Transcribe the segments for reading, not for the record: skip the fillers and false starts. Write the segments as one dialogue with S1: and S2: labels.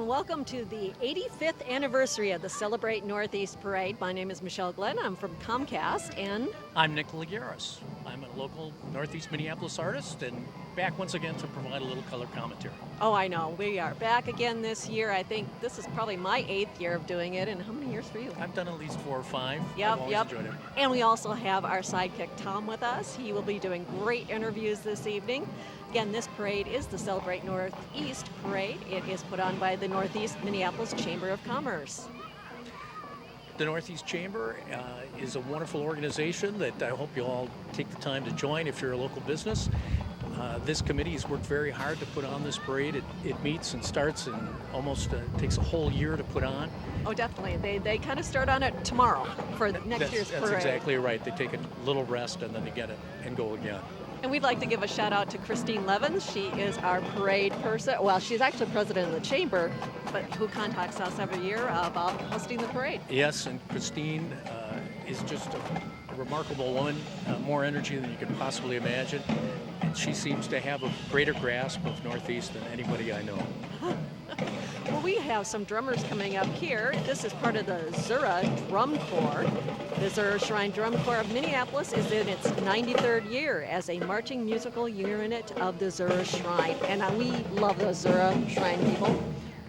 S1: and welcome to the 85th anniversary of the Celebrate Northeast Parade. My name is Michelle Glenn. I'm from Comcast, and
S2: I'm Nick Lagaris. I'm a local Northeast Minneapolis artist and back once again to provide a little color commentary.
S1: oh, I know, we are back again this year. I think this is probably my 8th year of doing it, and how many years for you?
S2: I've done at least 4 or 5.
S1: Yep,
S2: I've always enjoyed it.
S1: And we also have our sidekick Tom with us. He will be doing great interviews this evening. Again, this parade is the Celebrate Northeast Parade. It is put on by the Northeast Minneapolis Chamber of Commerce.
S2: The Northeast Chamber is a wonderful organization that I hope you'll all take the time to join if you're a local business. This committee has worked very hard to put on this parade. It meets and starts and almost takes a whole year to put on.
S1: Oh, definitely. They kind of start on it tomorrow for next year's parade.
S2: That's exactly right. They take a little rest and then they get it and go again.
S1: And we'd like to give a shout out to Christine Levins. She is our parade person. Well, she's actually president of the chamber, but who contacts us every year about hosting the parade.
S2: Yes, and Christine is just a remarkable woman, more energy than you could possibly imagine. And she seems to have a greater grasp of Northeast than anybody I know.
S1: Well, we have some drummers coming up here. This is part of the Zura Drum Corps. The Zura Shrine Drum Corps of Minneapolis is in its 93rd year as a marching musical unit of the Zura Shrine. And we love the Zura Shrine people.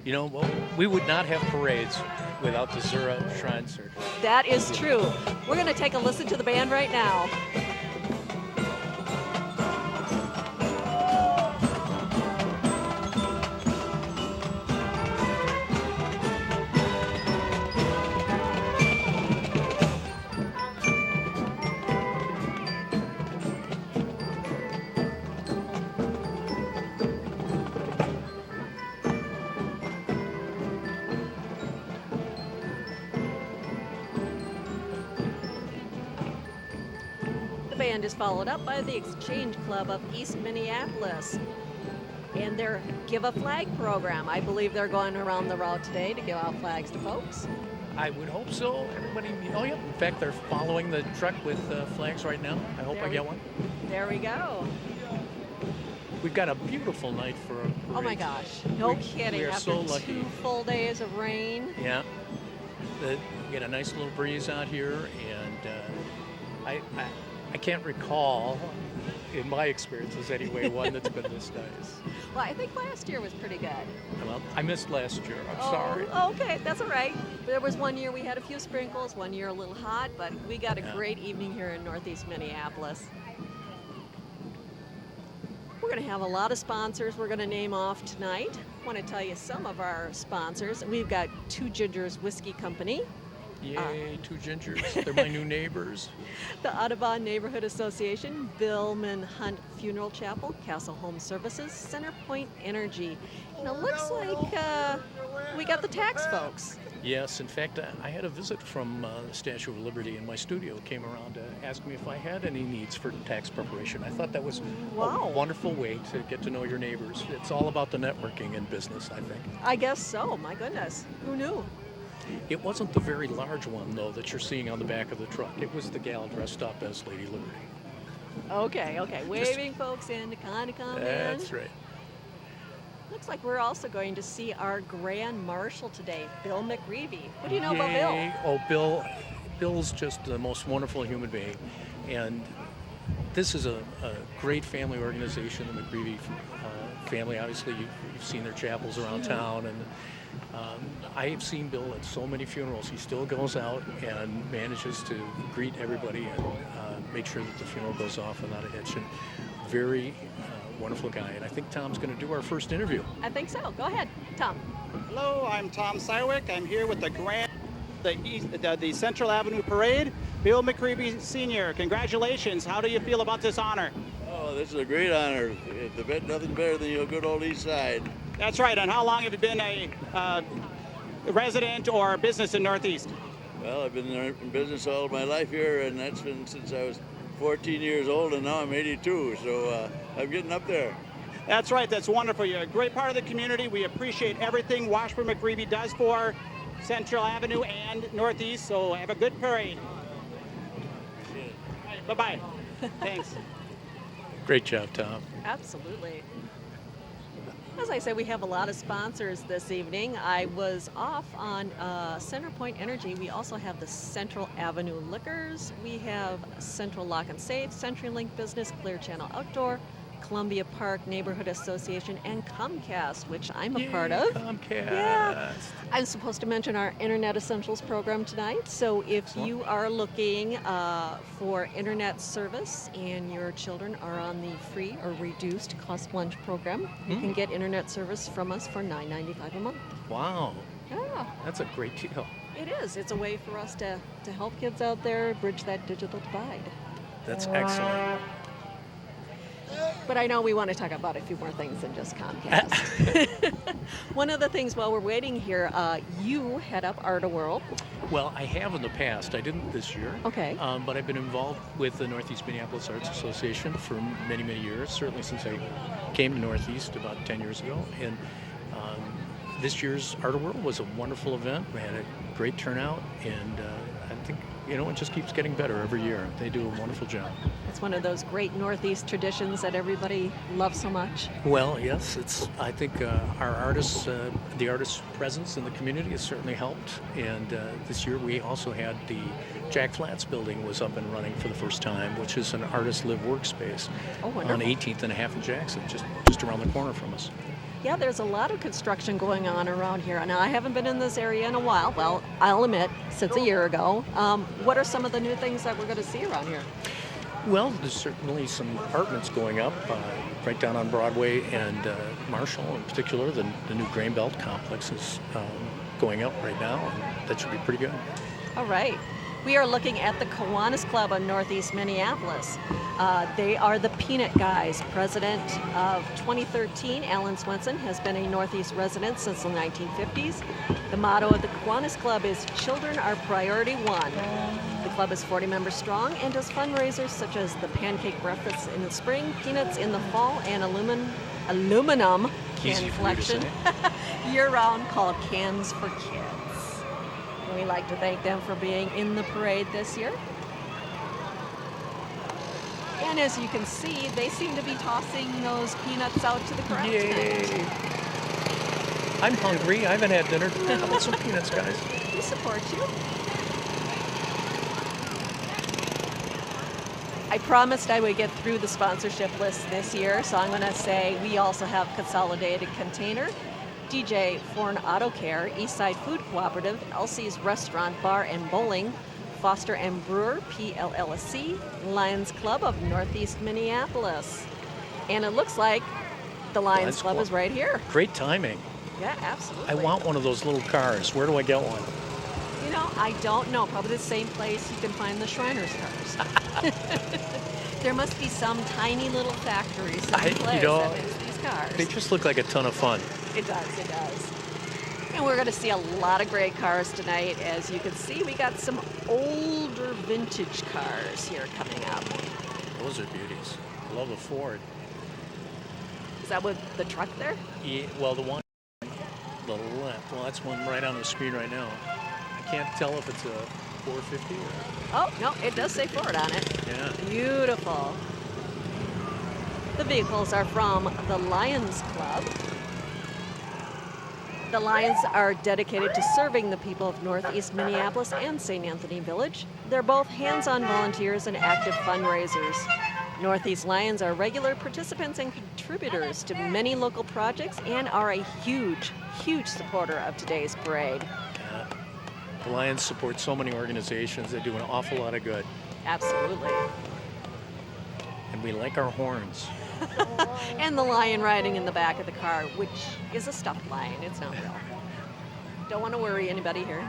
S2: You know, well, we would not have parades without the Zura Shrine Circus.
S1: That is true. We're going to take a listen to the band right now. The band is followed up by the Exchange Club of East Minneapolis and their Give a Flag program. I believe they're going around the route today to give out flags to folks.
S2: I would hope so. Everybody, oh yeah, in fact, they're following the truck with flags right now. I hope I get one.
S1: There we go.
S2: We've got a beautiful night for a parade.
S1: Oh my gosh, no kidding.
S2: We are
S1: After
S2: so lucky.
S1: 2 full days of rain.
S2: Yeah, we get a nice little breeze out here, and I can't recall, in my experiences anyway, one that's been this nice.
S1: Well, I think last year was pretty good.
S2: Well, I missed last year. I'm sorry.
S1: Oh, okay, that's all right. There was one year we had a few sprinkles, one year a little hot, but we got a great evening here in Northeast Minneapolis. We're going to have a lot of sponsors we're going to name off tonight. I want to tell you some of our sponsors. We've got Two Gingers Whiskey Company.
S2: Yay, Two Gingers. They're my new neighbors.
S1: The Audubon Neighborhood Association, Billman Hunt Funeral Chapel, Castle Home Services, Centerpoint Energy. And it looks like we got the tax folks.
S2: Yes, in fact, I had a visit from the Statue of Liberty in my studio. Came around to ask me if I had any needs for tax preparation. I thought that was a wonderful way to get to know your neighbors. It's all about the networking in business, I think.
S1: I guess so. My goodness. Who knew?
S2: It wasn't the very large one, though, that you're seeing on the back of the truck. It was the gal dressed up as Lady Liberty.
S1: Okay. Waving folks in to kind of come in.
S2: That's right.
S1: Looks like we're also going to see our Grand Marshal today, Bill McGreevy. What do you know about Bill?
S2: Oh, Bill's just the most wonderful human being. And this is a great family organization, the McGreevy family. Obviously, you've seen their chapels around town. And I have seen Bill at so many funerals. He still goes out and manages to greet everybody and make sure that the funeral goes off without a hitch. And very wonderful guy. And I think Tom's going to do our first interview.
S1: I think so. Go ahead, Tom.
S3: Hello, I'm Tom Sywick. I'm here with the Central Avenue Parade. Bill McGreevy Sr., congratulations. How do you feel about this honor?
S4: Oh, this is a great honor. Nothing better than your good old East Side.
S3: That's right. And how long have you been a resident or business in Northeast?
S4: Well, I've been in business all my life here, and that's been since I was 14 years old, and now I'm 82, so I'm getting up there.
S3: That's right. That's wonderful. You're a great part of the community. We appreciate everything Washburn McGreevy does for Central Avenue and Northeast, so have a good parade. Bye-bye. Thanks.
S2: Great job, Tom.
S1: Absolutely. As I said, we have a lot of sponsors this evening. I was off on CenterPoint Energy. We also have the Central Avenue Liquors. We have Central Lock and Safe, CenturyLink Business, Clear Channel Outdoor, Columbia Park Neighborhood Association, and Comcast, which I'm a part of.
S2: Comcast.
S1: Yeah. I'm supposed to mention our Internet Essentials program tonight. So if you are looking for internet service and your children are on the free or reduced cost lunch program, you can get internet service from us for $9.95 a month.
S2: Wow,
S1: Yeah,
S2: that's a great deal.
S1: it is. It's a way for us to help kids out there bridge that digital divide.
S2: That's excellent.
S1: But I know we want to talk about a few more things than just Comcast. One of the things while we're waiting here, you head up Art-A-World.
S2: Well, I have in the past. I didn't this year.
S1: Okay.
S2: But I've been involved with the Northeast Minneapolis Arts Association for many, many years, certainly since I came to Northeast about 10 years ago. And this year's Art-A-World was a wonderful event. We had a great turnout, and I think, it just keeps getting better every year. They do a wonderful job.
S1: It's one of those great Northeast traditions that everybody loves so much.
S2: Well, yes, I think our artists, the artists' presence in the community has certainly helped. And this year we also had the Jack Flats building was up and running for the first time, which is an artist live workspace
S1: Oh,
S2: on
S1: wonderful.
S2: 18th and a half in Jackson, just around the corner from us.
S1: Yeah, there's a lot of construction going on around here. Now, I haven't been in this area in a while. Well, I'll admit, since a year ago. What are some of the new things that we're going to see around here?
S2: Well, there's certainly some apartments going up right down on Broadway and Marshall in particular. The new Grainbelt complex is going up right now, and that should be pretty good.
S1: All right. We are looking at the Kiwanis Club of Northeast Minneapolis. They are the Peanut Guys. President of 2013, Alan Swenson, has been a Northeast resident since the 1950s. The motto of the Kiwanis Club is "Children are Priority One." The club is 40 members strong and does fundraisers such as the pancake breakfast in the spring, peanuts in the fall, and aluminum
S2: Easy
S1: can
S2: for you to
S1: collection
S2: say.
S1: year-round called Cans for Kids. And we'd like to thank them for being in the parade this year. And as you can see, they seem to be tossing those peanuts out to the crowd
S2: Yay!
S1: tonight.
S2: I'm hungry. I haven't had dinner. How about some peanuts, guys?
S1: We support you. I promised I would get through the sponsorship list this year, so I'm going to say we also have Consolidated Container, DJ Foreign Auto Care, Eastside Food Cooperative, Elsie's Restaurant, Bar and Bowling, Foster and Brewer, PLLC, Lions Club of Northeast Minneapolis. And it looks like the Lions Club is right here.
S2: Great timing.
S1: Yeah, absolutely.
S2: I want one of those little cars. Where do I get one?
S1: You know, I don't know. Probably the same place you can find the Shriners cars. There must be some tiny little factory someplace that makes these cars.
S2: They just look like a ton of fun.
S1: It does, it does. And we're going to see a lot of great cars tonight. As you can see, we got some older vintage cars here coming up.
S2: Those are beauties. I love a Ford.
S1: Is that what the truck there?
S2: Yeah, well, the one on the left, well, that's one right on the screen right now. I can't tell if it's a 450 or...
S1: Oh, no, it does say Ford on it.
S2: Yeah.
S1: Beautiful. The vehicles are from the Lions Club. The Lions are dedicated to serving the people of Northeast Minneapolis and St. Anthony Village. They're both hands-on volunteers and active fundraisers. Northeast Lions are regular participants and contributors to many local projects and are a huge, huge supporter of today's parade.
S2: The Lions support so many organizations. They do an awful lot of good.
S1: Absolutely.
S2: And we like our horns.
S1: And the lion riding in the back of the car, which is a stuffed lion. It's not real. Don't want to worry anybody here.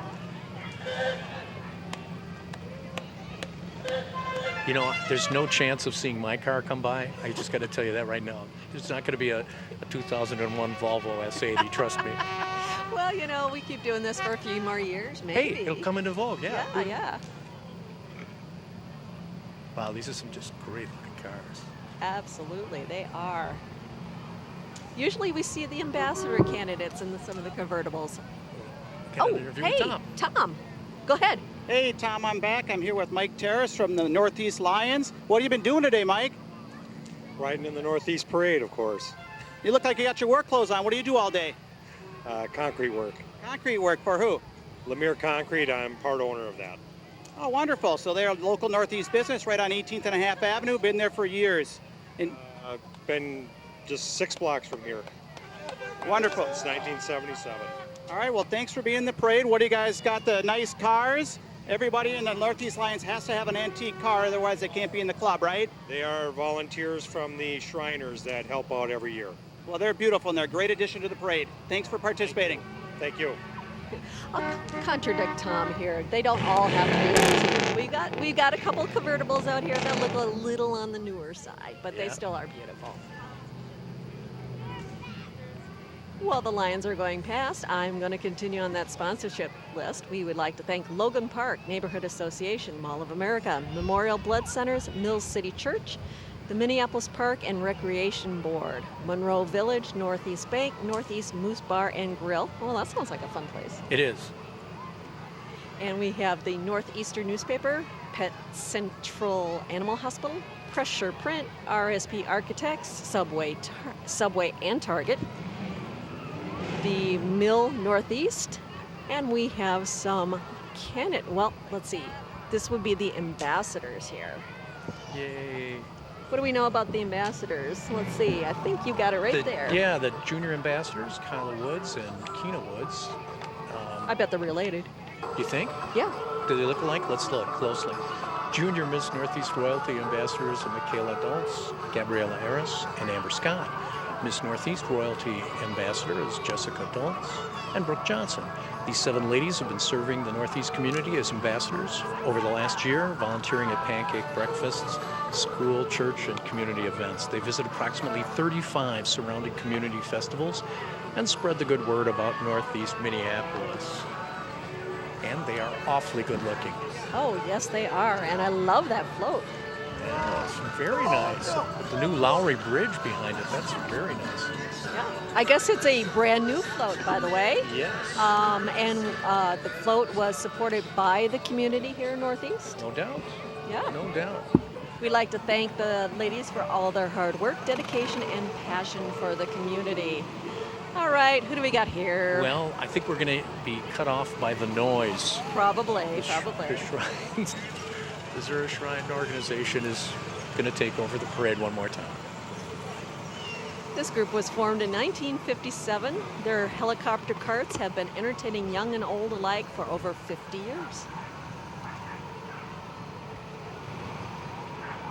S2: You know, there's no chance of seeing my car come by. I just got to tell you that right now. There's not going to be a 2001 Volvo S80, trust me.
S1: Well, you know, we keep doing this for a few more years, maybe.
S2: Hey, it'll come into vogue, yeah.
S1: Yeah.
S2: Wow, these are some just great looking cars.
S1: Absolutely, they are. Usually we see the ambassador candidates in some of the convertibles.
S2: Got an interview with
S1: hey, Tom, go ahead.
S3: Hey, Tom, I'm back. I'm here with Mike Terrace from the Northeast Lions. What have you been doing today, Mike?
S5: Riding in the Northeast Parade, of course.
S3: You look like you got your work clothes on. What do you do all day?
S5: Concrete work.
S3: Concrete work for who?
S5: Lemire Concrete, I'm part owner of that.
S3: Oh, wonderful. So they're a local Northeast business right on 18th and a half Avenue. Been there for years. And
S5: Been just 6 blocks from here
S3: wonderful.
S5: since 1977.
S3: All right, well, thanks for being in the parade. What do you guys got? The nice cars? Everybody in the Northeast Lions has to have an antique car, otherwise they can't be in the club, right?
S5: They are volunteers from the Shriners that help out every year.
S3: Well, they're beautiful and they're a great addition to the parade. Thanks for participating.
S5: Thank you.
S1: I'll contradict Tom here. They don't all have to be antique. We got a couple convertibles out here that look a little on the newer side, but they
S2: Yeah.
S1: still are beautiful. While the Lions are going past, I'm going to continue on that sponsorship list. We would like to thank Logan Park Neighborhood Association, Mall of America, Memorial Blood Centers, Mills City Church, the Minneapolis Park and Recreation Board, Monroe Village, Northeast Bank, Northeast Moose Bar and Grill. Well, that sounds like a fun place.
S2: It is.
S1: And we have the Northeastern Newspaper, Pet Central Animal Hospital, Pressure Print, RSP Architects, Subway and Target, the Mill Northeast, and we have some well, let's see. This would be the ambassadors here.
S2: Yay.
S1: What do we know about the ambassadors? Let's see. I think you got it right there.
S2: Yeah, the junior ambassadors, Kyla Woods and Keena Woods.
S1: I bet they're related.
S2: You think?
S1: Yeah.
S2: Do they look alike? Let's look closely. Junior Miss Northeast Royalty ambassadors are Michaela Dulce, Gabriela Harris, and Amber Scott. Miss Northeast Royalty ambassador is Jessica Dulce and Brooke Johnson. These 7 ladies have been serving the Northeast community as ambassadors over the last year, volunteering at pancake breakfasts, school, church, and community events. They visit approximately 35 surrounding community festivals and spread the good word about Northeast Minneapolis. And they are awfully good looking.
S1: Oh, yes, they are. And I love that float.
S2: Yeah, it's very nice. The new Lowry Bridge behind it, that's very nice.
S1: Yeah. I guess it's a brand new float, by the way.
S2: Yes.
S1: The float was supported by the community here in Northeast.
S2: No doubt.
S1: Yeah.
S2: No doubt.
S1: We'd like to thank the ladies for all their hard work, dedication, and passion for the community. All right, who do we got here?
S2: Well, I think we're going to be cut off by the noise.
S1: Probably.
S2: The Shrine, the Zura Shrine organization is going to take over the parade one more time.
S1: This group was formed in 1957. Their helicopter carts have been entertaining young and old alike for over 50 years.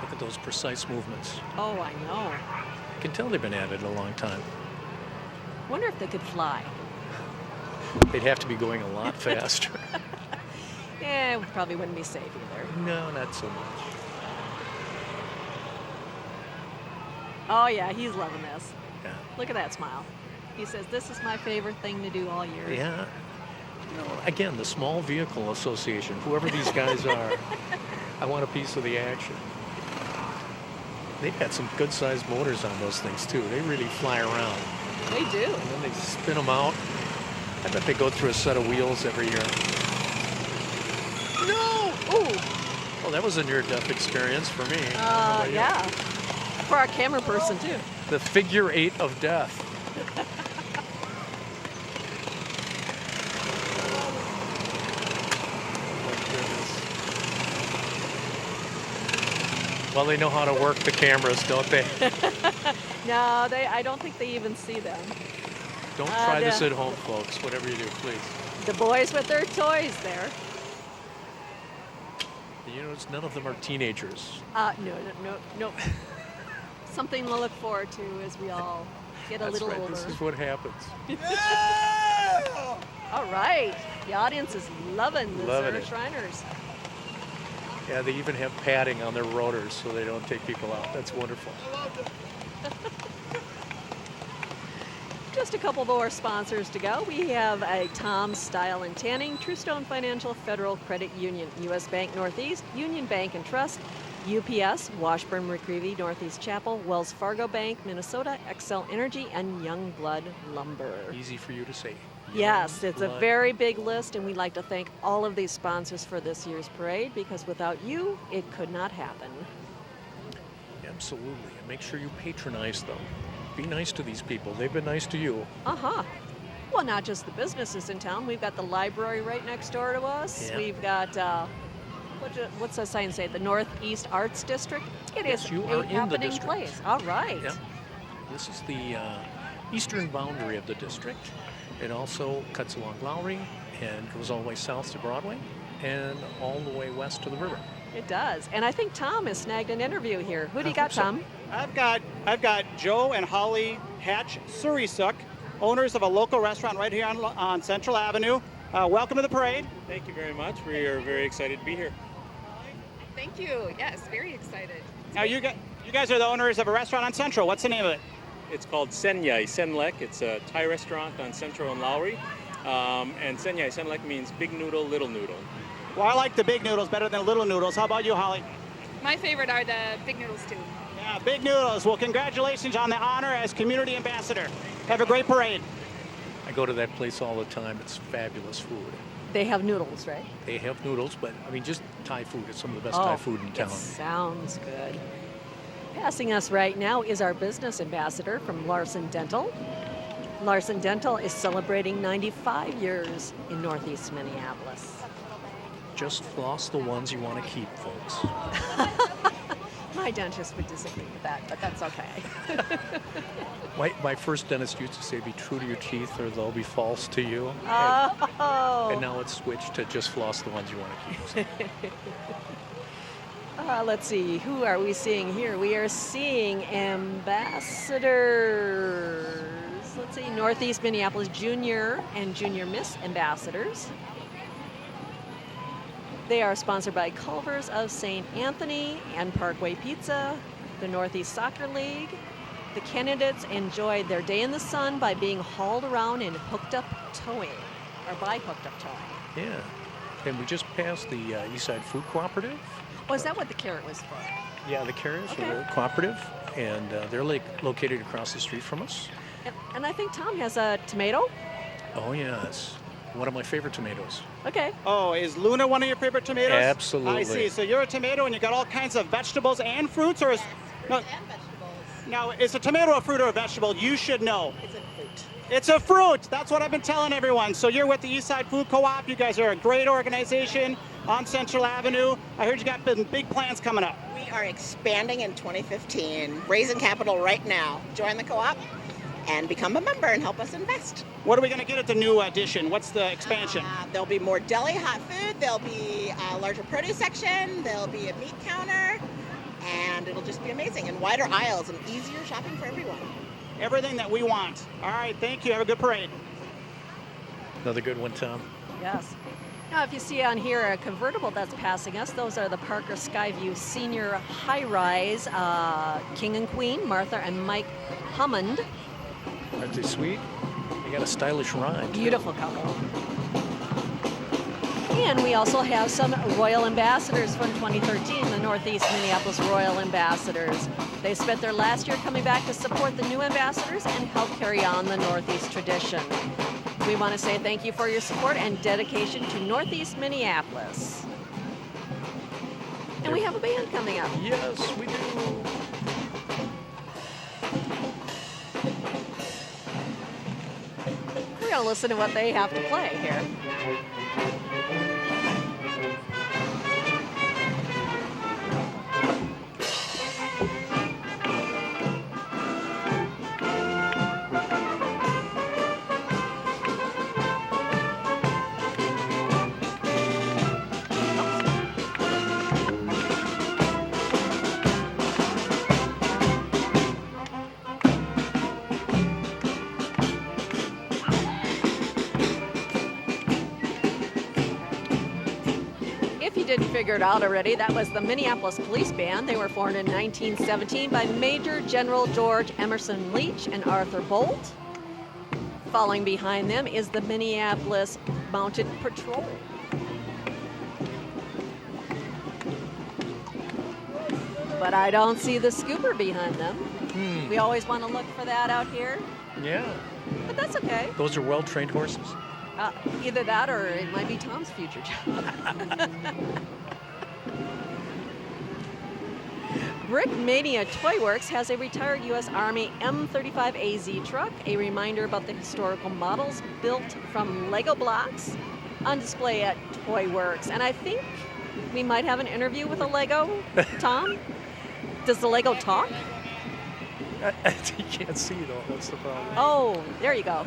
S2: Look at those precise movements.
S1: Oh, I know.
S2: You can tell they've been at it a long time.
S1: Wonder if they could fly.
S2: They'd have to be going a lot faster.
S1: Yeah, it probably wouldn't be safe either.
S2: No, not so much.
S1: Oh, yeah, he's loving this.
S2: Yeah.
S1: Look at that smile. He says, this is my favorite thing to do all year.
S2: Yeah. You know, again, the Small Vehicle Association, whoever these guys are, I want a piece of the action. They've got some good-sized motors on those things, too. They really fly around.
S1: They do.
S2: And then they spin them out. I bet they go through a set of wheels every year. No!
S1: Ooh.
S2: Well, that was a near-death experience for me. I don't know about you.
S1: Yeah. For our camera person, too.
S2: The figure 8 of death. Well, they know how to work the cameras, don't they?
S1: No, I don't think they even see them.
S2: Don't try this at home, folks. Whatever you do, please.
S1: The boys with their toys there.
S2: You notice none of them are teenagers.
S1: No. Something to look forward to as we all get a
S2: That's
S1: little
S2: right.
S1: older.
S2: This is what happens.
S1: All right. The audience is loving the
S2: Loving
S1: Zura
S2: it.
S1: Shriners.
S2: Yeah, they even have padding on their rotors so they don't take people out. That's wonderful.
S1: Just a couple more sponsors to go. We have a Tom's Style and Tanning, True Stone Financial, Federal Credit Union, U.S. Bank Northeast, Union Bank and Trust, UPS, Washburn McCreevy, Northeast Chapel, Wells Fargo Bank, Minnesota, Excel Energy, and Youngblood Lumber.
S2: Easy for you to say.
S1: Yes, it's a
S2: Youngblood.
S1: very big list, and we'd like to thank all of these sponsors for this year's parade, because without you, it could not happen.
S2: Absolutely. And make sure you patronize them. be nice to these people. They've been nice to you.
S1: Uh-huh. Well, not just the businesses in town. We've got the library right next door to us.
S2: Yeah.
S1: We've got, what's the sign say? The Northeast Arts District. It
S2: Yes,
S1: is
S2: you
S1: a
S2: are in the
S1: happening
S2: district.
S1: place. All right.
S2: Yeah. This is the eastern boundary of the district. It also cuts along Lowry and goes all the way south to Broadway and all the way west to the river.
S1: It does. And I think Tom has snagged an interview here. Who do you
S2: I
S1: got,
S2: hope so.
S1: Tom?
S3: I've got Joe and Holly Hatch Surisuk, owners of a local restaurant right here on Central Avenue. Welcome to the parade.
S5: Thank you very much. We are very excited to be here.
S6: Thank you. Yes, very excited.
S3: Now you guys are the owners of a restaurant on Central. What's the name of it?
S5: It's called Senyai Senlek. It's a Thai restaurant on Central and Lowry. And Senyai Senlek means big noodle, little noodle.
S3: Well, I like the big noodles better than little noodles. How about you, Holly?
S6: My favorite are the big noodles too.
S3: Yeah, big noodles. Well, congratulations on the honor as community ambassador. Have a great parade.
S2: I go to that place all the time. It's fabulous food.
S1: They have noodles, right?
S2: They have noodles, but I mean, just Thai food. It's some of the best Thai food in town.
S1: It sounds good. Passing us right now is our business ambassador from Larson Dental. Larson Dental is celebrating 95 years in Northeast Minneapolis.
S2: Just floss the ones you want to keep, folks.
S1: My dentist would disagree with that, but that's okay.
S2: My first dentist used to say, be true to your teeth or they'll be false to you.
S1: Oh.
S2: And now it's switched to just floss the ones you want to keep.
S1: Let's see, who are we seeing here? We are seeing ambassadors. Let's see, Northeast Minneapolis Junior and Junior Miss ambassadors. They are sponsored by Culver's of St. Anthony and Parkway Pizza, the Northeast Soccer League. The candidates enjoyed their day in the sun by being hauled around in hooked up towing, or by hooked up towing.
S2: Yeah. And we just passed the Eastside Food Cooperative.
S1: Oh, is that what the carrot was for?
S2: Yeah, the Carriers
S1: Okay.
S2: are a cooperative, and they're located across the street from us.
S1: And I think Tom has a tomato.
S2: Oh, yes. One of my favorite tomatoes.
S1: Okay.
S3: Oh, is Luna one of your favorite tomatoes?
S2: Absolutely.
S3: I see. So you're a tomato and you got all kinds of vegetables and fruits, or is no? Now, is a tomato a fruit or a vegetable? You should know.
S7: It's a fruit.
S3: It's a fruit. That's what I've been telling everyone. So you're with the Eastside Food Co-op. You guys are a great organization on Central Avenue. I heard you got big plans coming up.
S7: We are expanding in 2015, raising capital right now. Join the co-op and become a member and help us invest.
S3: What are we going to get at the new addition? What's the expansion?
S7: There'll be more deli hot food. There'll be a larger produce section. There'll be a meat counter. And it'll just be amazing. And wider aisles and easier shopping for everyone.
S3: Everything that we want. All right, thank you. Have a good parade.
S2: Another good one, Tom.
S1: Yes. Now, if you see on here a convertible that's passing us, those are the Parker Skyview Senior High Rise King and Queen, Martha and Mike Hammond.
S2: Aren't they sweet? They got a stylish ride. too.
S1: Beautiful couple. And we also have some Royal Ambassadors from 2013, the Northeast Minneapolis Royal Ambassadors. They spent their last year coming back to support the new ambassadors and help carry on the Northeast tradition. We want to say thank you for your support and dedication to Northeast Minneapolis. And we have a band coming up.
S2: Yes, we do.
S1: We're going to listen to what they have to play here. Didn't figure it out already, that was the Minneapolis Police Band. They were formed in 1917 by Major General George Emerson Leach and Arthur Bolt. Following behind them is the Minneapolis Mounted Patrol. But I don't see the scooper behind them. We always want to look for that out here,
S2: Yeah.
S1: but that's okay.
S2: Those are well-trained horses.
S1: Either that or it might be Tom's future job. Brickmania Toy Works has a retired U.S. Army M35AZ truck, a reminder about the historical models built from Lego blocks on display at Toy Works. And I think we might have an interview with a Lego. Tom, does the Lego talk?
S2: You can't see though. That's the problem.
S1: Oh, there you go.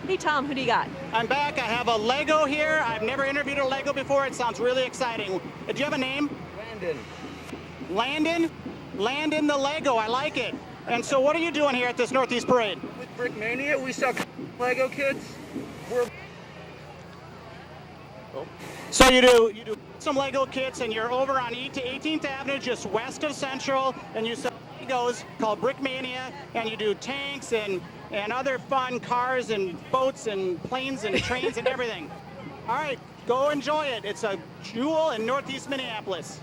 S1: Hey, Tom, who do you got?
S3: I'm back. I have a Lego here. I've never interviewed a Lego before. It sounds really exciting. Do you have a name?
S4: Landon.
S3: Landon? Landon the Lego. I like it. And so what are you doing here at this Northeast Parade?
S8: With Brickmania, we sell Lego kits.
S3: So you do some Lego kits, and you're over on 18th Avenue, just west of Central, and you sell Legos called Brickmania, and you do tanks and other fun cars and boats and planes and trains and everything. All right, go enjoy it. It's a jewel in Northeast Minneapolis.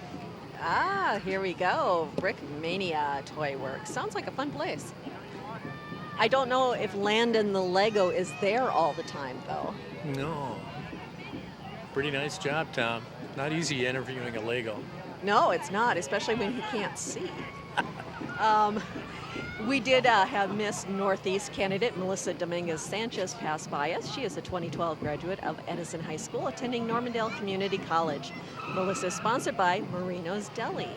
S1: Ah, here we go. Brickmania Toy Works. Sounds like a fun place. I don't know if Landon the Lego is there all the time, though.
S2: No. Pretty nice job, Tom. Not easy interviewing a Lego.
S1: No, it's not, especially when he can't see. We did have Miss Northeast candidate Melissa Dominguez Sanchez pass by us. She is a 2012 graduate of Edison High School, attending Normandale Community College. Melissa is sponsored by Marino's Deli.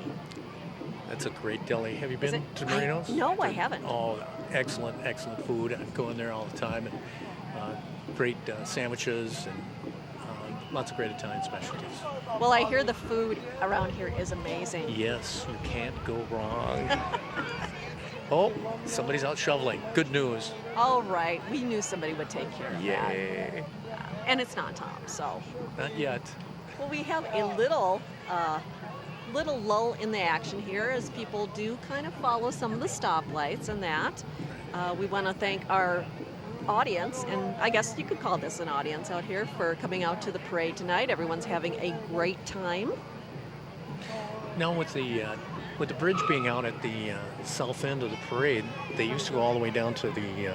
S2: That's a great deli. Have you
S1: Is
S2: been
S1: it?
S2: to Marino's?
S1: No, I haven't.
S2: Oh, excellent, excellent food. I go in there all the time, and great sandwiches and lots of great Italian specialties.
S1: Well, I hear the food around here is amazing.
S2: Yes, you can't go wrong. Oh, somebody's out shoveling. Good news.
S1: All right, we knew somebody would take care of that.
S2: Yay.
S1: And it's not Tom, so.
S2: Not yet.
S1: Well, we have a little lull in the action here as people do kind of follow some of the stoplights and that. We want to thank our audience, and I guess you could call this an audience out here, for coming out to the parade tonight. Everyone's having a great time.
S2: Now with the bridge being out at the south end of the parade, they used to go all the way down to the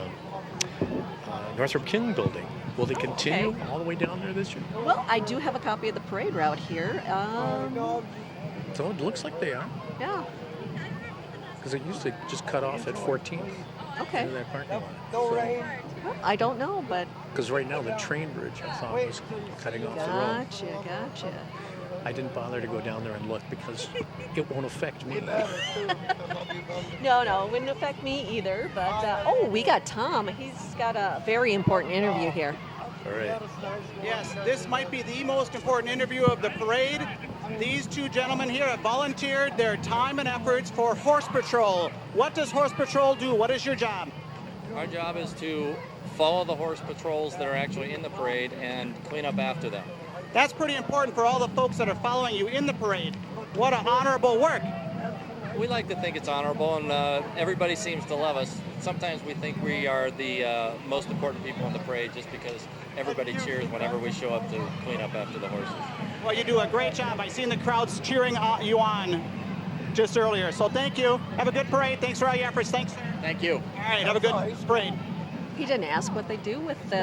S2: Northrop King building. Will they continue
S1: Okay.
S2: all the way down there this year?
S1: Well, I do have a copy of the parade route here.
S2: So it looks like they are,
S1: Yeah,
S2: because it used to just cut off at 14th.
S1: okay.
S2: That parking lot.
S1: Well, I don't know, but
S2: Because right now the train bridge, I thought, was cutting off the road.
S1: gotcha.
S2: I didn't bother to go down there and look because it won't affect me.
S1: No, it wouldn't affect me either. But oh, we got Tom. He's got a very important interview here.
S2: All right.
S3: Yes, this might be the most important interview of the parade. These two gentlemen here have volunteered their time and efforts for Horse Patrol. What does Horse Patrol do? What is your job?
S9: Our job is to follow the horse patrols that are actually in the parade and clean up after them.
S3: That's pretty important for all the folks that are following you in the parade. What an honorable work.
S9: We like to think it's honorable, and everybody seems to love us. Sometimes we think we are the most important people in the parade just because everybody cheers whenever we show up to clean up after the horses.
S3: Well, you do a great job. I seen the crowds cheering you on just earlier. So thank you. Have a good parade. Thanks for all your efforts. Thanks.
S9: Thank you.
S3: All right, have a good parade.
S1: He didn't ask what they do with the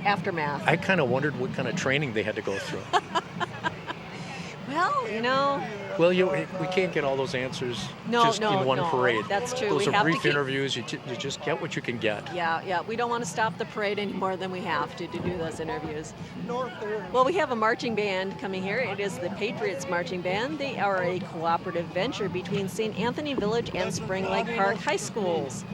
S1: aftermath.
S2: I kind of wondered what kind of training they had to go through.
S1: Well, you know,
S2: Well, we can't get all those answers just in one parade.
S1: That's true.
S2: Those
S1: We
S2: are
S1: have to
S2: brief
S1: keep-
S2: interviews. You just get what you can get.
S1: Yeah. We don't want to stop the parade any more than we have to do those interviews. Well, we have a marching band coming here. It is the Patriots Marching Band. They are a cooperative venture between St. Anthony Village and Spring Lake Park High Schools.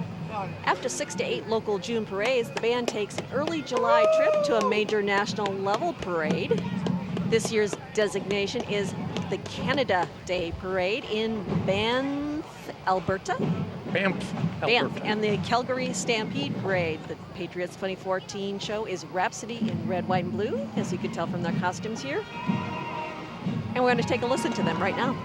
S1: After 6 to 8 local June parades, the band takes an early July trip to a major national level parade. This year's designation is the Canada Day Parade in Banff, Alberta.
S2: Banff,
S1: Banff,
S2: Alberta.
S1: and the Calgary Stampede Parade. The Patriots 2014 show is Rhapsody in red, white, and blue, as you can tell from their costumes here. And we're going to take a listen to them right now.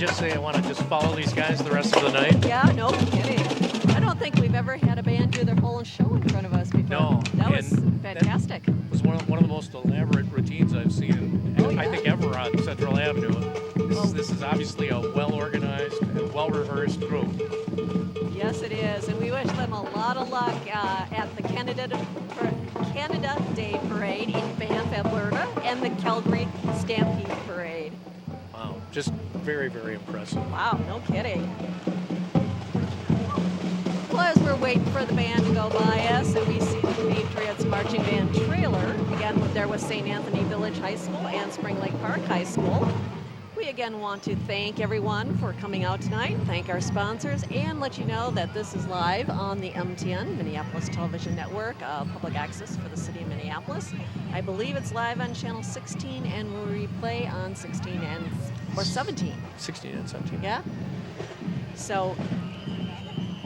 S2: just say I want to just follow these guys the rest of the night?
S1: Yeah, no kidding. I don't think we've ever had a band do their whole show in front of us before.
S2: No,
S1: That was
S2: and
S1: fantastic.
S2: It was one of the most elaborate routines I've seen,
S1: Oh, yeah.
S2: I think, ever on Central Avenue. This is obviously a well-organized and well-rehearsed group.
S1: Yes, it is. And we wish them a lot of luck at the Canada Day Parade in Banff, Alberta, and the Calgary Stampede Parade.
S2: Wow, just very, very impressive.
S1: Wow, no kidding. Well, as we're waiting for the band to go by us, and we see the Patriots marching band trailer, again, there was St. Anthony Village High School and Spring Lake Park High School. We again want to thank everyone for coming out tonight, thank our sponsors, and let you know that this is live on the MTN, Minneapolis Television Network, public access for the city of Minneapolis. I believe it's live on channel 16 and will replay on 16 or 17.
S2: 16 and 17.
S1: Yeah? So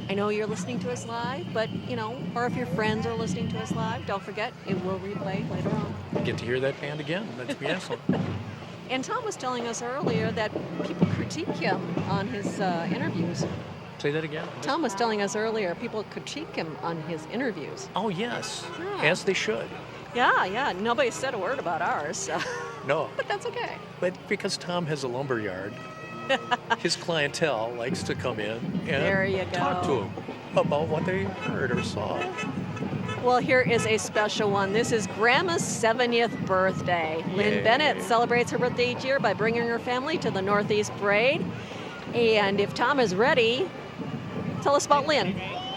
S1: I know you're listening to us live, but, or if your friends are listening to us live, don't forget, it will replay later on.
S2: Get to hear that band again. That'd be excellent.
S1: And Tom was telling us earlier that people critique him on his interviews.
S2: Say that again.
S1: Tom was telling us earlier people critique him on his interviews.
S2: Oh, yes.
S1: Yeah.
S2: As they should.
S1: Yeah. Nobody said a word about ours, so.
S2: No.
S1: But that's okay.
S2: But because Tom has a lumber yard, his clientele likes to come in
S1: There you
S2: and talk to
S1: go.
S2: him about what they heard or saw.
S1: Well, here is a special one. This is Grandma's 70th birthday. Lynn
S2: Yay.
S1: Bennett celebrates her birthday each year by bringing her family to the Northeast Parade. And if Tom is ready, tell us about Lynn.
S3: You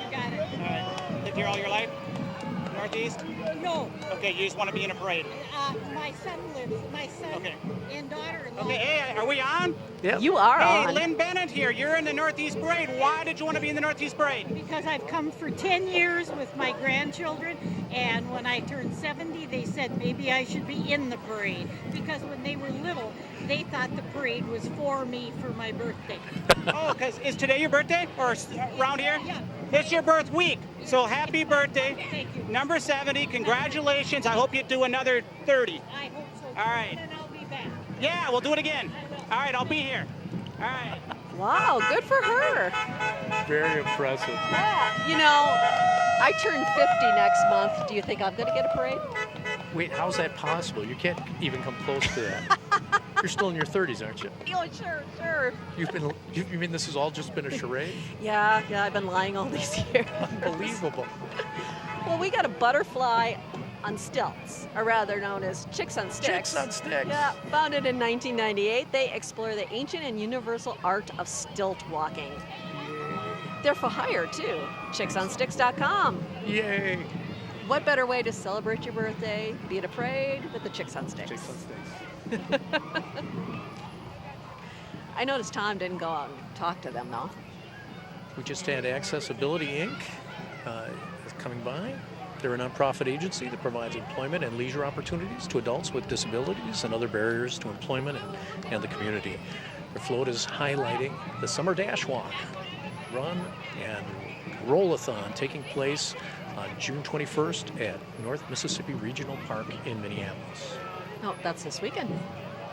S3: got it. All right. Lived here all your life? Northeast?
S10: No,
S3: Okay, you just want to be in a parade.
S10: my son
S3: Okay.
S10: and daughter-in-law.
S3: Okay, hey, are we on?
S2: Yeah.
S1: You are
S3: Hey,
S1: on.
S3: Lynn Bennett here. You're in the Northeast Parade. Why did you want to be in the Northeast Parade?
S10: Because I've come for 10 years with my grandchildren, and when I turned 70, they said maybe I should be in the parade. Because when they were little, they thought the parade was for me for my birthday.
S3: Oh, because is today your birthday? Or around here?
S10: Yeah.
S3: It's your birth week. So happy birthday.
S10: Thank you.
S3: Number 70. Congratulations. I hope you do another 30.
S10: I hope so.
S3: All right.
S10: And I'll be back.
S3: Yeah, we'll do it again. All right, I'll be here. All right.
S1: Wow, good for her.
S2: Very impressive.
S1: I turn 50 next month. Do you think I'm going to get a parade?
S2: Wait, how's that possible? You can't even come close to that. You're still in your 30s, aren't you?
S1: Oh, sure.
S2: You mean this has all just been a charade?
S1: Yeah, I've been lying all these years.
S2: Unbelievable.
S1: Well, we got a butterfly on stilts, or rather known as Chicks on Sticks.
S2: Chicks on Sticks.
S1: Yeah, founded in 1998, they explore the ancient and universal art of stilt walking. They're for hire, too. ChicksOnSticks.com.
S2: Yay.
S1: What better way to celebrate your birthday, be at a parade, with the Chicks on Sticks?
S2: Chicks on Sticks.
S1: I noticed Tom didn't go out and talk to them, though.
S2: We just had Accessibility Inc. Coming by. They're a nonprofit agency that provides employment and leisure opportunities to adults with disabilities and other barriers to employment and the community. Their float is highlighting the Summer Dash Walk, Run, and Roll-a-thon taking place on June 21st at North Mississippi Regional Park in Minneapolis.
S1: Oh, that's this weekend.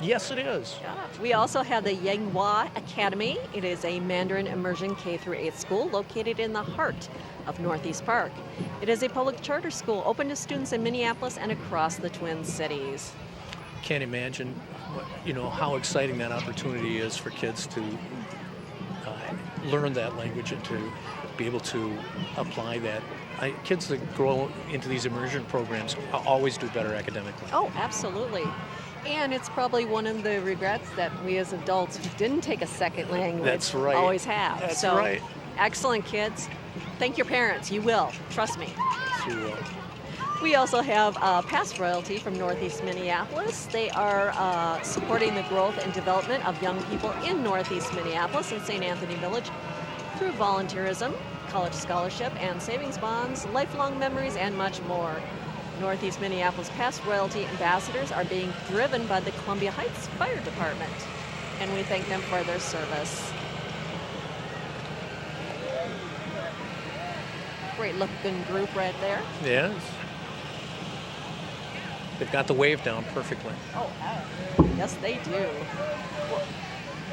S2: Yes, it is.
S1: Yeah. We also have the Yanghua Academy. It is a Mandarin immersion K-8 school located in the heart of Northeast Park. It is a public charter school open to students in Minneapolis and across the Twin Cities.
S2: Can't imagine, how exciting that opportunity is for kids to learn that language and to be able to apply that. Kids that grow into these immersion programs always do better academically.
S1: Oh, absolutely. And it's probably one of the regrets that we as adults who didn't take a second language
S2: That's right.
S1: always have.
S2: That's
S1: so,
S2: right.
S1: Excellent, kids. Thank your parents. You will. Trust me.
S2: So,
S1: We also have Past Royalty from Northeast Minneapolis. They are supporting the growth and development of young people in Northeast Minneapolis and St. Anthony Village through volunteerism, college scholarship and savings bonds, lifelong memories, and much more. Northeast Minneapolis Past Royalty ambassadors are being driven by the Columbia Heights Fire Department, and we thank them for their service. Great looking group right there.
S2: yes. They've got the wave down perfectly.
S1: Oh, yes, they do.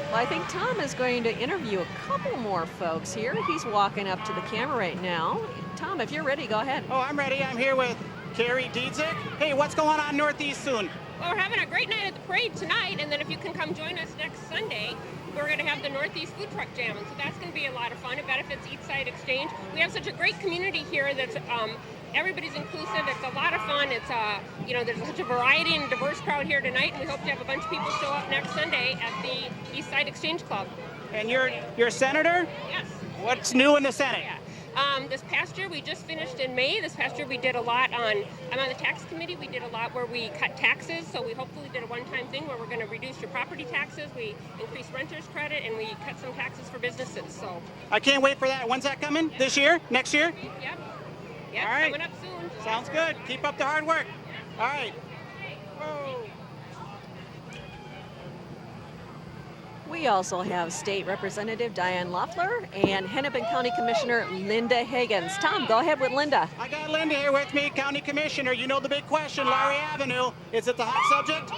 S1: Well, I think Tom is going to interview a couple more folks here. He's walking up to the camera right now. Tom, if you're ready, go ahead.
S3: Oh, I'm ready. I'm here with Carrie Diedzik. Hey, what's going on Northeast soon?
S11: Well, we're having a great night at the parade tonight, and then if you can come join us next Sunday, we're going to have the Northeast Food Truck Jam, and so that's going to be a lot of fun. It benefits East Side Exchange. We have such a great community here that's everybody's inclusive. It's a lot of fun. It's there's such a variety and diverse crowd here tonight, and we hope to have a bunch of people show up next Sunday at the East Side Exchange Club.
S3: And you're a senator?
S11: Yes.
S3: What's new in the Senate?
S11: Yeah. This past year, we just finished in May. This past year, we did a lot I'm on the tax committee. We did a lot where we cut taxes. So we hopefully did a one-time thing where we're going to reduce your property taxes. We increased renter's credit, and we cut some taxes for businesses. So.
S3: I can't wait for that. When's that coming? This year? Next year?
S11: Yep.
S3: All right.
S11: Coming up soon.
S3: Sounds good. Keep up the hard work. All right. Whoa.
S1: We also have State Representative Diane Loeffler and Hennepin County Commissioner Linda Higgins. Tom, go ahead with Linda.
S3: I got Linda here with me, County Commissioner. You know the big question, Lowry Avenue. Is it the hot subject?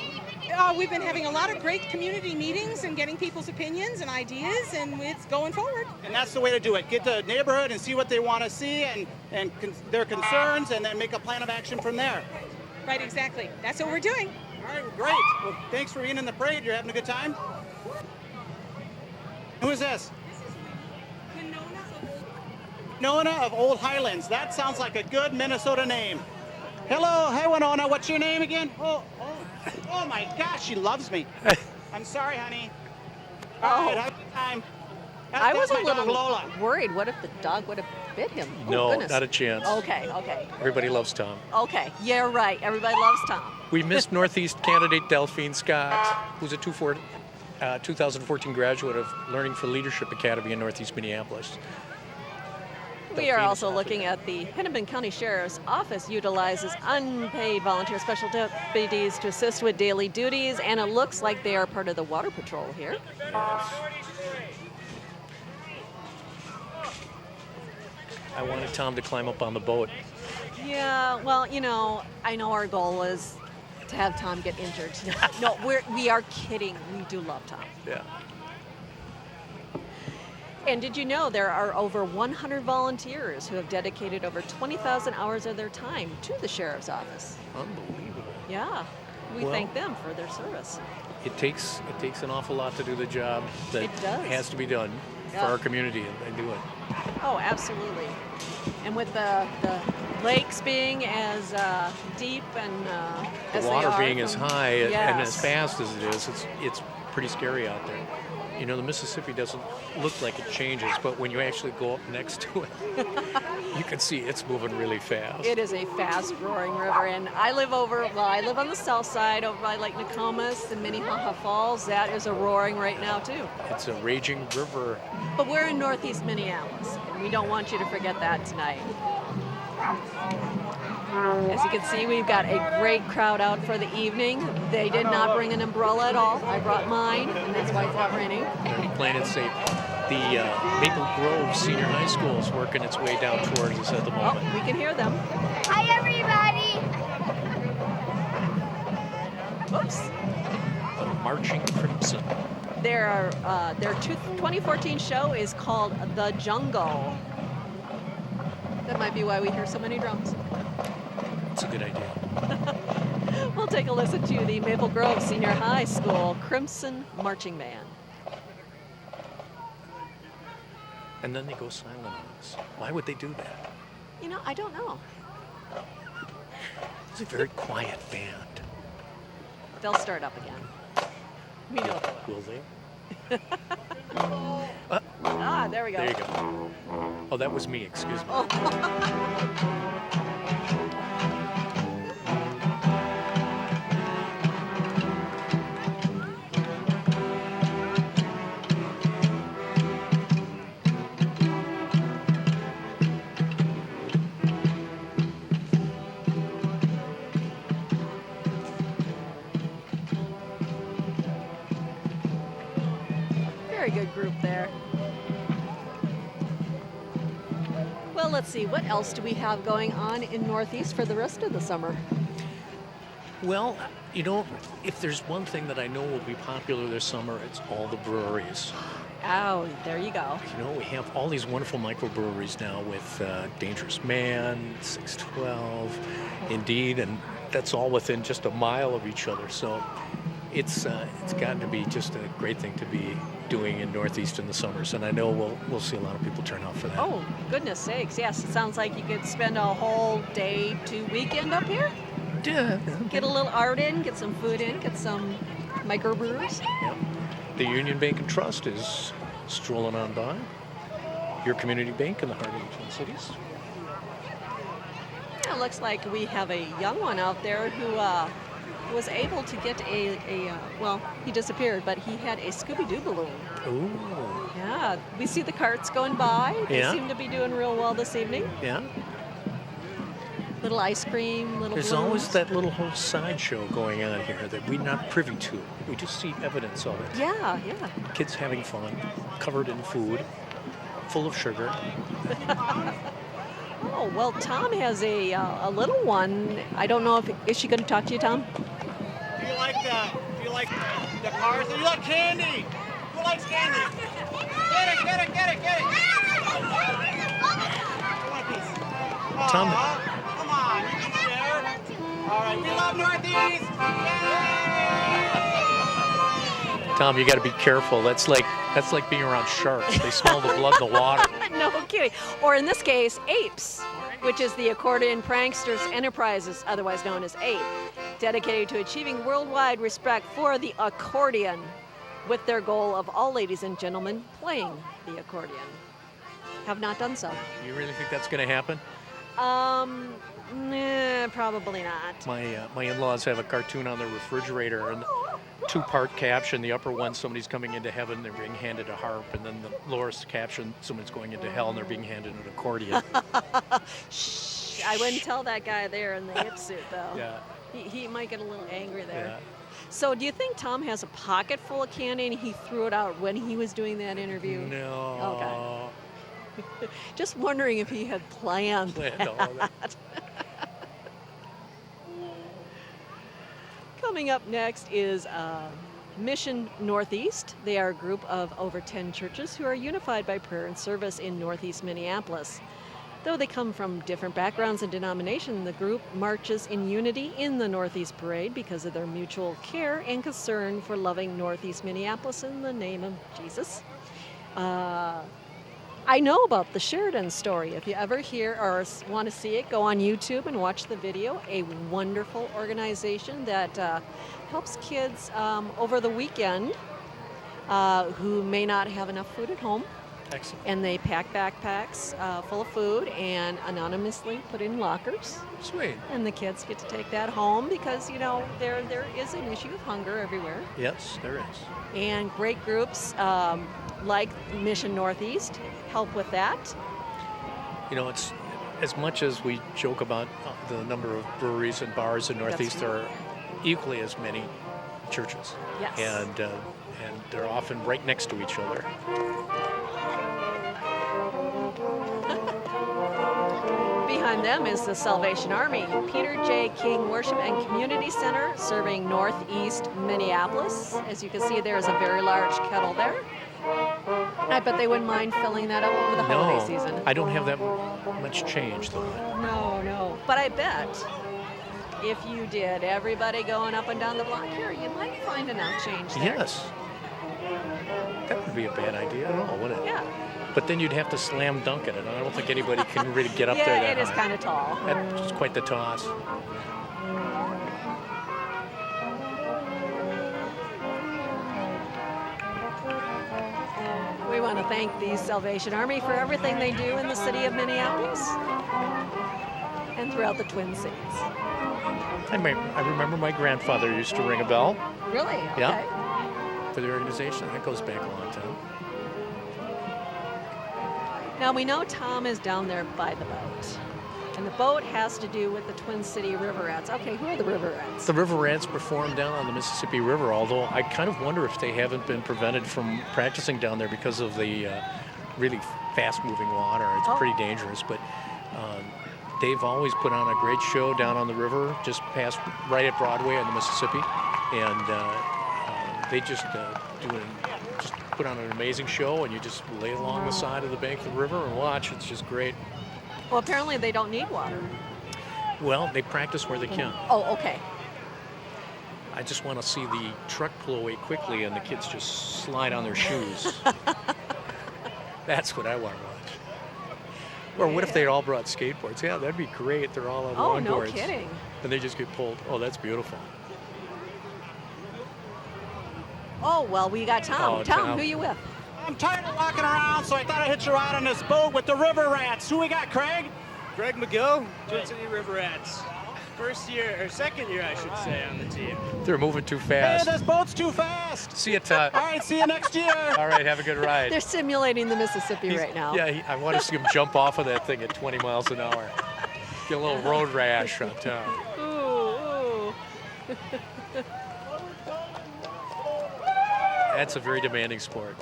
S12: We've been having a lot of great community meetings and getting people's opinions and ideas, and it's going forward.
S3: And that's the way to do it. Get the neighborhood and see what they want to see and their concerns, and then make a plan of action from there.
S12: Right, exactly. That's what we're doing.
S3: All right, great. Well, thanks for being in the parade. You're having a good time? Who is this? Winona of Old Highlands. That sounds like a good Minnesota name. Hello, hey Winona. What's your name again? Oh my gosh, she loves me. I'm sorry, honey. All right, have a good time.
S1: I was
S3: That's
S1: a
S3: my dog,
S1: little
S3: Lola.
S1: worried. What if the dog would have bit him? Oh,
S2: No,
S1: goodness.
S2: not a chance.
S1: Okay.
S2: Everybody loves Tom.
S1: Okay, yeah, right. Everybody loves Tom.
S2: We missed Northeast candidate Delphine Scott, who's a 2014 graduate of Learning for Leadership Academy in Northeast Minneapolis.
S1: We are also looking at the Hennepin County Sheriff's Office utilizes unpaid volunteer special deputies to assist with daily duties, and it looks like they are part of the Water Patrol here.
S2: I wanted Tom to climb up on the boat.
S1: Yeah, well, I know our goal is to have Tom get injured. No, we are kidding. We do love Tom.
S2: Yeah.
S1: And did you know there are over 100 volunteers who have dedicated over 20,000 hours of their time to the Sheriff's Office?
S2: Unbelievable.
S1: Yeah, we
S2: Well,
S1: thank them for their service.
S2: It takes an awful lot to do the job that
S1: It does.
S2: has to be done
S1: Yeah.
S2: for our community, and they do it.
S1: Oh, absolutely. And with the lakes being as deep and as
S2: The
S1: they
S2: water
S1: are
S2: being as
S1: from-
S2: high and as
S1: Yes.
S2: fast as it is, it's pretty scary out there. The Mississippi doesn't look like it changes, but when you actually go up next to it, you can see it's moving really fast.
S1: It is a fast roaring river, and I live on the south side over by Lake Nokomis and Minnehaha Falls. That is a roaring right now too.
S2: It's a raging river.
S1: But we're in Northeast Minneapolis, and we don't want you to forget that tonight. As you can see, we've got a great crowd out for the evening. They did not bring an umbrella at all. I brought mine, and that's why it's not raining.
S2: They're playing it safe. The Maple Grove Senior High School is working its way down towards us at the moment.
S1: Oh, we can hear them.
S13: Hi, everybody.
S1: Oops.
S2: The Marching Crimson.
S1: Their 2014 show is called The Jungle. That might be why we hear so many drums.
S2: It's a good idea.
S1: We'll take a listen to the Maple Grove Senior High School Crimson Marching Band.
S2: And then they go silent on us. Why would they do that?
S1: I don't know.
S2: It's a very quiet band.
S1: They'll start up again. We know they will.
S2: Will they?
S1: There we go.
S2: There you go. Oh, that was me, excuse me.
S1: Very good group there. Well, let's see. What else do we have going on in Northeast for the rest of the summer?
S2: Well, You know, if there's one thing that I know will be popular this summer, it's all the breweries.
S1: Oh, there you go.
S2: You know, we have all these wonderful microbreweries now with Dangerous Man, 612, Indeed, and that's all within just a mile of each other. So it's gotten to be just a great thing to be doing in Northeast in the summers, and I know we'll see a lot of people turn out for that.
S1: Oh, goodness sakes. Yes, it sounds like you could spend a whole day to weekend up here.
S2: Yeah.
S1: Get a little art in, get some food in, get some microbrews.
S2: Yep. The Union Bank and Trust is strolling on by. Your community bank in the heart of the Twin Cities.
S1: It looks like we have a young one out there who was able to get well, he disappeared, but he had a Scooby-Doo balloon.
S2: Ooh.
S1: Yeah, we see the carts going by. They
S2: Yeah.
S1: seem to be doing real well this evening.
S2: Yeah.
S1: Little ice cream, little
S2: There's
S1: balloons.
S2: always that little whole sideshow going on here that we're not privy to. We just see evidence of it.
S1: Yeah, yeah.
S2: Kids having fun, covered in food, full of sugar.
S1: Oh, well, Tom has a little one. I don't know is she going to talk to you, Tom?
S3: Do you like the cars? Do you like candy? Who likes candy? Get it. One piece.
S2: Tom.
S3: Aw, come on, you can share. All right, we love Northeast. Yay!
S2: Tom, you got to be careful. That's like being around sharks. They smell the blood in the water.
S1: No kidding. Or in this case, APES, which is the Accordion Pranksters Enterprises, otherwise known as APE, dedicated to achieving worldwide respect for the accordion, with their goal of all ladies and gentlemen playing the accordion. Have not done so.
S2: You really think that's going to happen?
S1: Probably not.
S2: My in-laws have a cartoon on their refrigerator, and two-part caption. The upper one, somebody's coming into heaven, they're being handed a harp, and then the lower caption, someone's going into hell, and they're being handed an accordion.
S1: Shh, I wouldn't tell that guy there in the hip suit, though.
S2: Yeah.
S1: He might get a little angry there.
S2: Yeah.
S1: So do you think Tom has a pocket full of candy and he threw it out when he was doing that interview?
S2: No.
S1: Okay. Just wondering if he had planned
S2: Planned all that.
S1: Coming up next is Mission Northeast. They are a group of over 10 churches who are unified by prayer and service in Northeast Minneapolis. Though they come from different backgrounds and denominations, the group marches in unity in the Northeast Parade because of their mutual care and concern for loving Northeast Minneapolis in the name of Jesus. I know about the Sheridan story. If you ever hear or want to see it, go on YouTube and watch the video. A wonderful organization that helps kids over the weekend who may not have enough food at home.
S2: Excellent.
S1: And they pack backpacks full of food and anonymously put in lockers.
S2: Sweet.
S1: And the kids get to take that home because, you know, there is an issue of hunger everywhere.
S2: Yes, there is.
S1: And great groups like Mission Northeast help with that.
S2: You know, it's as much as we joke about the number of breweries and bars in Northeast, there are equally as many churches.
S1: Yes.
S2: And they're often right next to each other.
S1: Behind them is the Salvation Army, Peter J. King Worship and Community Center, serving Northeast Minneapolis. As you can see, there is a very large kettle there. I bet they wouldn't mind filling that up over the holiday season.
S2: I don't have that much change, though.
S1: No. But I bet if you did, everybody going up and down the block here, you might find enough change there.
S2: Yes. That would be a bad idea at all, would it?
S1: Yeah.
S2: But then you'd have to slam dunk it, and I don't think anybody can really get up
S1: Yeah,
S2: there that
S1: it is
S2: high.
S1: kind of tall.
S2: That's quite the toss.
S1: We want to thank the Salvation Army for everything they do in the city of Minneapolis and throughout the Twin Cities.
S2: I remember my grandfather used to ring a bell.
S1: Really?
S2: Yeah.
S1: Okay.
S2: For the organization. That goes back a long time.
S1: Now we know Tom is down there by the boat. And the boat has to do with the Twin City Riverettes. Okay, who are the Riverettes?
S2: The Riverettes perform down on the Mississippi River, although I kind of wonder if they haven't been prevented from practicing down there because of the really fast-moving water. It's pretty dangerous, but they've always put on a great show down on the river, just past right at Broadway on the Mississippi, and they just put on an amazing show, and you just lay along the side of the bank of the river and watch. It's just great.
S1: Well, apparently they don't need water.
S2: Well, they practice where they can.
S1: Oh, okay.
S2: I just want to see the truck pull away quickly and the kids just slide on their shoes. That's what I want to watch. Or what if they all brought skateboards? Yeah, that'd be great. They're all on longboards.
S1: Oh, no kidding.
S2: And they just get pulled. Oh, that's beautiful.
S1: Oh, well, we got Tom.
S2: Oh,
S1: Tom,
S2: Tom.
S1: who you with?
S3: I'm tired of walking around, so I thought I'd hitch a ride on this boat with the River Rats. Who we got, Craig?
S8: Greg McGill, Twin City River Rats. Second year, I should say, on the team.
S2: They're moving too
S3: Hey,
S2: fast.
S3: this boat's too fast.
S2: See you, Todd.
S3: All right, see you next year.
S2: All right, have a good ride.
S1: They're simulating the Mississippi right now.
S2: Yeah, I want to see him jump off of that thing at 20 miles an hour. Get a little road rash on Tom.
S1: Ooh.
S2: That's a very demanding sport.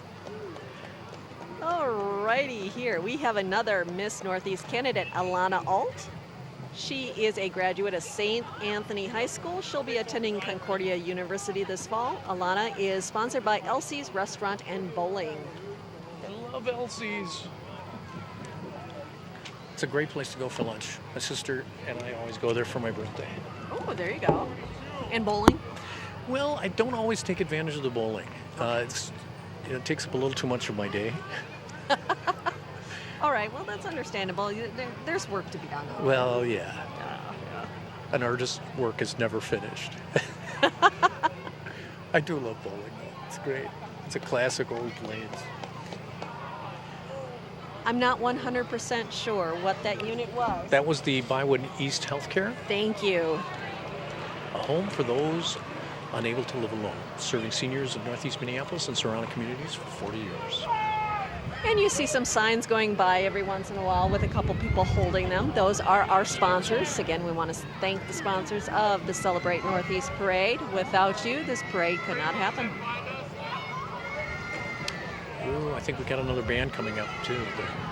S1: Alrighty, here we have another Miss Northeast candidate, Alana Alt. She is a graduate of St. Anthony High School. She'll be attending Concordia University this fall. Alana is sponsored by Elsie's Restaurant and Bowling.
S2: I love Elsie's. It's a great place to go for lunch. My sister and I always go there for my birthday.
S1: Oh, there you go. And bowling?
S2: Well, I don't always take advantage of the bowling. It takes up a little too much of my day.
S1: All right, well, that's understandable. There's work to be done.
S2: Well, yeah. An artist's work is never finished. I do love bowling, though. It's great. It's a classic old lanes.
S1: I'm not 100% sure what that unit was.
S2: That was the Bywood East Healthcare,
S1: Thank you.
S2: a home for those unable to live alone, serving seniors of Northeast Minneapolis and surrounding communities for 40 years.
S1: And you see some signs going by every once in a while with a couple people holding them. Those are our sponsors. Again, we want to thank the sponsors of the Celebrate Northeast Parade. Without you, this parade could not happen.
S2: Ooh, I think we got another band coming up, too.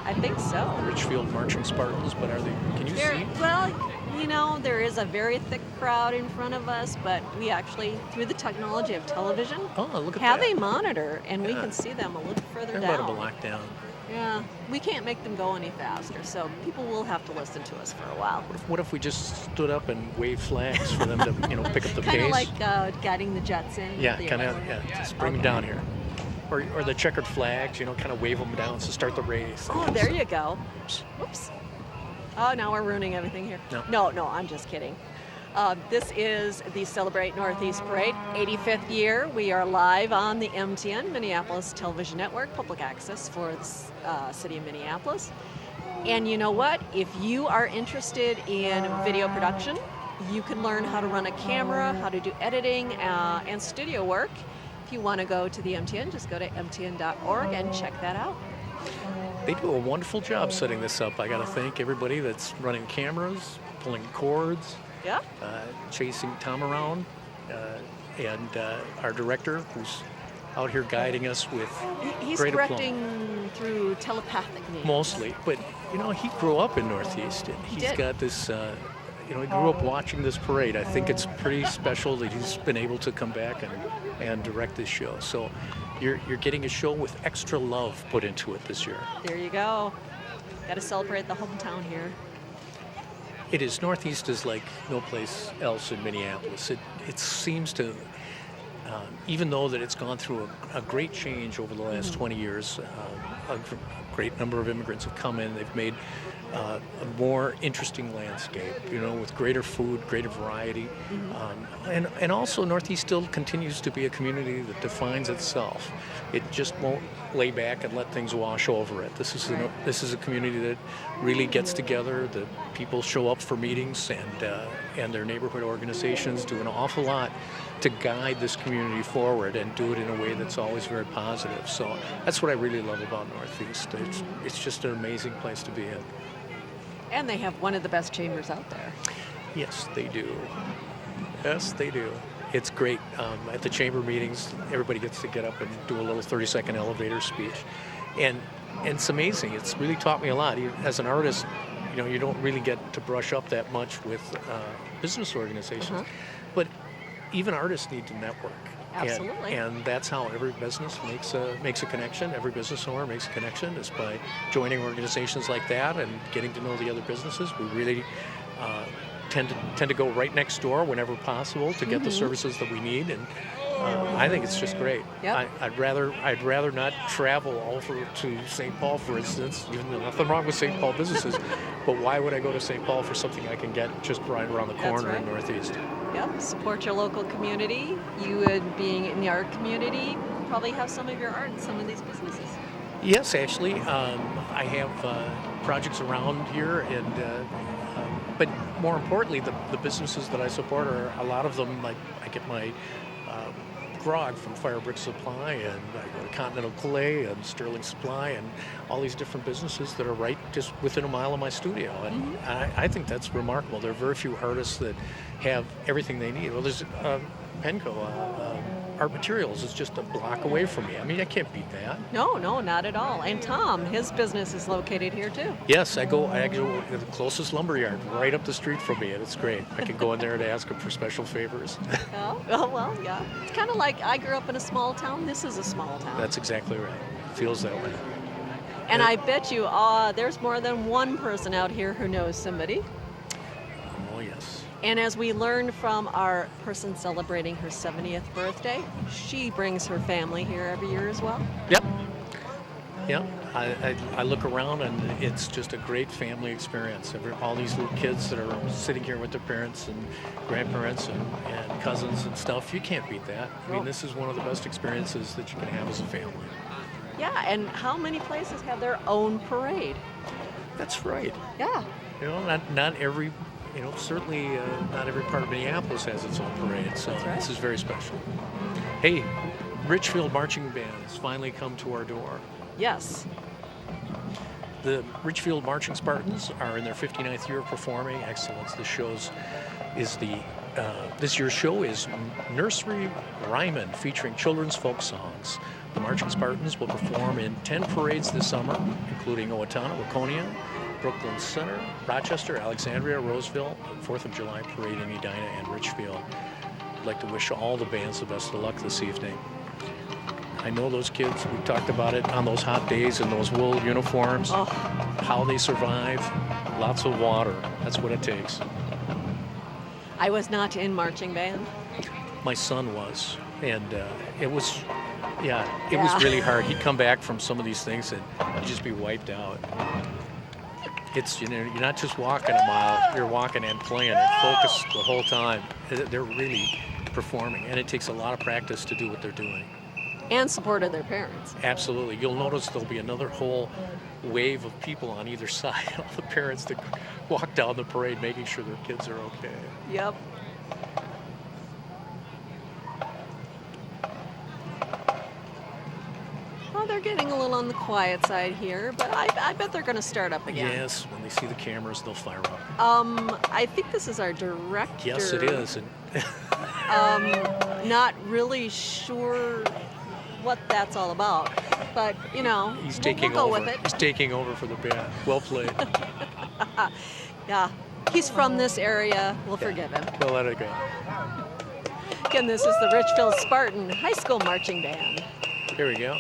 S1: I think so.
S2: The Richfield Marching Spartans, but are they, can you see?
S1: Well, you know, there is a very thick crowd in front of us, but we actually, through the technology of television,
S2: look at
S1: have
S2: that.
S1: a monitor, and we
S2: Yeah.
S1: can see them a little further
S2: They're
S1: down.
S2: about to lock down.
S1: Yeah, we can't make them go any faster, so people will have to listen to us for a while.
S2: What if we just stood up and waved flags for them to, pick up the
S1: Kind of
S2: pace?
S1: like guiding the Jets in.
S2: Yeah,
S1: The-
S2: kind of. Yeah, just bring them down here, or the checkered flags. Kind of wave them down to start the race.
S1: Oh, there you go. Whoops. Oh, now we're ruining everything here. No, I'm just kidding. This is the Celebrate Northeast Parade, 85th year. We are live on the MTN, Minneapolis Television Network, public access for the city of Minneapolis. And you know what? If you are interested in video production, you can learn how to run a camera, how to do editing, and studio work. If you want to go to the MTN, just go to mtn.org and check that out.
S2: They do a wonderful job setting this up. I got to thank everybody that's running cameras, pulling cords,
S1: Yeah.
S2: chasing Tom around, and our director who's out here guiding us with
S1: He's
S2: great aplomb.
S1: directing through telepathic means.
S2: Mostly, but he grew up in Northeast, and he's
S1: did.
S2: got this. He grew up watching this parade. I think it's pretty special that he's been able to come back and direct this show. So you're getting a show with extra love put into it this year.
S1: There you go. Got to celebrate the hometown here.
S2: It is. Northeast is like no place else in Minneapolis. It seems to, even though that it's gone through a great change over the last 20 years, a great number of immigrants have come in. They've made a more interesting landscape, with greater food, greater variety. And also Northeast still continues to be a community that defines itself. It just won't lay back and let things wash over it. This is a community that really gets together. The people show up for meetings, and their neighborhood organizations do an awful lot to guide this community forward and do it in a way that's always very positive. So that's what I really love about Northeast. It's just an amazing place to be in.
S1: And they have one of the best chambers out there.
S2: Yes, they do. Yes, they do. It's great. At the chamber meetings, everybody gets to get up and do a little 30-second elevator speech. And it's amazing. It's really taught me a lot. As an artist, you don't really get to brush up that much with business organizations. But even artists need to network.
S1: Absolutely.
S2: And that's how every business makes a connection. Every business owner makes a connection is by joining organizations like that and getting to know the other businesses. We really tend to go right next door whenever possible to get the services that we need, and I think it's just great.
S1: Yep.
S2: I'd rather not travel over to St. Paul, for instance. Even though nothing wrong with St. Paul businesses, but why would I go to St. Paul for something I can get just right around the corner in Northeast?
S1: Yep, support your local community. You would, being in the art community, probably have some of your art in some of these businesses.
S2: Yes, actually, I have projects around here, and but more importantly, the businesses that I support are a lot of them. Like I get my grog from Fire Brick Supply, and I go to Continental Clay and Sterling Supply, and all these different businesses that are right just within a mile of my studio. And I think that's remarkable. There are very few artists that have everything they need. Well, there's Penco. Art Materials is just a block away from me. I mean, I can't beat that.
S1: No, not at all. And Tom, his business is located here too.
S2: Yes, I go to the closest lumber yard right up the street from me, and it's great. I can go in there and ask them for special favors.
S1: Oh, well, yeah. It's kind of like I grew up in a small town. This is a small town.
S2: That's exactly right. It feels that way.
S1: And I bet you there's more than one person out here who knows somebody.
S2: Oh, yes.
S1: And as we learned from our person celebrating her 70th birthday, she brings her family here every year as well.
S2: Yep. I look around, and it's just a great family experience. All these little kids that are sitting here with their parents and grandparents and cousins and stuff, you can't beat that. I mean, this is one of the best experiences that you can have as a family.
S1: Yeah, and how many places have their own parade?
S2: That's right.
S1: Yeah.
S2: Not every... certainly not every part of Minneapolis has its own parade, so this is very special. Hey, Richfield Marching Band has finally come to our door.
S1: Yes.
S2: The Richfield Marching Spartans are in their 59th year of performing excellence. This year's show is Nursery Rhymin', featuring children's folk songs. The Marching Spartans will perform in 10 parades this summer, including Owatonna, Waconia, Brooklyn Center, Rochester, Alexandria, Roseville, 4th of July Parade in Edina, and Richfield. I'd like to wish all the bands the best of luck this evening. I know those kids, we talked about it on those hot days in those wool uniforms, how they survive, lots of water. That's what it takes.
S1: I was not in marching band.
S2: My son was, and it was really hard. He'd come back from some of these things and he'd just be wiped out. It's, you're not just walking a mile, you're walking and playing and focused the whole time. They're really performing, and it takes a lot of practice to do what they're doing.
S1: And support of their parents.
S2: Absolutely. You'll notice there'll be another whole wave of people on either side, all the parents that walk down the parade making sure their kids are okay.
S1: Yep. Well, they're getting a little on the quiet side here, but I bet they're going to start up again.
S2: Yes, when they see the cameras, they'll fire up.
S1: I think this is our director.
S2: Yes, it is.
S1: Not really sure what that's all about, but
S2: He's
S1: we'll go with it.
S2: He's taking over for the band. Well played.
S1: Yeah, he's from this area. We'll forgive him.
S2: We'll let it go.
S1: Again, this is the Richfield Spartan High School Marching Band.
S2: Here we go.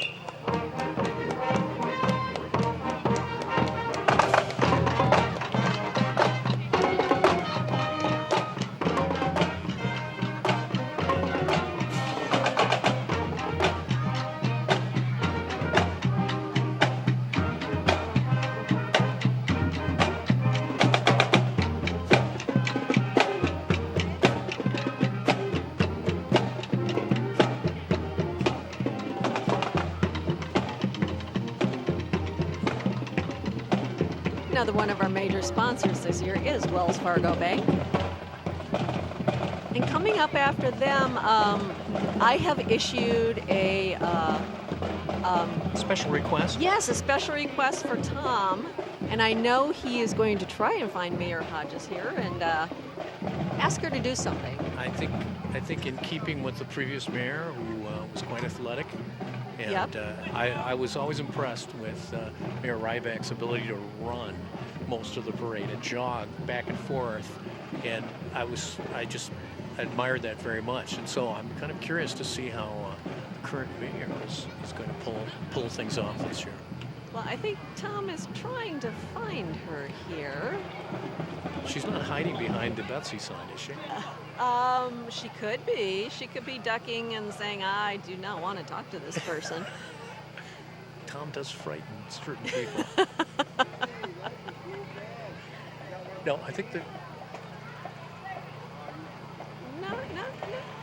S1: Another one of our major sponsors this year is Wells Fargo Bank. And coming up after them, I have issued a
S2: special request?
S1: Yes, a special request for Tom. And I know he is going to try and find Mayor Hodges here and ask her to do something.
S2: I think in keeping with the previous mayor, who was quite athletic, and I was always impressed with Mayor Ryback's ability to run most of the parade and jog back and forth, and I just admired that very much. And so I'm kind of curious to see how the current mayor is going to pull things off this year.
S1: Well, I think Tom is trying to find her here.
S2: She's not hiding behind the Betsy sign, is she?
S1: She could be. She could be ducking and saying, I do not want to talk to this person.
S2: Tom does frighten certain people. No, I think that.
S1: No.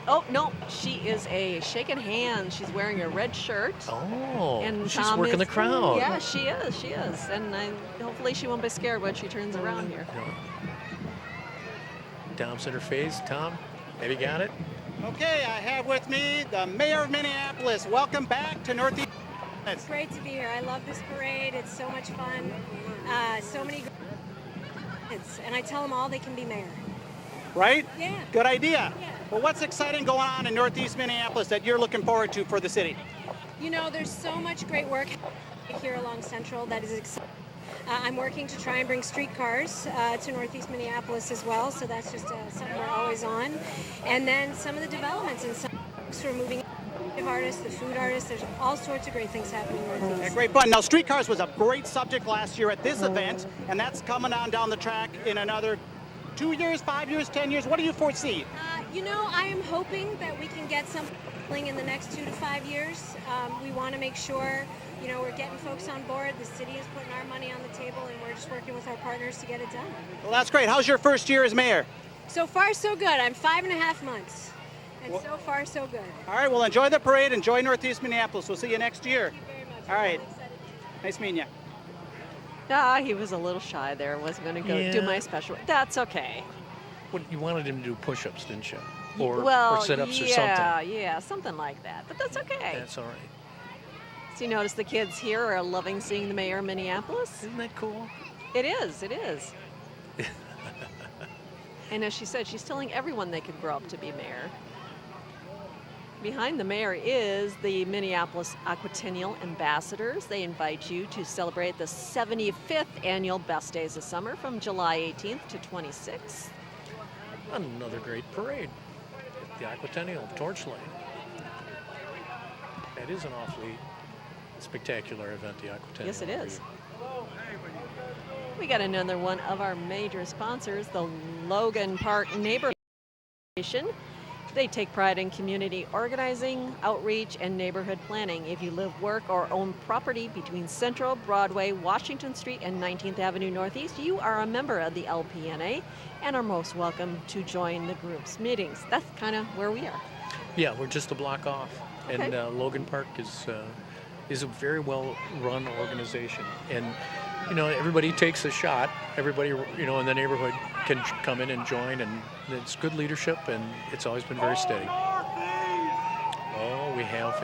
S1: Oh, no, she is shaking hands. She's wearing a red shirt.
S2: Oh,
S1: and
S2: she's
S1: Tom
S2: working
S1: is,
S2: the crowd.
S1: Yeah, she is. And hopefully she won't be scared when she turns around here.
S2: No. Tom's in her face. Tom, have you got it?
S3: Okay, I have with me the mayor of Minneapolis. Welcome back to Northeast.
S14: It's great to be here. I love this parade. It's so much fun. So many kids. And I tell them all they can be mayor.
S3: Right?
S14: Yeah.
S3: Good idea.
S14: Yeah.
S3: Well, what's exciting going on in Northeast Minneapolis that you're looking forward to for the city?
S14: You know, there's so much great work here along Central that is exciting. I'm working to try and bring streetcars to Northeast Minneapolis as well, so that's just something we're always on. And then some of the developments and some folks who are moving, the artists, the food artists, there's all sorts of great things happening in Northeast.
S3: Yeah, great fun. Now, streetcars was a great subject last year at this event, and that's coming on down the track in another 2 years, 5 years, 10 years. What do you foresee?
S14: You know, I am hoping that we can get something in the next 2 to 5 years. We want to make sure, you know, we're getting folks on board. The city is putting our money on the table, and we're just working with our partners to get it done.
S3: Well, that's great. How's your first year as mayor?
S14: So far, so good. I'm 5.5 months, and so far, so good.
S3: All right, well, enjoy the parade. Enjoy Northeast Minneapolis. We'll see you next year.
S14: Thank you very much.
S3: All right.
S14: I'm excited.
S3: Nice meeting you.
S1: He was a little shy there. Wasn't going to go do
S2: Yeah.
S1: my special. That's okay.
S2: What, you wanted him to do push-ups, didn't you? Or sit-ups or something.
S1: Yeah, something like that. But that's okay.
S2: That's all right.
S1: So you notice the kids here are loving seeing the mayor of Minneapolis?
S2: Isn't that cool?
S1: It is. And as she said, she's telling everyone they could grow up to be mayor. Behind the mayor is the Minneapolis Aquatennial Ambassadors. They invite you to celebrate the 75th annual Best Days of Summer from July 18th to 26th.
S2: Another great parade. The Aquatennial Torchlight. That is an awfully spectacular event, the Aquatennial.
S1: Yes, it is. We got another one of our major sponsors, the Logan Park Neighborhood Association. They take pride in community organizing, outreach, and neighborhood planning. If you live, work, or own property between Central, Broadway, Washington Street, and 19th Avenue Northeast, you are a member of the LPNA and are most welcome to join the group's meetings. That's kind of where we are.
S2: Yeah, we're just a block off.
S1: Okay.
S2: And Logan Park is a very well-run organization. And, you know, everybody takes a shot. Everybody, you know, in the neighborhood can come in and join, and it's good leadership, and it's always been very steady. Oh, we have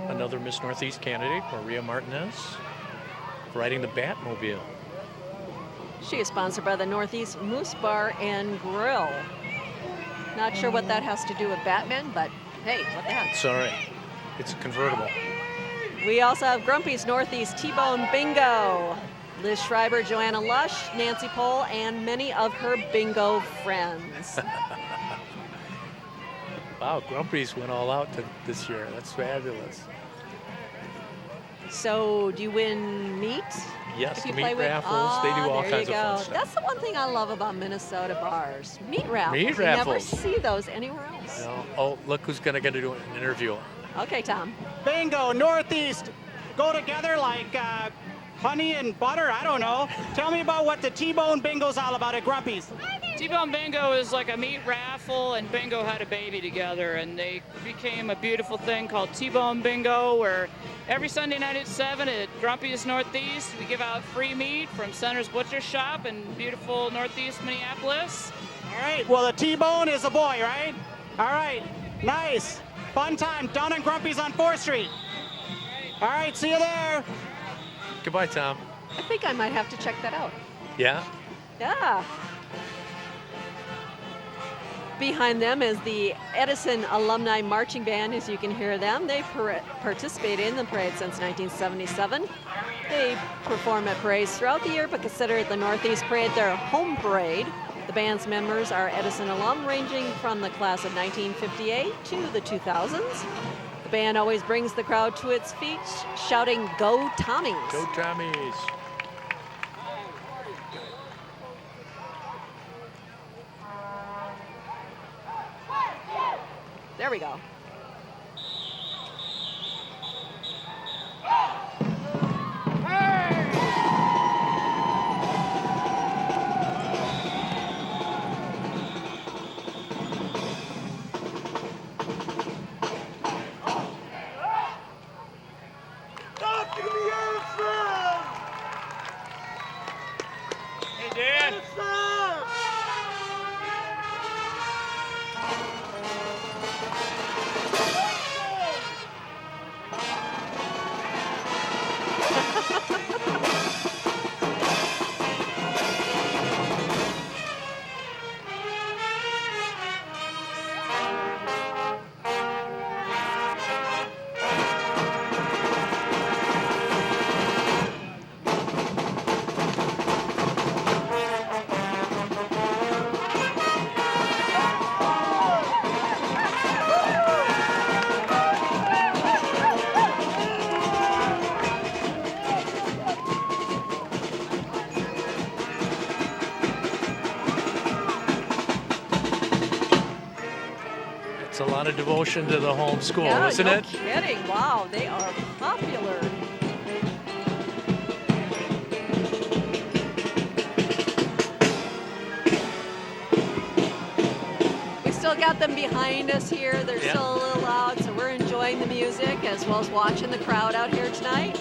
S2: another Miss Northeast candidate, Maria Martinez, riding the Batmobile.
S1: She is sponsored by the Northeast Moose Bar and Grill. Not sure what that has to do with Batman, but hey, what the heck.
S2: It's all right. It's a convertible.
S1: We also have Grumpy's Northeast T-Bone Bingo. Liz Schreiber, Joanna Lush, Nancy Pohl, and many of her bingo friends.
S2: Wow, Grumpy's went all out this year. That's fabulous.
S1: So, do you win meat?
S2: Yes,
S1: If you
S2: the
S1: play
S2: meat
S1: with-
S2: raffles, they do all
S1: there
S2: kinds
S1: you
S2: of fun
S1: go.
S2: stuff.
S1: That's the one thing I love about Minnesota bars. Meat raffles.
S2: Meat
S1: You never
S2: raffles.
S1: see those anywhere else.
S2: No. Oh, look who's going to do an interview.
S1: Okay, Tom.
S3: Bingo, Northeast. Go together like honey and butter. I don't know. Tell me about what the T-Bone Bingo's all about at Grumpy's.
S15: T-Bone Bingo is like a meat raffle, and Bingo had a baby together, and they became a beautiful thing called T-Bone Bingo, where every Sunday night at 7 at Grumpy's Northeast, we give out free meat from Center's Butcher Shop in beautiful Northeast Minneapolis.
S3: All right, well, the T-Bone is a boy, right? All right, nice. Fun time down on Grumpy's on 4th Street. All right, see you there.
S2: Goodbye, Tom.
S1: I think I might have to check that out.
S2: Yeah?
S1: Yeah. Behind them is the Edison Alumni Marching Band, as you can hear them. They participated in the parade since 1977. They perform at parades throughout the year, but consider the Northeast Parade their home parade. The band's members are Edison alum, ranging from the class of 1958 to the 2000s. The band always brings the crowd to its feet, shouting, "Go Tommies!"
S2: Go Tommies!
S1: There we go.
S8: Hey, Dan.
S2: It's a lot of devotion to the home school,
S1: Yeah,
S2: isn't
S1: no
S2: it?
S1: kidding. Wow, they are popular. We still got them behind us here. They're
S2: Yeah.
S1: still a little loud, so we're enjoying the music as well as watching the crowd out here tonight.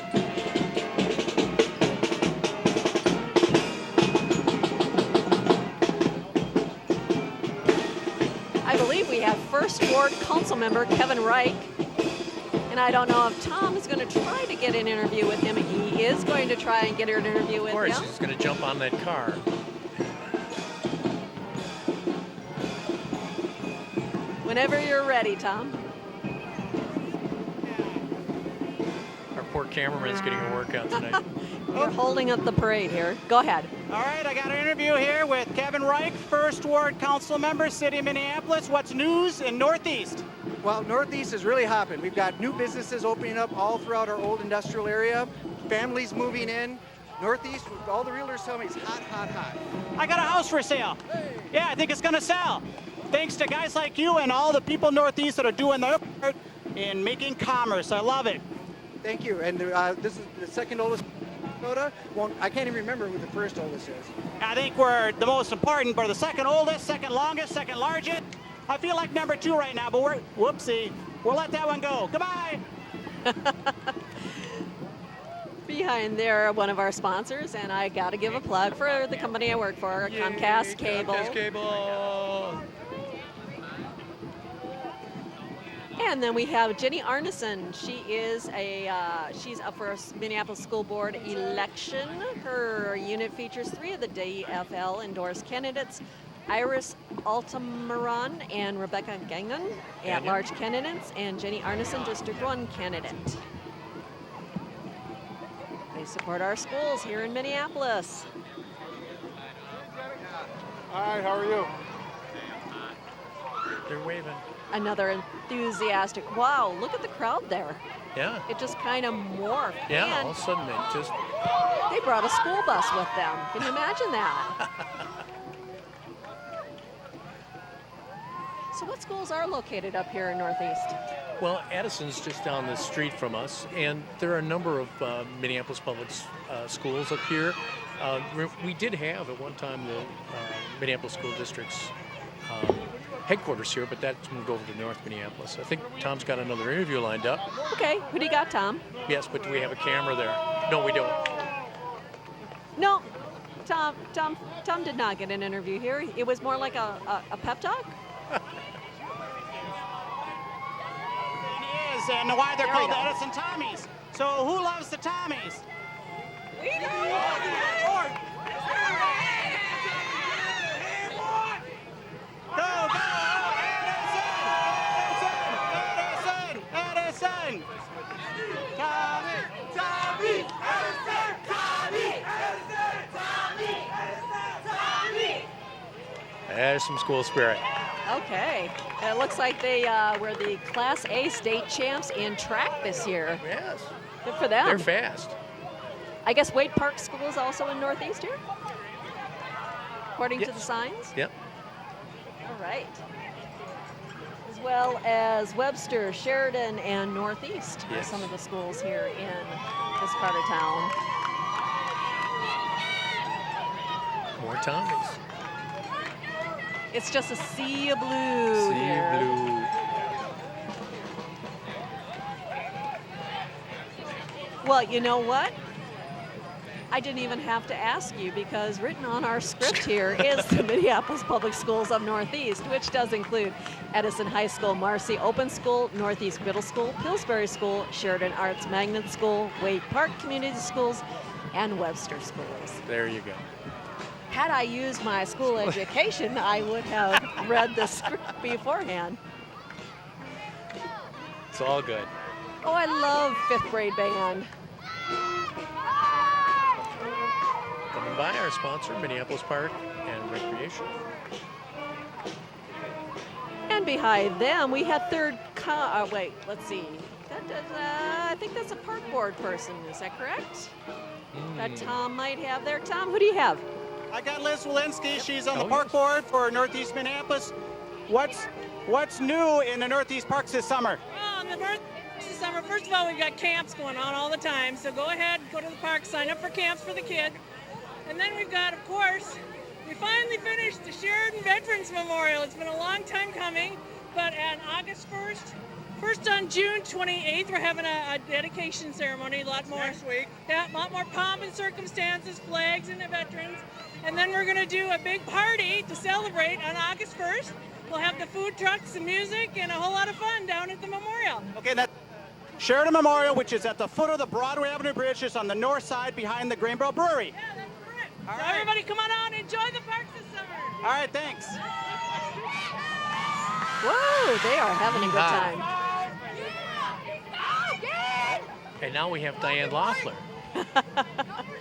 S1: I believe we have First Ward Council member Kevin Reich. And I don't know if Tom is going to try to get an interview with him. He is going to try and get an interview with
S2: Of course,
S1: him.
S2: he's going to jump on that car.
S1: Whenever you're ready, Tom.
S2: Our poor cameraman's getting a workout tonight.
S1: We're holding up the parade here. Go ahead.
S3: All right, I got an interview here with Kevin Reich, First Ward Council member, City of Minneapolis. What's news in Northeast?
S16: Well, Northeast is really hopping. We've got new businesses opening up all throughout our old industrial area, families moving in. Northeast, all the realtors tell me it's hot, hot, hot.
S3: I got a house for sale. Yeah, I think it's going to sell. Thanks to guys like you and all the people Northeast that are doing their part in making commerce. I love it.
S16: Thank you. And this is the second oldest Minnesota. Well, I can't even remember who the first oldest is.
S3: I think we're the most important. We're the second oldest, second longest, second largest. I feel like number 2 right now, but whoopsie. We'll let that one go. Goodbye.
S1: Behind there, one of our sponsors, and I got to give a plug for the company I work for, Comcast Cable.
S2: Comcast Cable.
S1: And then we have Jenny Arneson. She is she's up for a Minneapolis School Board election. Her unit features 3 of the DFL endorsed candidates, Iris Altamirano and Rebecca Gagnon, at-large candidates, and Jenny Arneson, District 1 candidate. They support our schools here in Minneapolis.
S16: Hi, how are you?
S2: They're waving.
S1: Another enthusiastic, wow, look at the crowd there.
S2: Yeah.
S1: It just kind of morphed.
S2: Yeah,
S1: And
S2: all of a sudden it just...
S1: they brought a school bus with them. Can you imagine that? So what schools are located up here in Northeast?
S2: Well, Addison's just down the street from us, and there are a number of Minneapolis public schools up here. We did have at one time the Minneapolis School District's headquarters here, but that's moved over to North Minneapolis. I think Tom's got another interview lined up.
S1: Okay, who do you got, Tom?
S2: Yes, but do we have a camera there? No, we don't.
S1: No, Tom did not get an interview here. It was more like a pep talk.
S3: And why they're
S1: There
S3: called
S1: we
S3: the
S1: go.
S3: Edison Tommies. So who loves the Tommies?
S12: We do.
S3: Go, go,
S2: There's some school spirit.
S1: Okay. And it looks like they were the Class A state champs in track this year.
S2: Yes.
S1: Good for them.
S2: They're fast.
S1: I guess Wade Park School is also in Northeast here, according to the signs.
S2: Yep.
S1: All right. As well as Webster, Sheridan, and Northeast are
S2: Yes.
S1: some of the schools here in this part of town.
S2: More Tommies.
S1: It's just a sea of blue
S2: Sea
S1: here.
S2: blue.
S1: Well, you know what? I didn't even have to ask you because written on our script here is the Minneapolis Public Schools of Northeast, which does include Edison High School, Marcy Open School, Northeast Middle School, Pillsbury School, Sheridan Arts Magnet School, Wade Park Community Schools, and Webster Schools.
S2: There you go.
S1: Had I used my school education, I would have read the script beforehand.
S2: It's all good.
S1: Oh, I love fifth grade band.
S2: Coming by our sponsor, Minneapolis Park and Recreation.
S1: And behind them, we had wait, let's see. I think that's a park board person. Is that correct? That Tom might have there. Tom, who do you have?
S3: I got Liz Walensky. She's on the
S2: Oh,
S3: park
S2: yes.
S3: board for Northeast Minneapolis. What's new in the Northeast parks this summer?
S12: Well, in the North this summer, first of all, we've got camps going on all the time. So go ahead, go to the park, sign up for camps for the kids. And then we've got, of course, we finally finished the Sheridan Veterans Memorial. It's been a long time coming, but on August 1st, first on June 28th, we're having a dedication ceremony, a lot more.
S3: Next week.
S12: Yeah, a lot more pomp and circumstances, flags, and the veterans. And then we're going to do a big party to celebrate on August 1st. We'll have the food trucks and music and a whole lot of fun down at the memorial.
S3: Okay, that's Sheridan Memorial, which is at the foot of the Broadway Avenue Bridge, just on the north side behind the Greenboro Brewery.
S12: Yeah, that's correct.
S3: All
S12: So
S3: right.
S12: everybody come on out and enjoy the parks this summer.
S3: All right, thanks.
S1: Whoa, they are having a good time.
S2: And now we have Diane Loeffler.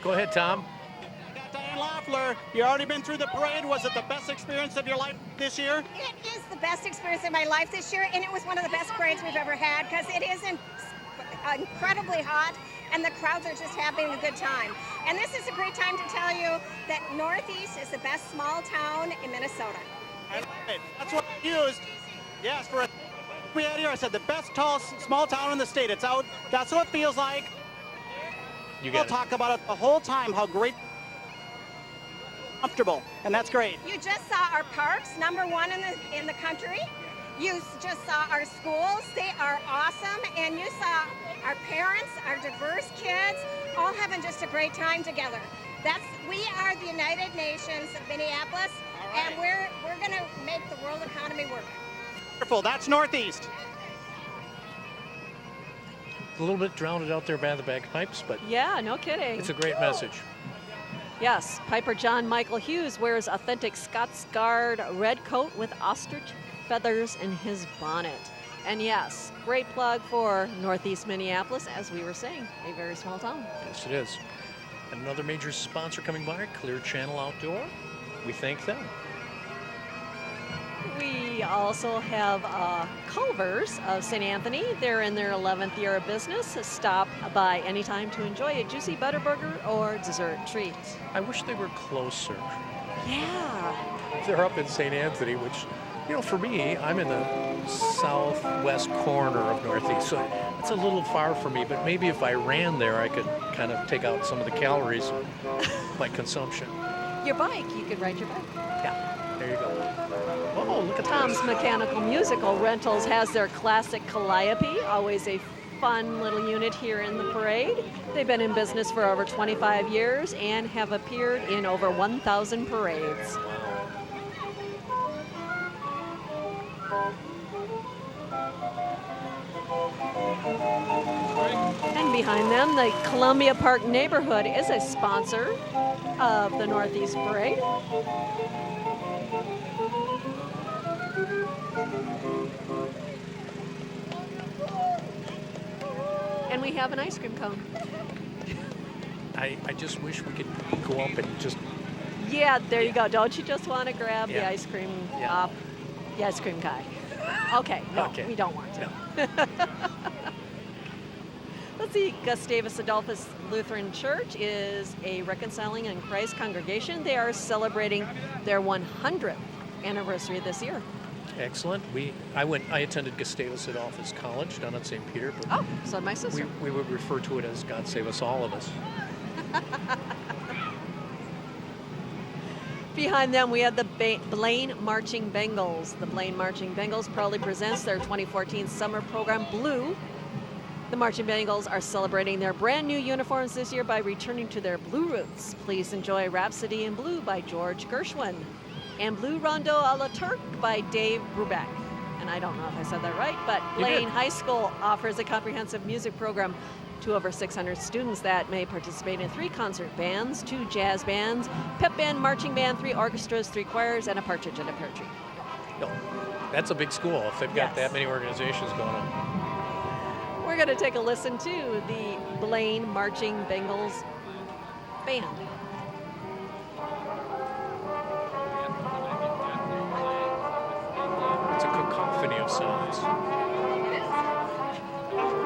S2: Go ahead, Tom.
S3: Got Diane Loeffler. You already been through the parade. Was it the best experience of your life this year?
S17: It is the best experience of my life this year, and it was one of the best parades we've ever had because it is incredibly hot, and the crowds are just having a good time. And this is a great time to tell you that Northeast is the best small town in Minnesota.
S3: I love it. That's what I used. Yes, for a we had here, I said the best small town in the state. It's out. That's what it feels like.
S2: You
S3: We'll
S2: got it.
S3: talk about it the whole time, how great, comfortable, and that's great.
S17: You just saw our parks, #1 in the country. You just saw our schools. They are awesome. And you saw our parents, our diverse kids, all having just a great time together. We are the United Nations of Minneapolis, and we're going to make the world economy work.
S3: Wonderful. That's Northeast.
S2: A little bit drowned out there by the bagpipes, but
S1: Yeah, no kidding.
S2: it's a great message.
S1: Yes, Piper John Michael Hughes wears authentic Scots Guard red coat with ostrich feathers in his bonnet. And yes, great plug for Northeast Minneapolis, as we were saying, a very small town.
S2: Yes, it is. Another major sponsor coming by, Clear Channel Outdoor. We thank them.
S1: We also have Culver's of St. Anthony. They're in their 11th year of business. Stop by anytime to enjoy a juicy Butterburger or dessert treat.
S2: I wish they were closer.
S1: Yeah.
S2: They're up in St. Anthony, which, for me, I'm in the southwest corner of Northeast, so it's a little far for me, but maybe if I ran there, I could kind of take out some of the calories of my consumption.
S1: Your bike, you could ride your bike.
S2: Yeah, there you go. Oh, look at
S1: Tom's
S2: this.
S1: Mechanical Musical Rentals has their classic Calliope, always a fun little unit here in the parade. They've been in business for over 25 years and have appeared in over 1,000 parades. And behind them, the Columbia Park neighborhood is a sponsor of the Northeast Parade. And we have an ice cream cone.
S2: I just wish we could go up and just
S1: Yeah, there you go. Don't you just want to grab the
S2: Yeah.
S1: ice cream
S2: Yeah.
S1: off the ice cream guy? Okay, no,
S2: Okay.
S1: we don't want to.
S2: No.
S1: Let's see, Gustavus Adolphus Lutheran Church is a Reconciling in Christ congregation. They are celebrating their 100th anniversary this year.
S2: Excellent. I attended Gustavus Adolphus College down at St. Peter. But
S1: Oh, so did my sister.
S2: we would refer to it as God Save Us All of Us.
S1: Behind them, we have the Blaine Marching Bengals. The Blaine Marching Bengals proudly presents their 2014 summer program, Blue. The Marching Bengals are celebrating their brand new uniforms this year by returning to their blue roots. Please enjoy Rhapsody in Blue by George Gershwin and Blue Rondo a la Turk by Dave Brubeck. And I don't know if I said that right, but
S2: You did.
S1: Blaine High School offers a comprehensive music program to over 600 students that may participate in 3 concert bands, 2 jazz bands, pep band, marching band, 3 orchestras, 3 choirs, and a partridge in a pear tree.
S2: No, that's a big school if they've got
S1: Yes.
S2: that many organizations going on.
S1: We're going to take a listen to the Blaine Marching Bengals band.
S2: It's a cacophony of sounds.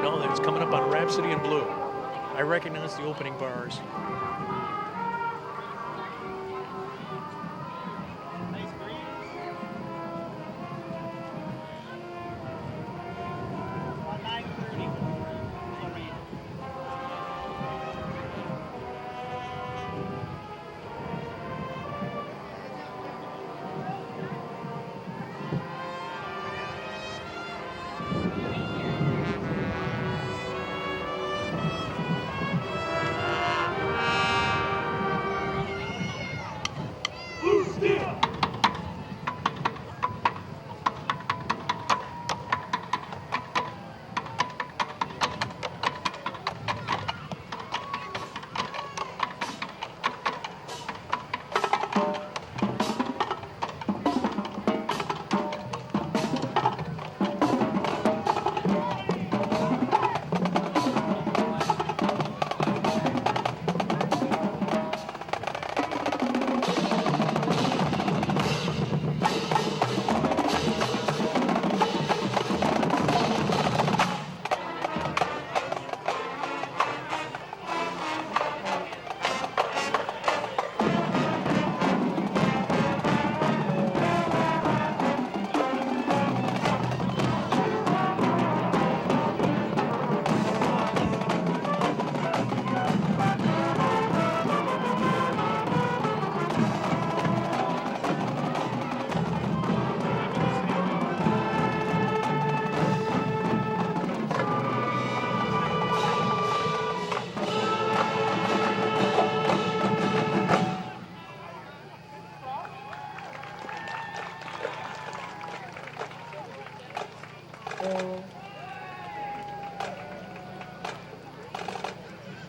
S2: No, it's coming up on Rhapsody in Blue. I recognize the opening bars.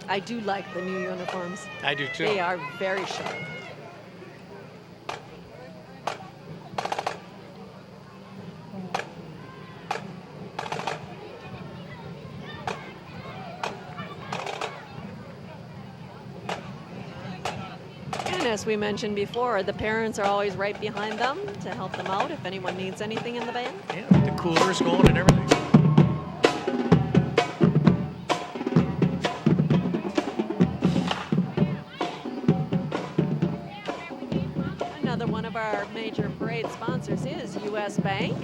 S1: I do like the new uniforms.
S2: I do too.
S1: They are very sharp. And as we mentioned before, the parents are always right behind them to help them out if anyone needs anything in the band.
S2: Yeah, the cooler's going and everything.
S1: Another one of our major parade sponsors is U.S. Bank.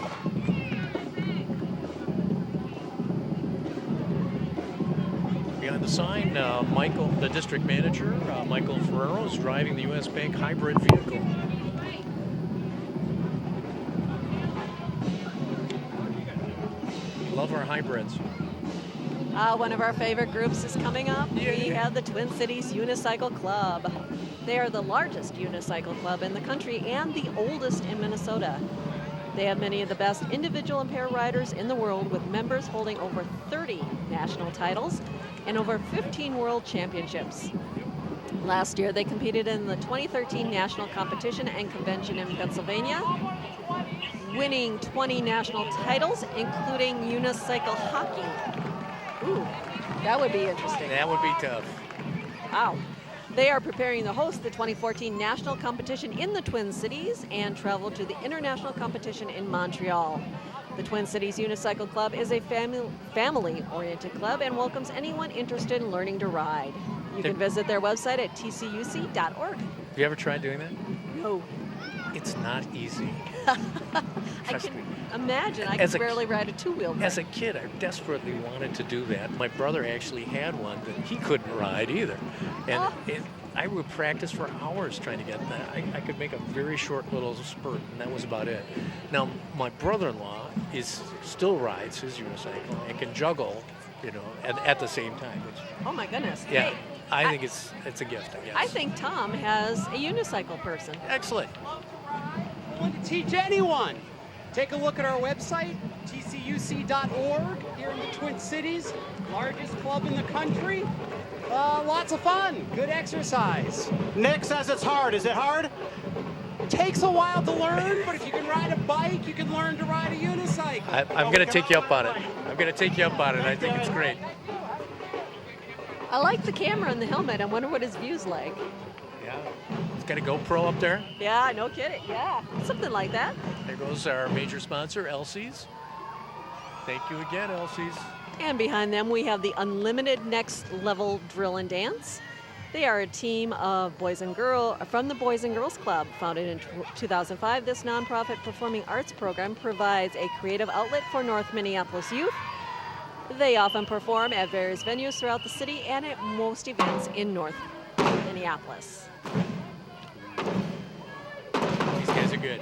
S2: Behind the sign, Michael, the district manager, Michael Ferrero, is driving the U.S. Bank hybrid vehicle. Love our hybrids.
S1: One of our favorite groups is coming up. We have the Twin Cities Unicycle Club. They are the largest unicycle club in the country and the oldest in Minnesota. They have many of the best individual and pair riders in the world, with members holding over 30 national titles and over 15 world championships. Last year, they competed in the 2013 national competition and convention in Pennsylvania, winning 20 national titles, including unicycle hockey. Ooh, that would be interesting.
S2: That would be tough.
S1: Wow. They are preparing to host the 2014 national competition in the Twin Cities and travel to the international competition in Montreal. The Twin Cities Unicycle Club is a family-oriented club and welcomes anyone interested in learning to ride. You can visit their website at tcuc.org.
S2: Have you ever tried doing that?
S1: No.
S2: It's not easy.
S1: I can imagine. I
S2: As
S1: could
S2: a-
S1: barely ride a two-wheel.
S2: As a kid, I desperately wanted to do that. My brother actually had one that he couldn't ride either. And I would practice for hours trying to get that. I could make a very short little spurt, and that was about it. Now, my brother-in-law still rides his unicycle and can juggle, at the same time.
S1: Oh my goodness.
S2: Yeah,
S1: Hey,
S2: I think it's a gift, I guess.
S1: I think Tom has a unicycle person.
S2: Excellent.
S18: Want to teach anyone? Take a look at our website, tcuc.org, here in the Twin Cities, largest club in the country. Lots of fun, good exercise.
S3: Nick says it's hard. Is it hard?
S18: Takes a while to learn, but if you can ride a bike, you can learn to ride a unicycle.
S2: I'm going to take you up on it. I think it's great.
S1: I like the camera and the helmet. I wonder what his view's like.
S2: Yeah. It's got a GoPro up there.
S1: Yeah, no kidding. Yeah, something like that.
S2: There goes our major sponsor, Elsie's. Thank you again, Elsie's.
S1: And behind them, we have the Unlimited Next Level Drill and Dance. They are a team of from the Boys and Girls Club. Founded in 2005, this nonprofit performing arts program provides a creative outlet for North Minneapolis youth. They often perform at various venues throughout the city and at most events in North Minneapolis.
S2: These guys are good.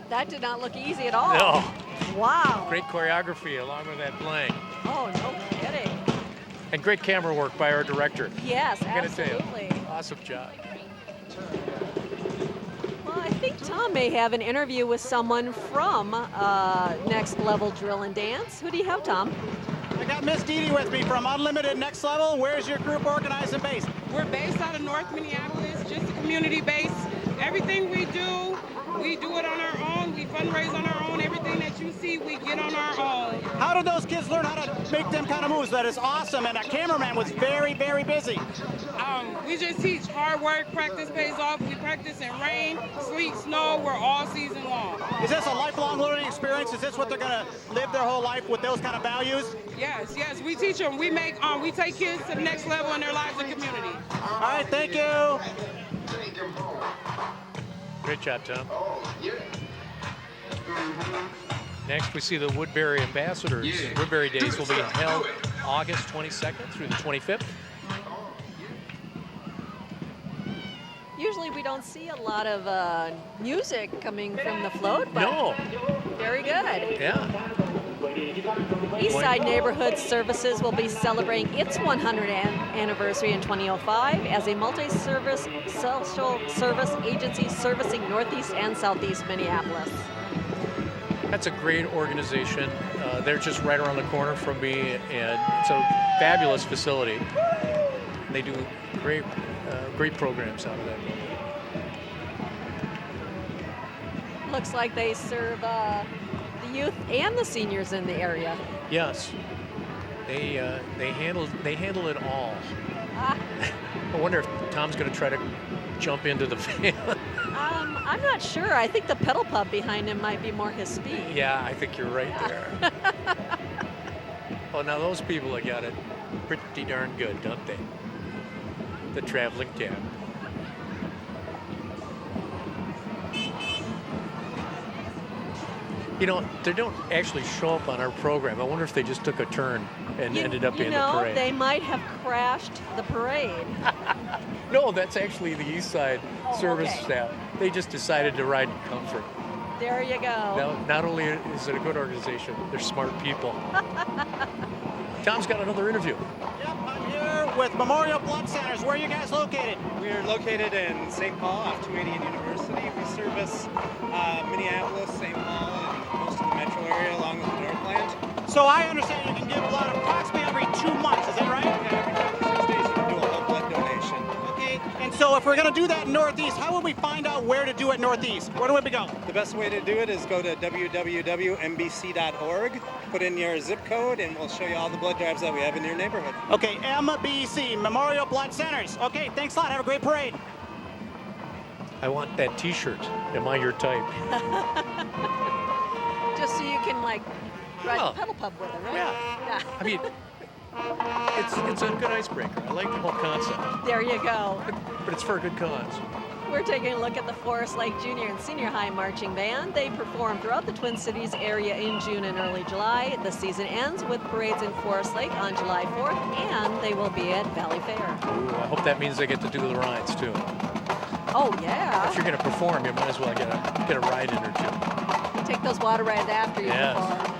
S1: That did not look easy at all.
S2: No.
S1: Wow.
S2: Great choreography along with that playing.
S1: Oh, no kidding.
S2: And great camera work by our director.
S1: Yes,
S2: I gotta tell you,
S1: absolutely.
S2: awesome job.
S1: Well, I think Tom may have an interview with someone from Next Level Drill and Dance. Who do you have, Tom?
S3: I got Miss Dee Dee with me from Unlimited Next Level. Where's your group organized and based?
S19: We're based out of North Minneapolis, just a community base. Everything we do it on our own. We fundraise on our own. Everything that you see, we get on our own.
S3: How did those kids learn how to make them kind of moves? That is awesome. And that cameraman was very, very busy.
S19: We just teach hard work. Practice pays off. We practice in rain, sleet, snow. We're all season long.
S3: Is this a lifelong learning experience? Is this what they're going to live their whole life with, those kind of values?
S19: Yes. We teach them. We take kids to the next level in their lives and community.
S3: All right, thank you.
S2: Great job, Tom. Next, we see the Woodbury Ambassadors. Woodbury Days will be held August 22nd through the 25th.
S1: Usually we don't see a lot of music coming from the float, but
S2: No.
S1: very good.
S2: Yeah.
S1: Eastside Neighborhood Services will be celebrating its 100th anniversary in 2005 as a multi-service social service agency servicing Northeast and Southeast Minneapolis.
S2: That's a great organization. They're just right around the corner from me, and it's a fabulous facility. They do great programs out of that building.
S1: Looks like they serve the youth and the seniors in the area.
S2: Yes, they handle it all.
S1: Ah,
S2: I wonder if Tom's going to try to jump into the van.
S1: I'm not sure. I think the pedal pub behind him might be more his speed.
S2: Yeah, I think you're right there. Oh, now those people have got it pretty darn good, don't they? The traveling cab. You know, they don't actually show up on our program. I wonder if they just took a turn and ended up in the parade.
S1: They might have crashed the parade.
S2: No, that's actually the East Side service staff. They just decided to ride in comfort.
S1: There you go.
S2: Now, not only is it a good organization, they're smart people. Tom's got another interview.
S3: Yep, I'm here with Memorial Blood Centers. Where are you guys located?
S8: We're located in St. Paul off 280 University. We service Minneapolis, St. Paul, and most of the metro area along with the Northland.
S3: So I understand you can give blood approximately every 2 months, is that right?
S8: Yeah, every 6 days you can do a whole blood donation.
S3: Okay, and so if we're going to do that in Northeast, how would we find out where to do it Northeast? Where do we go?
S8: The best way to do it is go to www.mbc.org, put in your zip code, and we'll show you all the blood drives that we have in your neighborhood.
S3: Okay, MBC, Memorial Blood Centers. Okay, thanks a lot. Have a great parade.
S2: I want that T-shirt. Am I your type?
S1: Just so you can like ride
S2: Well,
S1: the pedal pub with it, right?
S2: yeah. I mean, it's a good icebreaker. I like the whole concept,
S1: There you go.
S2: but it's for a good cause.
S1: We're taking a look at the Forest Lake Junior and Senior High Marching Band. They perform throughout the Twin Cities area in June and early July. The season ends with parades in Forest Lake on July 4th, and they will be at Valley Fair.
S2: Ooh, I hope that means they get to do the rides too.
S1: Oh, yeah.
S2: If you're going to perform, you might as well get a ride in or two.
S1: Take those water rides after you
S2: Yes.
S1: perform.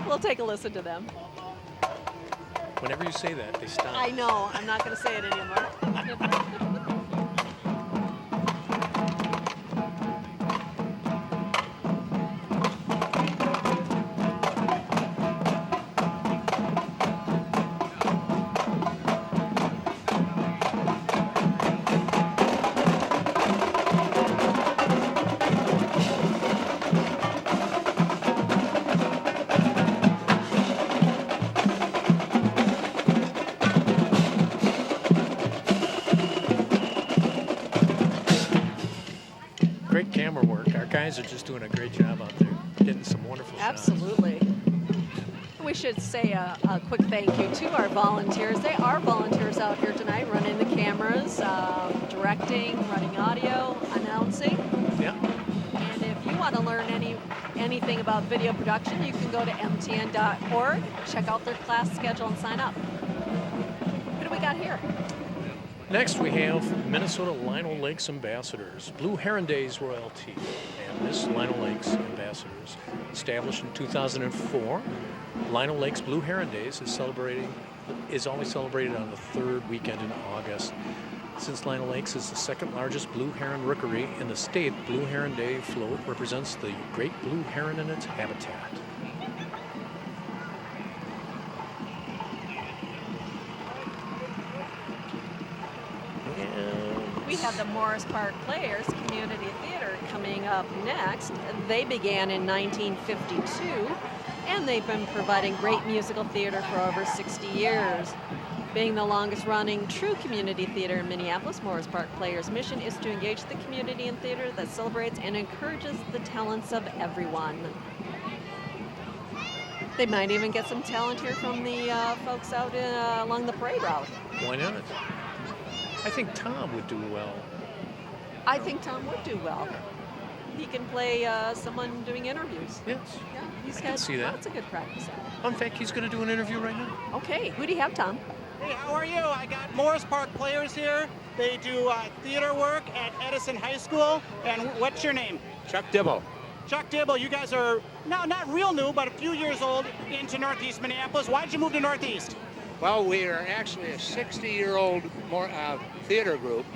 S1: We'll take a listen to them.
S2: Whenever you say that, they stop.
S1: I know. I'm not going to say it anymore.
S2: Great camera work. Our guys are just doing a great job out there, getting some wonderful shots.
S1: Absolutely. We should say a quick thank you to our volunteers. They are volunteers out here tonight, running the cameras, directing, running audio, announcing.
S2: Yeah.
S1: And if you want to learn anything about video production, you can go to mtn.org, check out their class schedule, and sign up. What do we got here?
S2: Next, we have Minnesota Lino Lakes Ambassadors, Blue Heron Days royalty, and Miss Lino Lakes Ambassadors. Established in 2004, Lino Lakes Blue Heron Days is always celebrated on the third weekend in August. Since Lino Lakes is the second largest blue heron rookery in the state, Blue Heron Day float represents the great blue heron in its habitat.
S1: We have the Morris Park Players Community Theater coming up next. They began in 1952, and they've been providing great musical theater for over 60 years. Being the longest running true community theater in Minneapolis, Morris Park Players' mission is to engage the community in theater that celebrates and encourages the talents of everyone. They might even get some talent here from the folks out along the parade route.
S2: Why not? I think Tom would do well.
S1: I think Tom would do well. He can play someone doing interviews.
S2: Yes.
S1: Yeah, he's
S2: I can
S1: got
S2: see that.
S1: lots of good practice.
S2: In fact, he's going to do an interview right now.
S1: Okay, who do you have, Tom?
S3: Hey, how are you? I got Morris Park Players here. They do theater work at Edison High School. And what's your name?
S20: Chuck Dibble.
S3: Chuck Dibble, you guys are not real new, but a few years old into Northeast Minneapolis. Why did you move to Northeast?
S20: Well, we are actually a 60-year-old theater group,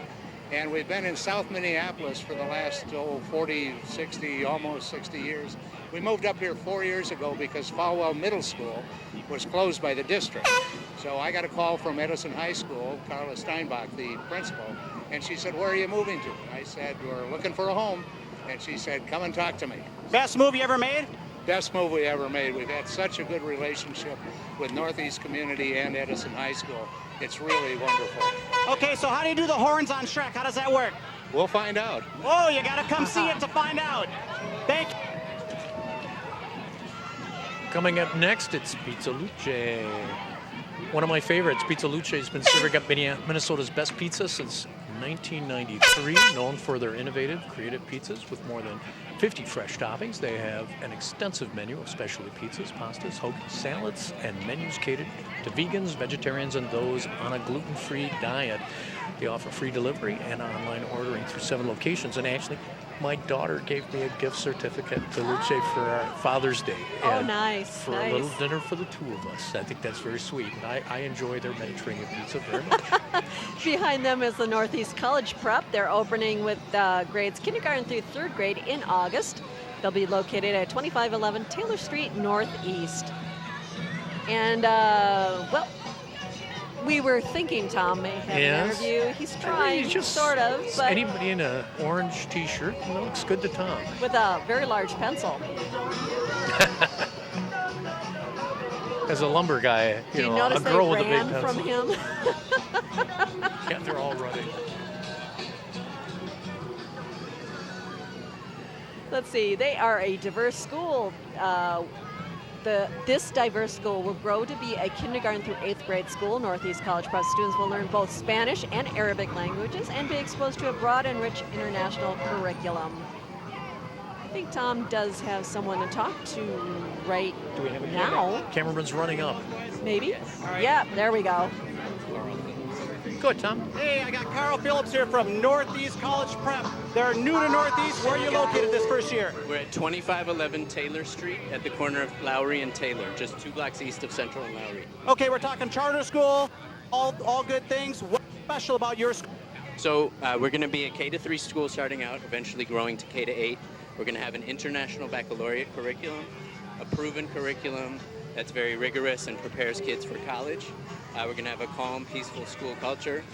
S20: and we've been in South Minneapolis for the last 40, 60, almost 60 years. We moved up here 4 years ago because Falwell Middle School was closed by the district. So I got a call from Edison High School, Carla Steinbach, the principal, and she said, "Where are you moving to?" I said, "We're looking for a home." and she said, come and talk to me.
S3: Best movie ever made?
S20: Best movie ever made. We've had such a good relationship with Northeast Community and Edison High School. It's really wonderful.
S3: Okay, so how do you do the horns on Shrek? How does that work?
S20: We'll find out.
S3: Oh, you gotta come see it to find out. Thank you.
S2: Coming up next, it's Pizza Luce. One of my favorites. Pizza Luce has been serving up Minnesota's best pizza since 1993, known for their innovative, creative pizzas with more than 50 fresh toppings. They have an extensive menu of specialty pizzas, pastas, hoagies, salads, and menus catered to vegans, vegetarians, and those on a gluten-free diet. They offer free delivery and online ordering through 7 locations. And actually, my daughter gave me a gift certificate to Luce for our Father's Day.
S1: Oh,
S2: And
S1: nice.
S2: for a little dinner for the 2 of us. I think that's very sweet. And I enjoy their Mediterranean pizza very much.
S1: Behind them is the Northeast College Prep. They're opening with grades kindergarten through 3rd grade in August. They'll be located at 2511 Taylor Street Northeast. And, well, we were thinking Tom may have
S2: Yes.
S1: an interview. He's trying, sort of, but
S2: Anybody in an orange T-shirt looks good to Tom.
S1: with a very large pencil.
S2: As a lumber guy,
S1: Do you
S2: a
S1: notice
S2: girl
S1: they
S2: with a big
S1: ran
S2: pencil.
S1: from him?
S2: Yeah, they're all running.
S1: Let's see, they are a diverse school. This diverse school will grow to be a kindergarten through 8th grade school. Northeast College Prep students will learn both Spanish and Arabic languages and be exposed to a broad and rich international curriculum. I think Tom does have someone to talk to right
S2: Do we have a
S1: now.
S2: Cameraman's running up.
S1: Maybe? Yeah, there we go.
S2: Good, Tom.
S3: Hey, I got Carl Phillips here from Northeast College Prep. They're new to Northeast. Where are you located this first year?
S21: We're at 2511 Taylor Street at the corner of Lowry and Taylor, just 2 blocks east of Central and Lowry.
S3: Okay, we're talking charter school, all good things. What's special about your school?
S21: So we're going to be a K-3 school starting out, eventually growing to K-8. We're going to have an international baccalaureate curriculum, a proven curriculum that's very rigorous and prepares kids for college. We're going to have a calm, peaceful school culture,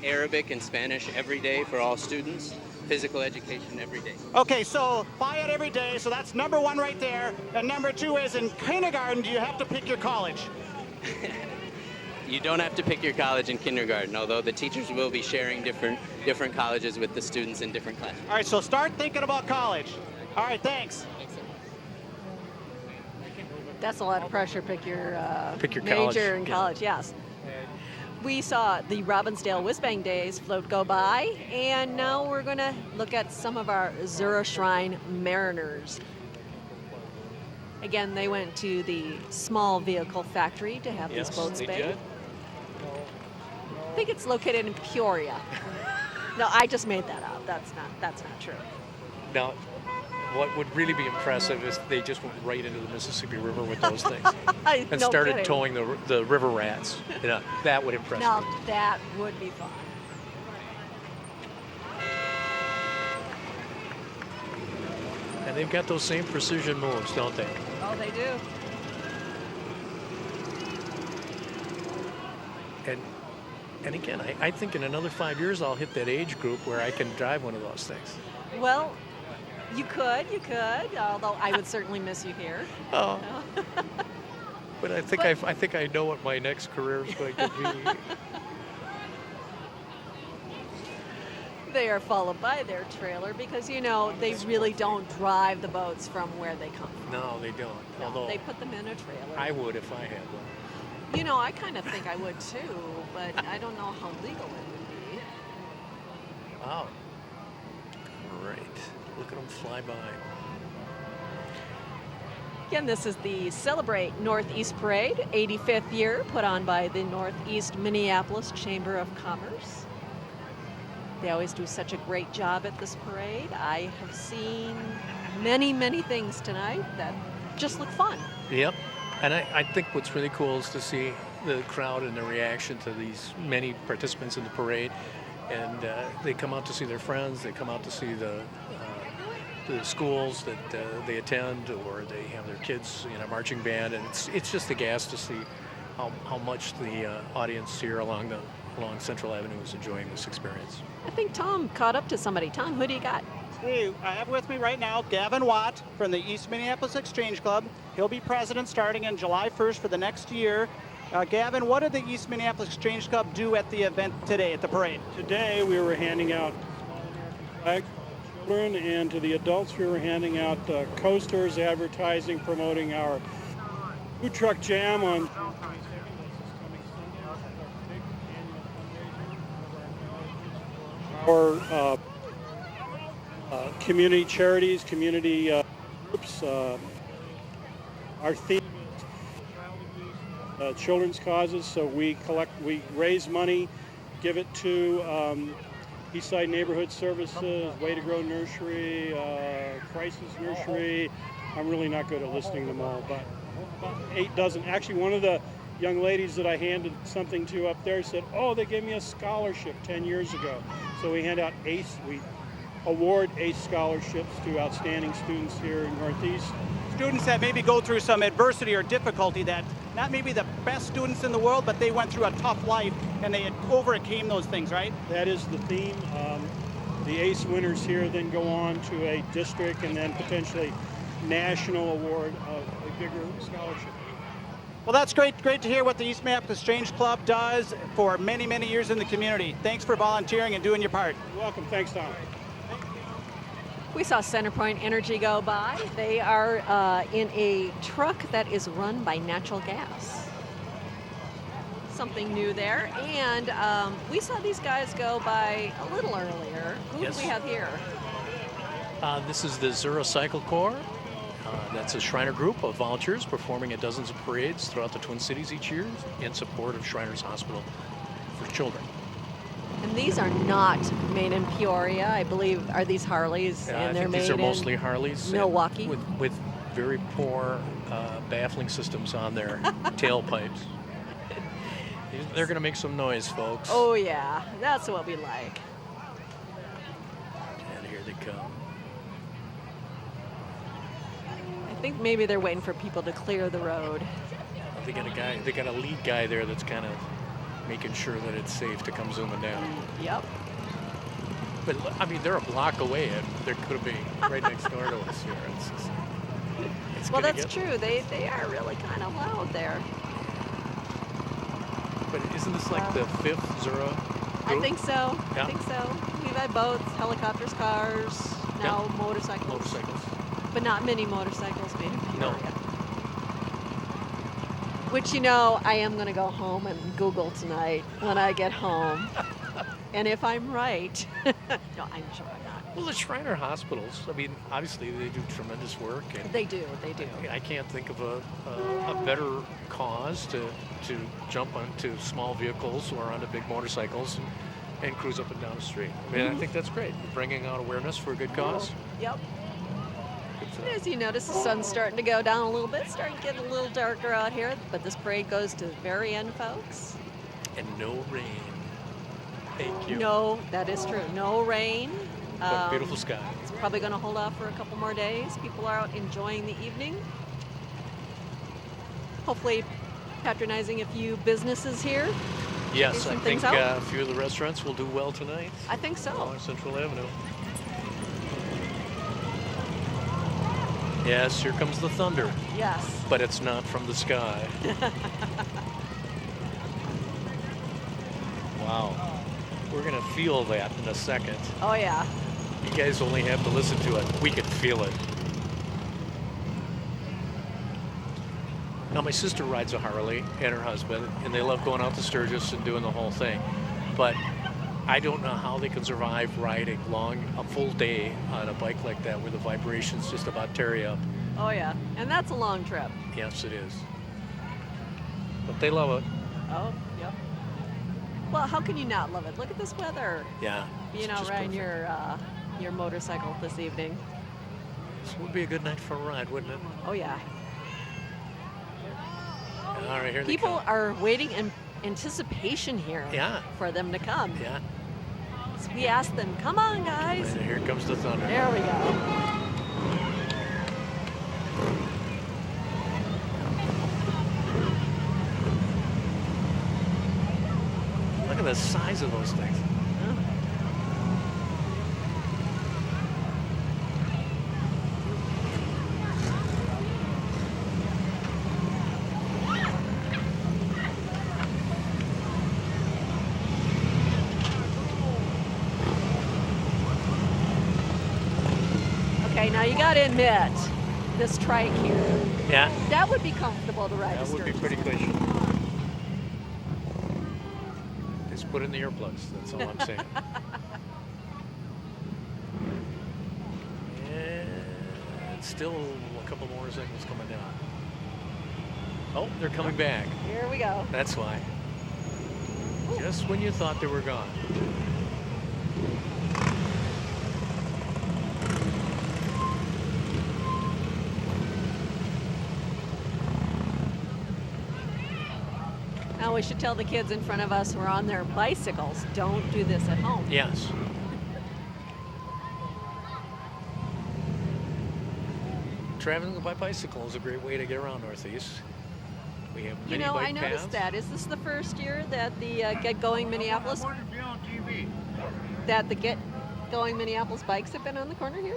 S21: Arabic and Spanish every day for all students, physical education every day.
S3: Okay, so buy it every day, so that's number 1 right there. And number 2 is in kindergarten, do you have to pick your college?
S21: You don't have to pick your college in kindergarten, although the teachers will be sharing different colleges with the students in different classes.
S3: All right, so start thinking about college. All right, thanks.
S1: That's a lot of pressure. Pick your
S2: college,
S1: major in
S2: yeah.
S1: college, yes. We saw the Robbinsdale Whizbang Days float go by, and now we're going to look at some of our Zura Shrine Mariners. Again, they went to the small vehicle factory to have these boats
S2: they
S1: made.
S2: did.
S1: I think it's located in Peoria. No, I just made that up. That's not true.
S2: Now, what would really be impressive is they just went right into the Mississippi River with those things and
S1: No
S2: started
S1: kidding.
S2: towing the river rats. That would impress
S1: Now
S2: me.
S1: that would be fun.
S2: And they've got those same precision moves, don't they?
S1: Oh, they do.
S2: And again, I think in another 5 years I'll hit that age group where I can drive one of those things.
S1: Well, you could, although I would certainly miss you here.
S2: Oh. But I think I know what my next career is going to be.
S1: They are followed by their trailer because, they really don't drive the boats from where they come from.
S2: No, they don't.
S1: No,
S2: Although
S1: they put them in a trailer.
S2: I would if I had one.
S1: I kind of think I would too, but I don't know how legal it would be.
S2: Wow. Great. Look at them fly by.
S1: Again, this is the Celebrate Northeast Parade, 85th year, put on by the Northeast Minneapolis Chamber of Commerce. They always do such a great job at this parade. I have seen many, many things tonight that just look fun.
S2: Yep. And I think what's really cool is to see the crowd and the reaction to these many participants in the parade. And they come out to see their friends. They come out to see the schools that they attend, or they have their kids in a marching band. And it's just a gas to see how much the audience here along Central Avenue is enjoying this experience.
S1: I think Tom caught up to somebody. Tom, who do you got?
S3: Hey, I have with me right now Gavin Watt from the East Minneapolis Exchange Club. He'll be president starting in July 1st for the next year. Gavin, what did the East Minneapolis Exchange Club do at the event today at the parade?
S5: Today we were handing out flags to children, and to the adults we were handing out coasters, advertising, promoting our food truck jam on June 22nd. Our community charities, community groups. Our theme is children's causes, so we raise money, give it to Eastside Neighborhood Services, Way to Grow Nursery, Crisis Nursery. I'm really not good at listing them all, but about 8 dozen. Actually, one of the young ladies that I handed something to up there said, oh, they gave me a scholarship 10 years ago. So we hand out we award ACE scholarships to outstanding students here in Northeast.
S3: Students that maybe go through some adversity or difficulty, that not maybe the best students in the world, but they went through a tough life and they overcame those things, right?
S5: That is the theme. The ACE winners here then go on to a district and then potentially national award of a bigger scholarship.
S3: Well, that's great to hear what the East Minneapolis Exchange Club does for many, many years in the community. Thanks for volunteering and doing your part.
S5: You're welcome. Thanks, Tom.
S1: We saw CenterPoint Energy go by. They are in a truck that is run by natural gas. Something new there. And we saw these guys go by a little earlier. Who do we have here?
S2: This is the Zura Cycle Corps. That's a Shriner group of volunteers performing at dozens of parades throughout the Twin Cities each year in support of Shriners Hospital for Children.
S1: And these are not made in Peoria, I believe. Are these Harleys? And they're made
S2: these are
S1: in
S2: mostly Harleys.
S1: Milwaukee.
S2: With very poor baffling systems on their tailpipes. They're going to make some noise, folks.
S1: Oh, yeah. That's what we like.
S2: And here they come.
S1: I think maybe they're waiting for people to clear the road.
S2: They got a lead guy there that's kind of making sure that it's safe to come zooming down.
S1: Yep.
S2: But I mean, they're a block away, and they're going to be right next door to us here.
S1: Well, that's true. They are really kind of loud there.
S2: But isn't this like the 5th Zura group?
S1: I think so.
S2: Yeah.
S1: I think so. We've had boats, helicopters, cars, now motorcycles.
S2: Motorcycles.
S1: But not mini motorcycles made in Peoria.
S2: No.
S1: Which, you know, I am going to go home and Google tonight when I get home. And if I'm right, no, I'm sure I'm not.
S2: Well, the Shriner hospitals, I mean, obviously they do tremendous work. And
S1: They do.
S2: I can't think of a better cause to jump onto small vehicles or onto big motorcycles and cruise up and down the street. I mean, I think that's great. Bringing out awareness for a good cause.
S1: Yep. As you notice, the sun's starting to go down a little bit, starting to get a little darker out here, but this parade goes to the very end, folks.
S2: And no rain. Thank you.
S1: No, that is true. No rain.
S2: But beautiful sky.
S1: It's probably going to hold off for a couple more days. People are out enjoying the evening. Hopefully patronizing a few businesses here.
S2: Yes,
S1: some
S2: I
S1: things
S2: think
S1: out.
S2: a few of the restaurants will do well tonight.
S1: I think so.
S2: Along Central Avenue. Yes, here comes the thunder.
S1: Yes.
S2: But it's not from the sky. Wow. We're going to feel that in a second.
S1: Oh, yeah.
S2: You guys only have to listen to it. We can feel it. Now, my sister rides a Harley and her husband, and they love going out to Sturgis and doing the whole thing. But I don't know how they can survive riding a full day on a bike like that where the vibrations just about tear you up.
S1: Oh, yeah. And that's a long trip.
S2: Yes, it is. But they love it.
S1: Oh, yep. Well, how can you not love it? Look at this weather.
S2: Yeah.
S1: Being out riding your motorcycle this evening.
S2: This would be a good night for a ride, wouldn't it?
S1: Oh, yeah.
S2: All right, here
S1: People
S2: they come.
S1: are waiting in anticipation here for them to come.
S2: Yeah.
S1: So we asked them, come on, guys.
S2: And here comes the thunder.
S1: There we go.
S2: Look at the size of those things.
S1: you got to admit, this trike here,
S2: Yeah,
S1: that would be comfortable to ride a
S2: that would be
S1: Sturgis.
S2: pretty cushy. Just put in the earplugs. That's all I'm saying. And still a couple motorcycles coming down. Oh, they're coming back.
S1: Here we go.
S2: That's why. Just when you thought they were gone.
S1: Now we should tell the kids in front of us who are on their bicycles, don't do this at home.
S2: Yes. Traveling by bicycle is a great way to get around Northeast. We have
S1: You
S2: many
S1: know,
S2: bike
S1: I noticed
S2: paths.
S1: that. Is this the first year that the Get Going Minneapolis, that the Get Going Minneapolis bikes have been on the corner here?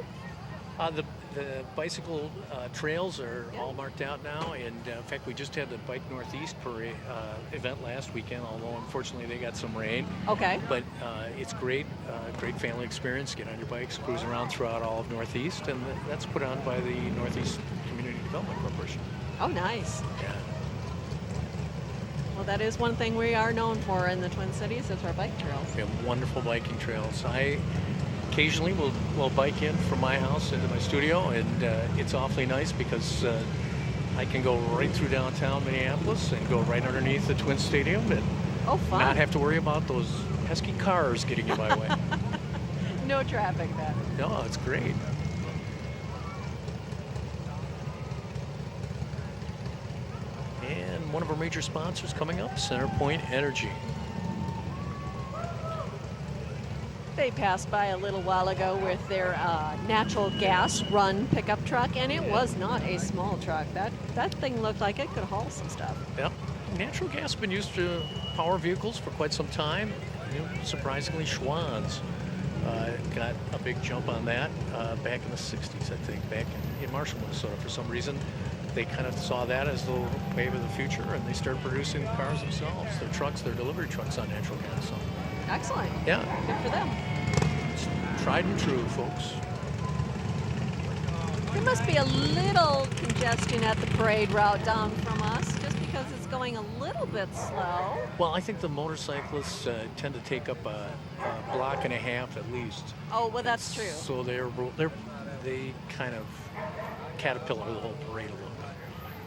S2: The bicycle trails are all marked out now, and in fact, we just had the Bike Northeast parade event last weekend. Although unfortunately they got some rain.
S1: Okay.
S2: But it's great family experience. Get on your bikes, cruise around throughout all of Northeast, and that's put on by the Northeast Community Development Corporation.
S1: Oh, nice.
S2: Yeah.
S1: Well, that is one thing we are known for in the Twin Cities, is our bike trails.
S2: We have wonderful biking trails. I occasionally will bike in from my house into my studio, and it's awfully nice because I can go right through downtown Minneapolis and go right underneath the Twin Stadium and
S1: Oh, fun.
S2: not have to worry about those pesky cars getting in my way.
S1: No traffic then.
S2: No, it's great. And one of our major sponsors coming up, CenterPoint Energy.
S1: They passed by a little while ago with their natural gas run pickup truck, and it was not a small truck. That thing looked like it could haul some stuff.
S2: Yep. Natural gas has been used to power vehicles for quite some time. Surprisingly, Schwann's got a big jump on that back in the 60s, I think, back in Marshall, Minnesota. For some reason, they kind of saw that as the wave of the future, and they started producing cars themselves, their trucks, their delivery trucks on natural gas. So,
S1: Excellent.
S2: yeah,
S1: Good for them.
S2: it's tried and true, folks.
S1: There must be a little congestion at the parade route down from us, just because it's going a little bit slow.
S2: Well, I think the motorcyclists tend to take up a block and a half at least.
S1: Oh, well, that's true.
S2: So they kind of caterpillar the whole parade a little bit.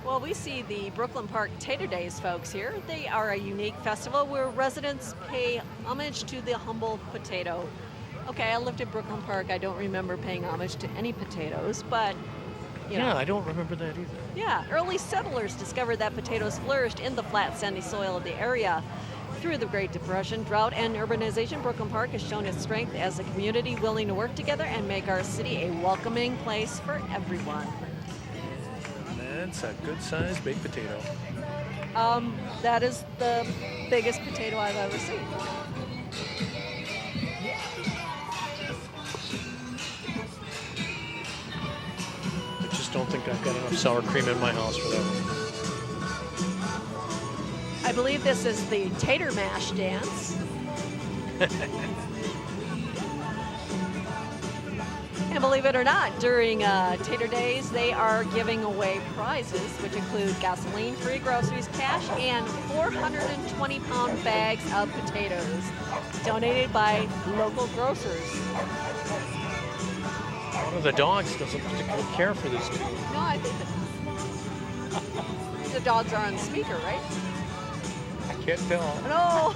S1: Well, we see the Brooklyn Park Tater Days folks here. They are a unique festival where residents pay homage to the humble potato. Okay, I lived in Brooklyn Park. I don't remember paying homage to any potatoes, but, you know.
S2: Yeah, I don't remember that either.
S1: Yeah, early settlers discovered that potatoes flourished in the flat, sandy soil of the area. Through the Great Depression, drought, and urbanization, Brooklyn Park has shown its strength as a community willing to work together and make our city a welcoming place for everyone.
S2: That's a good-sized baked potato.
S1: That is the biggest potato I've ever seen.
S2: I just don't think I've got enough sour cream in my house for that one.
S1: I believe this is the tater mash dance. And believe it or not, during Tater Days, they are giving away prizes, which include gasoline-free groceries, cash, and 420-pound bags of potatoes, donated by local grocers.
S2: One of the dogs doesn't particularly care for this too.
S1: No, I think the dogs are on speaker, right?
S2: I can't tell.
S1: No.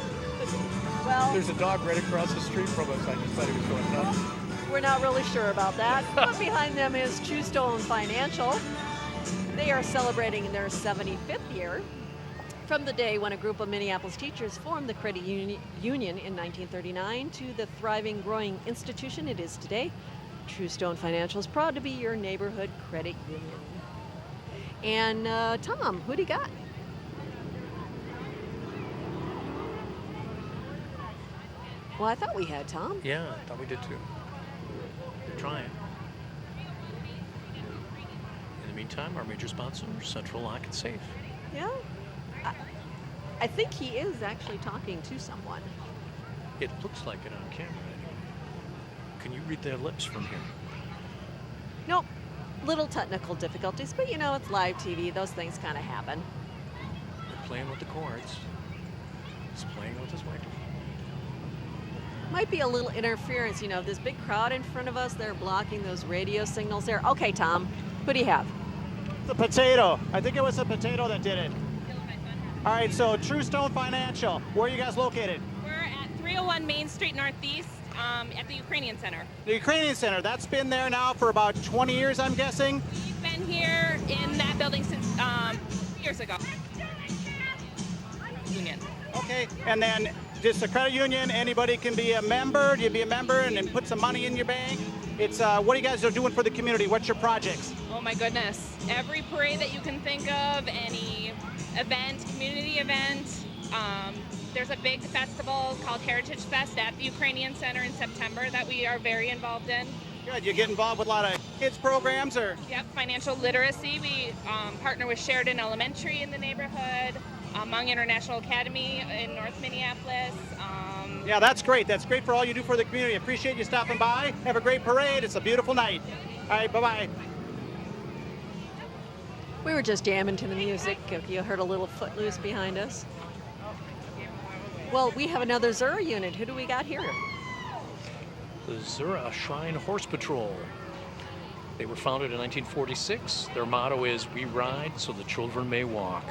S1: Well,
S2: There's a dog right across the street from us. I just thought he was going nuts.
S1: we're not really sure about that. But behind them is Truestone Financial. They are celebrating their 75th year from the day when a group of Minneapolis teachers formed the credit union in 1939 to the thriving, growing institution it is today. Truestone Financial is proud to be your neighborhood credit union. And Tom, who do you got? Well, I thought we had Tom.
S2: Yeah, I thought we did too. We're trying. In the meantime, our major sponsor, Central Lock and Safe.
S1: Yeah. I think he is actually talking to someone.
S2: It looks like it on camera anyway. Can you read their lips from here?
S1: Nope. Little technical difficulties, but you know, it's live TV. Those things kind of happen.
S2: They're playing with the cords. He's playing with his microphone.
S1: Might be a little interference, you know, this big crowd in front of us, they're blocking those radio signals there. Okay, Tom, who do you have?
S3: The potato. I think it was a potato that did it. All right, so True Stone Financial. Where are you guys located?
S6: We're at 301 Main Street Northeast at the Ukrainian Center.
S3: The Ukrainian Center. That's been there now for about 20 years, I'm guessing.
S6: We've been here in that building since years ago. Union.
S3: Okay, and then just a credit union, anybody can be a member. You be a member and then put some money in your bank. It's what are you guys are doing for the community? What's your projects?
S6: Oh my goodness. Every parade that you can think of, any event, community event. There's a big festival called Heritage Fest at the Ukrainian Center in September that we are very involved in.
S3: Good. You get involved with a lot of kids programs or?
S6: Yep, financial literacy. We partner with Sheridan Elementary in the neighborhood, Hmong International Academy in North Minneapolis.
S3: Yeah, that's great. That's great for all you do for the community. Appreciate you stopping by. Have a great parade. It's a beautiful night. All right, bye-bye.
S1: We were just jamming to the music. If you heard a little footloose behind us. Well, we have another Zura unit. Who do we got here?
S2: The Zura Shrine Horse Patrol. They were founded in 1946. Their motto is, "We ride so the children may walk."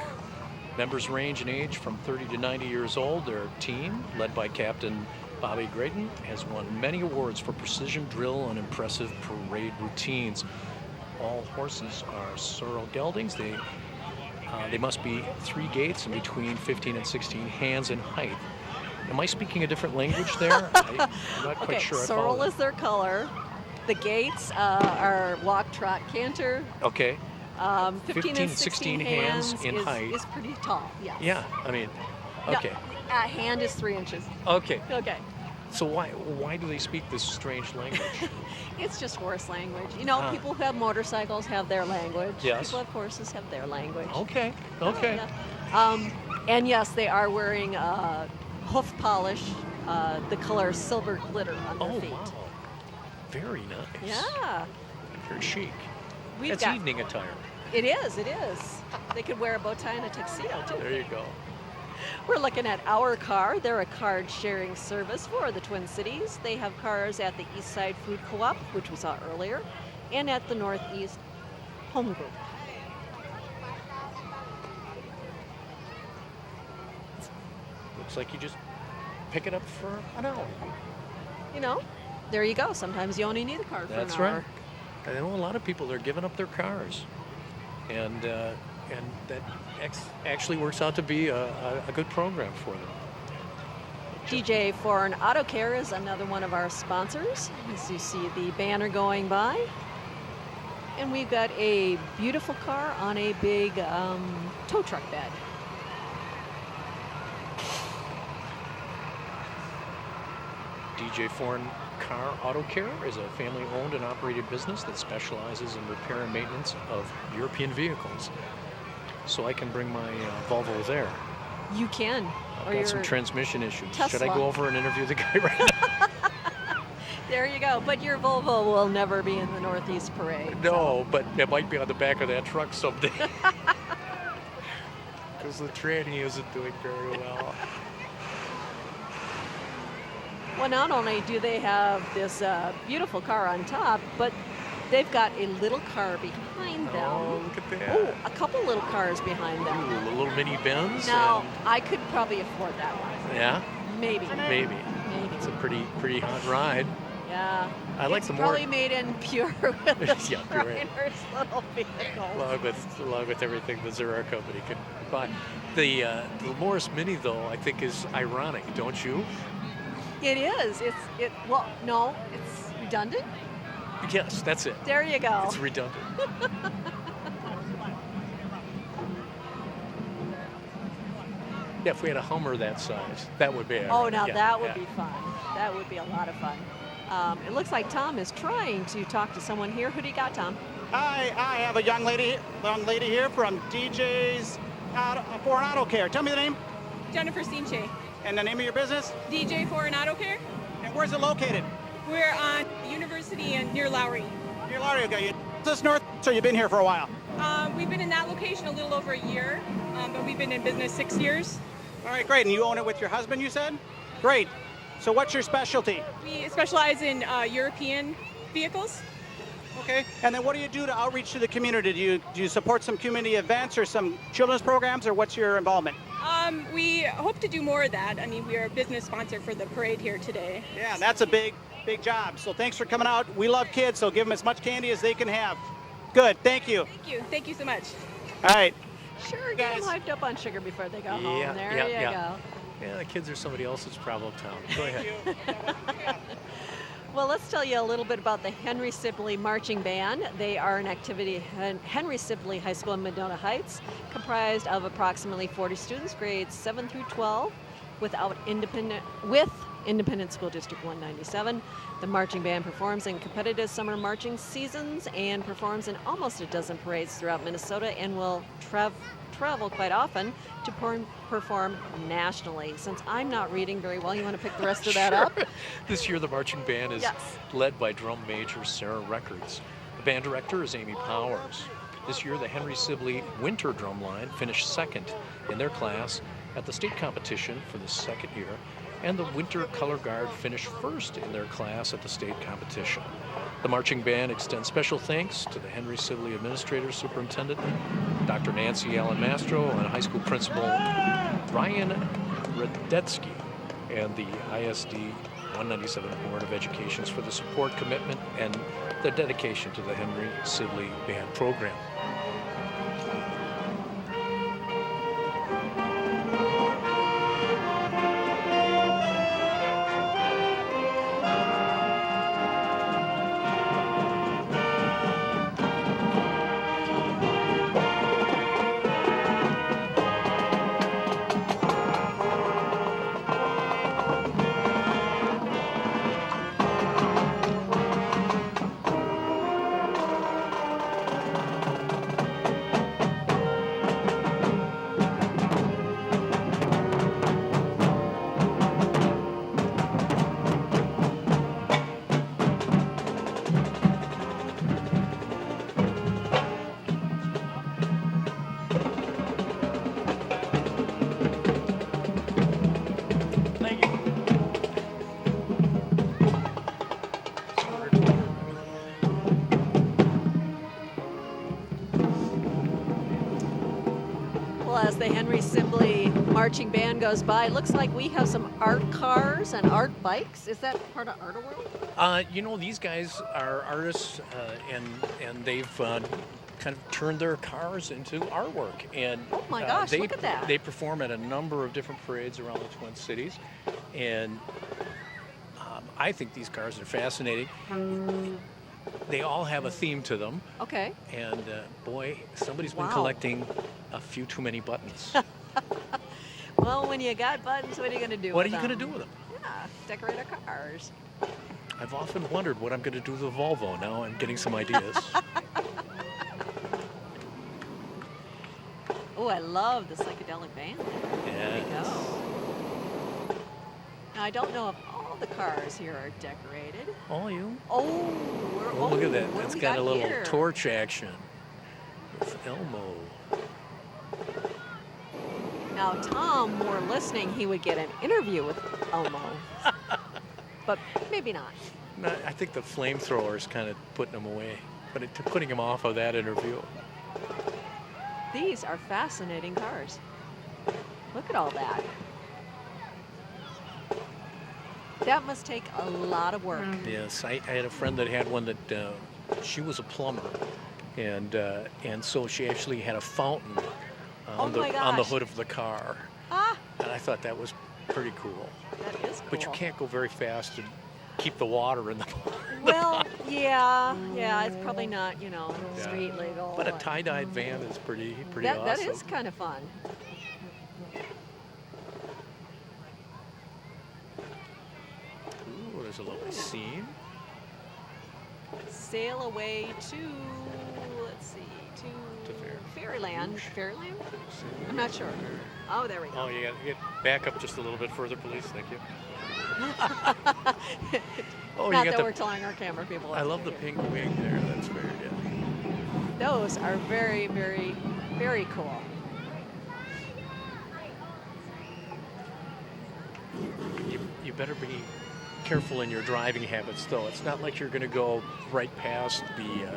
S2: Members range in age from 30 to 90 years old. Their team, led by Captain Bobby Grayton, has won many awards for precision drill and impressive parade routines. All horses are sorrel geldings. They must be 3 gaits and between 15 and 16 hands in height. Am I speaking a different language there? I'm not quite sure I follow
S1: sorrel
S2: that.
S1: is their color. The gaits are walk, trot, canter.
S2: Okay.
S1: 15 and 16 hands
S2: in
S1: is,
S2: height.
S1: is pretty tall, yes.
S2: Yeah, I mean, okay.
S1: No, a hand is 3 inches.
S2: Okay.
S1: Okay.
S2: So why do they speak this strange language?
S1: It's just horse language. You know, people who have motorcycles have their language.
S2: Yes.
S1: People who have horses have their language.
S2: Okay. Okay.
S1: Yeah. And yes, they are wearing hoof polish, the color silver glitter on their feet.
S2: Wow. Very nice.
S1: Yeah.
S2: Very chic.
S1: We've
S2: That's
S1: got-
S2: evening attire.
S1: It is, it is. They could wear a bow tie and a tuxedo, too.
S2: There you go.
S1: We're looking at Our Car. They're a card sharing service for the Twin Cities. They have cars at the East Side Food Co-op, which we saw earlier, and at the Northeast Home Group.
S2: Looks like you just pick it up for an hour.
S1: You know, there you go. Sometimes you only need a car for
S2: That's
S1: an hour.
S2: right. I know a lot of people, they're giving up their cars. And that actually works out to be a good program for them.
S1: DJ Foreign Auto Care is another one of our sponsors, as you see the banner going by. And we've got a beautiful car on a big tow truck bed.
S2: DJ Foreign Car Auto Care is a family-owned and operated business that specializes in repair and maintenance of European vehicles. So I can bring my Volvo there.
S1: You can.
S2: I've got some transmission issues. Should I
S1: Tesla.
S2: go over and interview the guy right now?
S1: There you go. But your Volvo will never be in the Northeast Parade.
S2: No, but it might be on the back of that truck someday. Because the tranny isn't doing very well.
S1: Well, not only do they have this beautiful car on top, but they've got a little car behind them.
S2: Oh, look at that.
S1: Oh, a couple little cars behind them.
S2: Ooh, a little mini Benz.
S1: Now,
S2: and-
S1: I could probably afford that one.
S2: yeah?
S1: Maybe.
S2: Maybe. It's a pretty hot ride.
S1: Yeah.
S2: I like
S1: it's
S2: the more-
S1: probably made in pure with the
S2: Yeah, you're right.
S1: Shriners little vehicles.
S2: Along with everything the Zura company can buy. The Morris Mini, though, I think is ironic, don't you?
S1: It is. Well, no, it's redundant.
S2: Yes, that's it.
S1: There you go.
S2: It's redundant. Yeah, if we had a Hummer that size, that would be it.
S1: Oh, now
S2: Yeah,
S1: that would
S2: yeah.
S1: be fun. That would be a lot of fun. It looks like Tom is trying to talk to someone here. Who do you got, Tom?
S3: I have a young lady here from DJ's Foreign Auto Care. Tell me the name.
S6: Jennifer Steenche.
S3: And the name of your business?
S6: DJ Foreign Auto Care.
S3: And where's it located?
S6: We're on University and near Lowry.
S3: Near Lowry, okay. This North, so you've been here for a while.
S12: We've been in that location a little over a year, but we've been in business 6 years.
S3: All right, great. And you own it with your husband, you said? Great. So what's your specialty?
S12: We specialize in European vehicles.
S3: Okay. And then what do you do to outreach to the community? Do you support some community events or some children's programs, or what's your involvement?
S12: We hope to do more of that. I mean, we are a business sponsor for the parade here today.
S3: Yeah, that's a big job. So thanks for coming out. We love kids, so give them as much candy as they can have. Good. Thank you.
S12: Thank you. Thank you so much.
S3: All right.
S1: Sure, get them hyped up on sugar before they go home. There you go.
S2: Yeah, the kids are somebody else's problem town. Go ahead.
S1: Well, let's tell you a little bit about the Henry Sibley Marching Band. They are an activity at Henry Sibley High School in Medina Heights, comprised of approximately 40 students, grades 7 through 12, with Independent School District 197. The marching band performs in competitive summer marching seasons and performs in almost a dozen parades throughout Minnesota and will travel quite often to perform nationally. Since I'm not reading very well, you want to pick the rest of that up?
S2: This year, the marching band is
S1: Yes.
S2: led by drum major Sarah Records. The band director is Amy Powers. This year, the Henry Sibley Winter Drum Line finished second in their class at the state competition for the second year, and the Winter Color Guard finished first in their class at the state competition. The marching band extends special thanks to the Henry Sibley Administrator Superintendent, Dr. Nancy Allen Mastro, and high school principal Ryan Radetsky, and the ISD 197 Board of Education for the support, commitment, and the dedication to the Henry Sibley Band program.
S1: Well, as the Henry Sibley Marching Band goes by, it looks like we have some art cars and art bikes. Is that part of Art World?
S2: You know, these guys are artists, and they've kind of turned their cars into artwork. And
S1: Oh my gosh, look at that.
S2: They perform at a number of different parades around the Twin Cities, and I think these cars are fascinating. They all have a theme to them.
S1: Okay.
S2: And boy, somebody's been
S1: Wow.
S2: collecting a few too many buttons.
S1: Well, when you got buttons, what are you going to do
S2: What
S1: with
S2: are you
S1: them?
S2: going to do with them?
S1: Yeah, decorate our cars.
S2: I've often wondered what I'm going to do with the Volvo. Now I'm getting some ideas.
S1: Oh, I love the psychedelic band. There we
S2: Yes.
S1: go. Now, I don't know if all the cars here are decorated.
S2: All you?
S1: Oh,
S2: Oh, look at that.
S1: what do
S2: That's
S1: we
S2: got a little
S1: here?
S2: torch action with Elmo.
S1: Now, Tom were listening, he would get an interview with Elmo. But maybe not.
S2: No, I think the flamethrower is kind of putting him away, but putting him off of that interview.
S1: These are fascinating cars. Look at all that. That must take a lot of work.
S2: Yes, I had a friend that had one that she was a plumber, and so she actually had a fountain on
S1: Oh my
S2: on the
S1: gosh.
S2: hood of the car,
S1: Ah,
S2: and I thought that was pretty cool.
S1: that is cool.
S2: But you can't go very fast and keep the water in the.
S1: Well, yeah, it's probably not, you know,
S2: Yeah.
S1: street legal.
S2: But a tie-dyed van is pretty
S1: that,
S2: awesome.
S1: that is kind of fun.
S2: Ooh, there's a lovely scene.
S1: Sail away to, let's see, to Fairyland. Fairyland? I'm not sure. Oh, there we go.
S2: Oh, you got to get back up just a little bit further, please. Thank you. Oh,
S1: Not
S2: you got
S1: that
S2: the.
S1: we're telling our camera people.
S2: I love the pink wing there. That's very good.
S1: Those are very, very, very cool.
S2: You better be careful in your driving habits, though. It's not like you're going to go right past the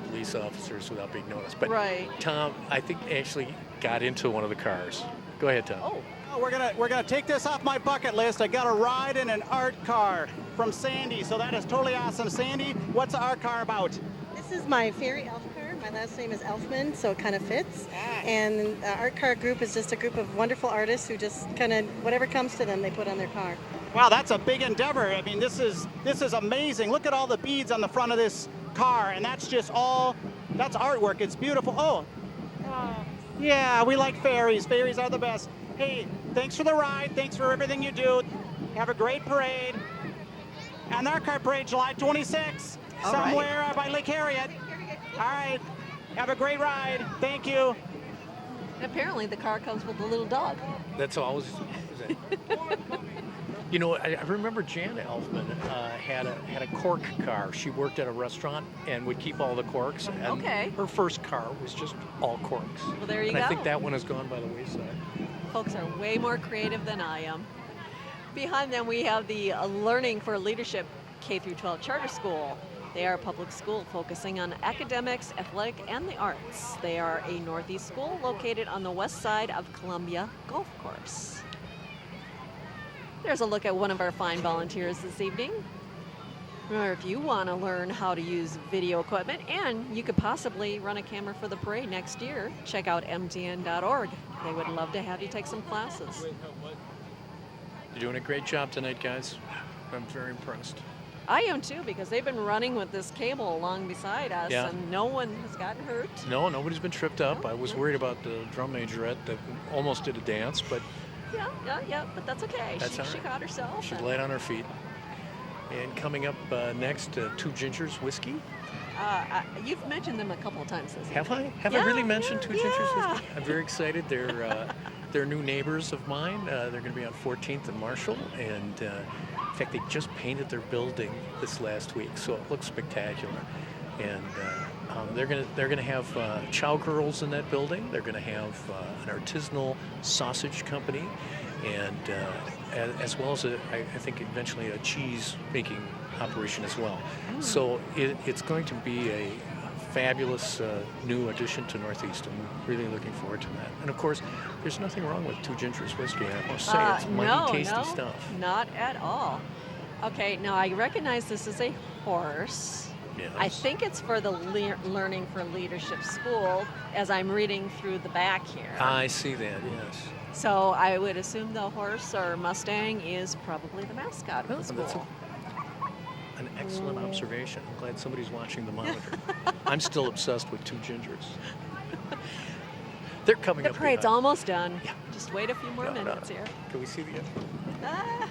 S2: police officers without being noticed. But
S1: Right.
S2: Tom, I think actually got into one of the cars. Go ahead, Tom.
S1: Oh.
S3: Oh, we're gonna take this off my bucket list. I got a ride in an art car from Sandy, so that is totally awesome. Sandy, what's the art car about?
S7: This is my fairy elf car. My last name is Elfman, so it kind of fits. And Art Car Group is just a group of wonderful artists who just kind of, whatever comes to them, they put on their car.
S3: Wow, that's a big endeavor. I mean, this is amazing. Look at all the beads on the front of this car, and that's artwork. It's beautiful. Oh, yeah, we like fairies. Fairies are the best. Hey, thanks for the ride. Thanks for everything you do. Have a great parade. And our car parade, July 26th,
S1: All right.
S3: somewhere by Lake Harriet. All right, have a great ride. Thank you.
S1: And apparently the car comes with a little dog.
S2: That's always. You know, I remember Jan Elfman had a cork car. She worked at a restaurant and would keep all the corks. And
S1: Okay.
S2: her first car was just all corks.
S1: Well, there you
S2: and
S1: go.
S2: I think that one has gone by the wayside.
S1: Folks are way more creative than I am. Behind them, we have the Learning for Leadership K-12 charter school. They are a public school focusing on academics, athletic, and the arts. They are a Northeast school located on the west side of Columbia Golf Course. There's a look at one of our fine volunteers this evening. Remember, if you want to learn how to use video equipment and you could possibly run a camera for the parade next year, check out mtn.org. They would love to have you take some classes.
S2: You're doing a great job tonight, guys. I'm very impressed.
S1: I am too, because they've been running with this cable along beside us,
S2: Yeah.
S1: and no one has gotten hurt.
S2: No, nobody's been tripped up. I was worried about the drum majorette that almost did a dance, but
S1: Yeah, but that's okay.
S2: That's
S1: she
S2: all right.
S1: caught herself.
S2: she's
S1: and-
S2: light on her feet. And coming up next, Two Gingers Whiskey.
S1: You've mentioned them a couple of times this
S2: Have I?
S1: evening.
S2: Have I
S1: Yeah,
S2: really mentioned Two Gingers
S1: yeah.
S2: Whiskey? I'm very excited. They're new neighbors of mine. They're going to be on 14th and Marshall, and in fact, they just painted their building this last week, so it looks spectacular. And they're gonna have chow girls in that building. They're gonna have an artisanal sausage company, and as well as I think eventually a cheese making operation as well. So it's going to be a fabulous new addition to Northeast. I'm really looking forward to that. And of course, there's nothing wrong with Two Gingers Whiskey. I must say, it's mighty tasty stuff.
S1: Not at all. Okay, now I recognize this is a horse.
S2: Yes.
S1: I think it's for the Learning for Leadership School, as I'm reading through the back here.
S2: I see that. Yes.
S1: So I would assume the horse or Mustang is probably the mascot of the school.
S2: That's an excellent observation. I'm glad somebody's watching the monitor. I'm still obsessed with Two Gingers. They're coming
S1: The
S2: up.
S1: parade's
S2: behind.
S1: almost done. Just wait a few more minutes here.
S2: Can we see the end?
S1: Ah.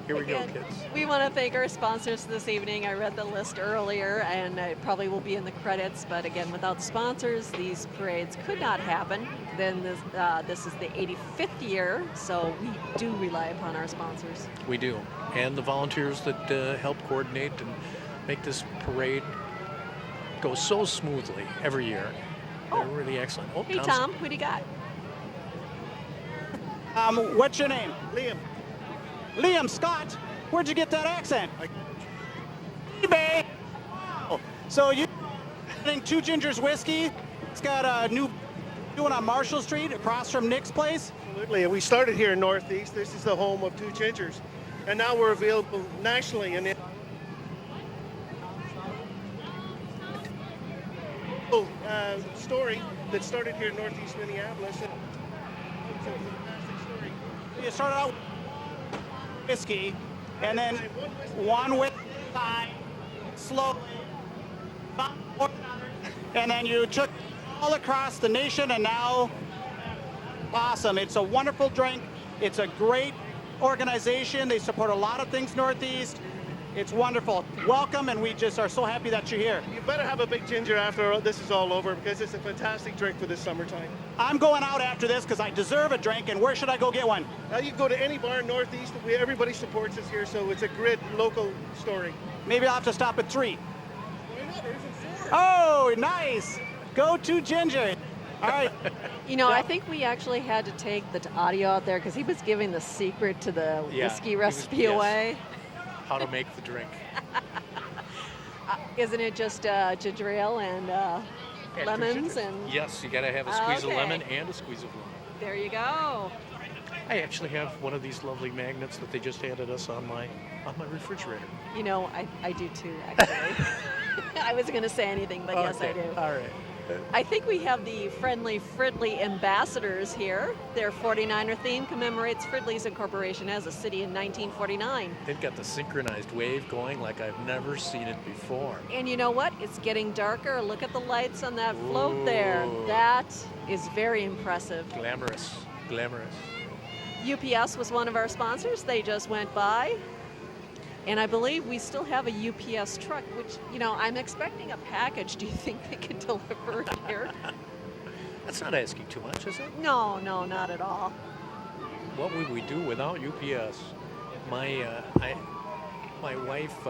S2: Here we
S1: Again,
S2: go, kids.
S1: We want to thank our sponsors this evening. I read the list earlier, and it probably will be in the credits. But again, without sponsors, these parades could not happen. Then this is the 85th year, so we do rely upon our sponsors.
S2: We do. And the volunteers that help coordinate and make this parade go so smoothly every year. They're really excellent. Oh,
S1: Hey,
S2: Tom's-
S1: Tom, who do you got?
S3: What's your name? Liam. Liam Scott. Where'd you get that accent? eBay. Wow. So you getting Two Gingers Whiskey? It's got a new doing on Marshall Street across from Nick's place.
S22: Absolutely. We started here in Northeast. This is the home of Two Gingers. And now we're available nationally. And story that started here in Northeast Minneapolis. It's a fantastic story.
S3: You started out with whiskey, and then one with time, slowly, and then you took all across the nation, and now, awesome. It's a wonderful drink. It's a great organization. They support a lot of things Northeast. It's wonderful. Welcome, and we just are so happy that you're here.
S22: You better have a big ginger after this is all over because it's a fantastic drink for this summertime.
S3: I'm going out after this because I deserve a drink, and where should I go get one?
S22: You can go to any bar in Northeast. Everybody supports us here, so it's a great local story.
S3: Maybe I'll have to stop at 3.
S22: Why not? There's
S3: Oh, nice. Go to Ginger. All right.
S1: You know, I think we actually had to take the audio out there because he was giving the secret to the whiskey recipe
S2: yes.
S1: away.
S2: How to make the drink.
S1: Isn't it just ginger ale and lemons and?
S2: Yes, you got to have a squeeze of
S1: Okay.
S2: lemon and a squeeze of lemon.
S1: There you go.
S2: I actually have one of these lovely magnets that they just handed us on my refrigerator.
S1: You know, I do too, actually. I wasn't going to say anything, but yes, I
S2: Okay,
S1: do.
S2: All right.
S1: I think we have the Friendly Fridley ambassadors here. Their 49er theme commemorates Fridley's incorporation as a city in 1949.
S2: They've got the synchronized wave going like I've never seen it before.
S1: And you know what? It's getting darker. Look at the lights on that float there. That is very impressive.
S2: Glamorous, glamorous.
S1: UPS was one of our sponsors. They just went by. And I believe we still have a UPS truck, which, you know, I'm expecting a package. Do you think they could deliver here?
S2: That's not asking too much, is it?
S1: No, not at all.
S2: What would we do without UPS? My wife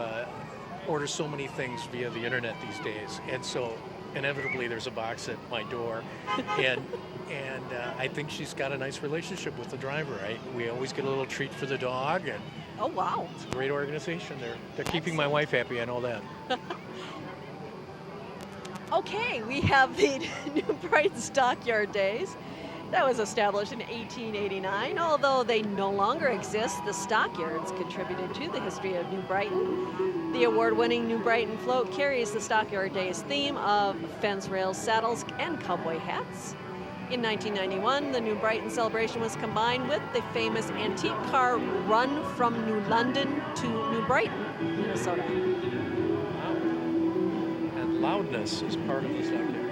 S2: orders so many things via the internet these days, and so inevitably there's a box at my door, and I think she's got a nice relationship with the driver. We always get a little treat for the dog, and
S1: oh wow,
S2: it's a great organization. They're keeping my wife happy. I know that.
S1: Okay, we have the New Brighton Stockyard Days. That was established in 1889. Although they no longer exist, the stockyards contributed to the history of New Brighton. The award-winning New Brighton float carries the Stockyard Days theme of fence rails, saddles, and cowboy hats. In 1991, the New Brighton celebration was combined with the famous antique car run from New London to New Brighton, Minnesota.
S2: And loudness is part of the stockyard.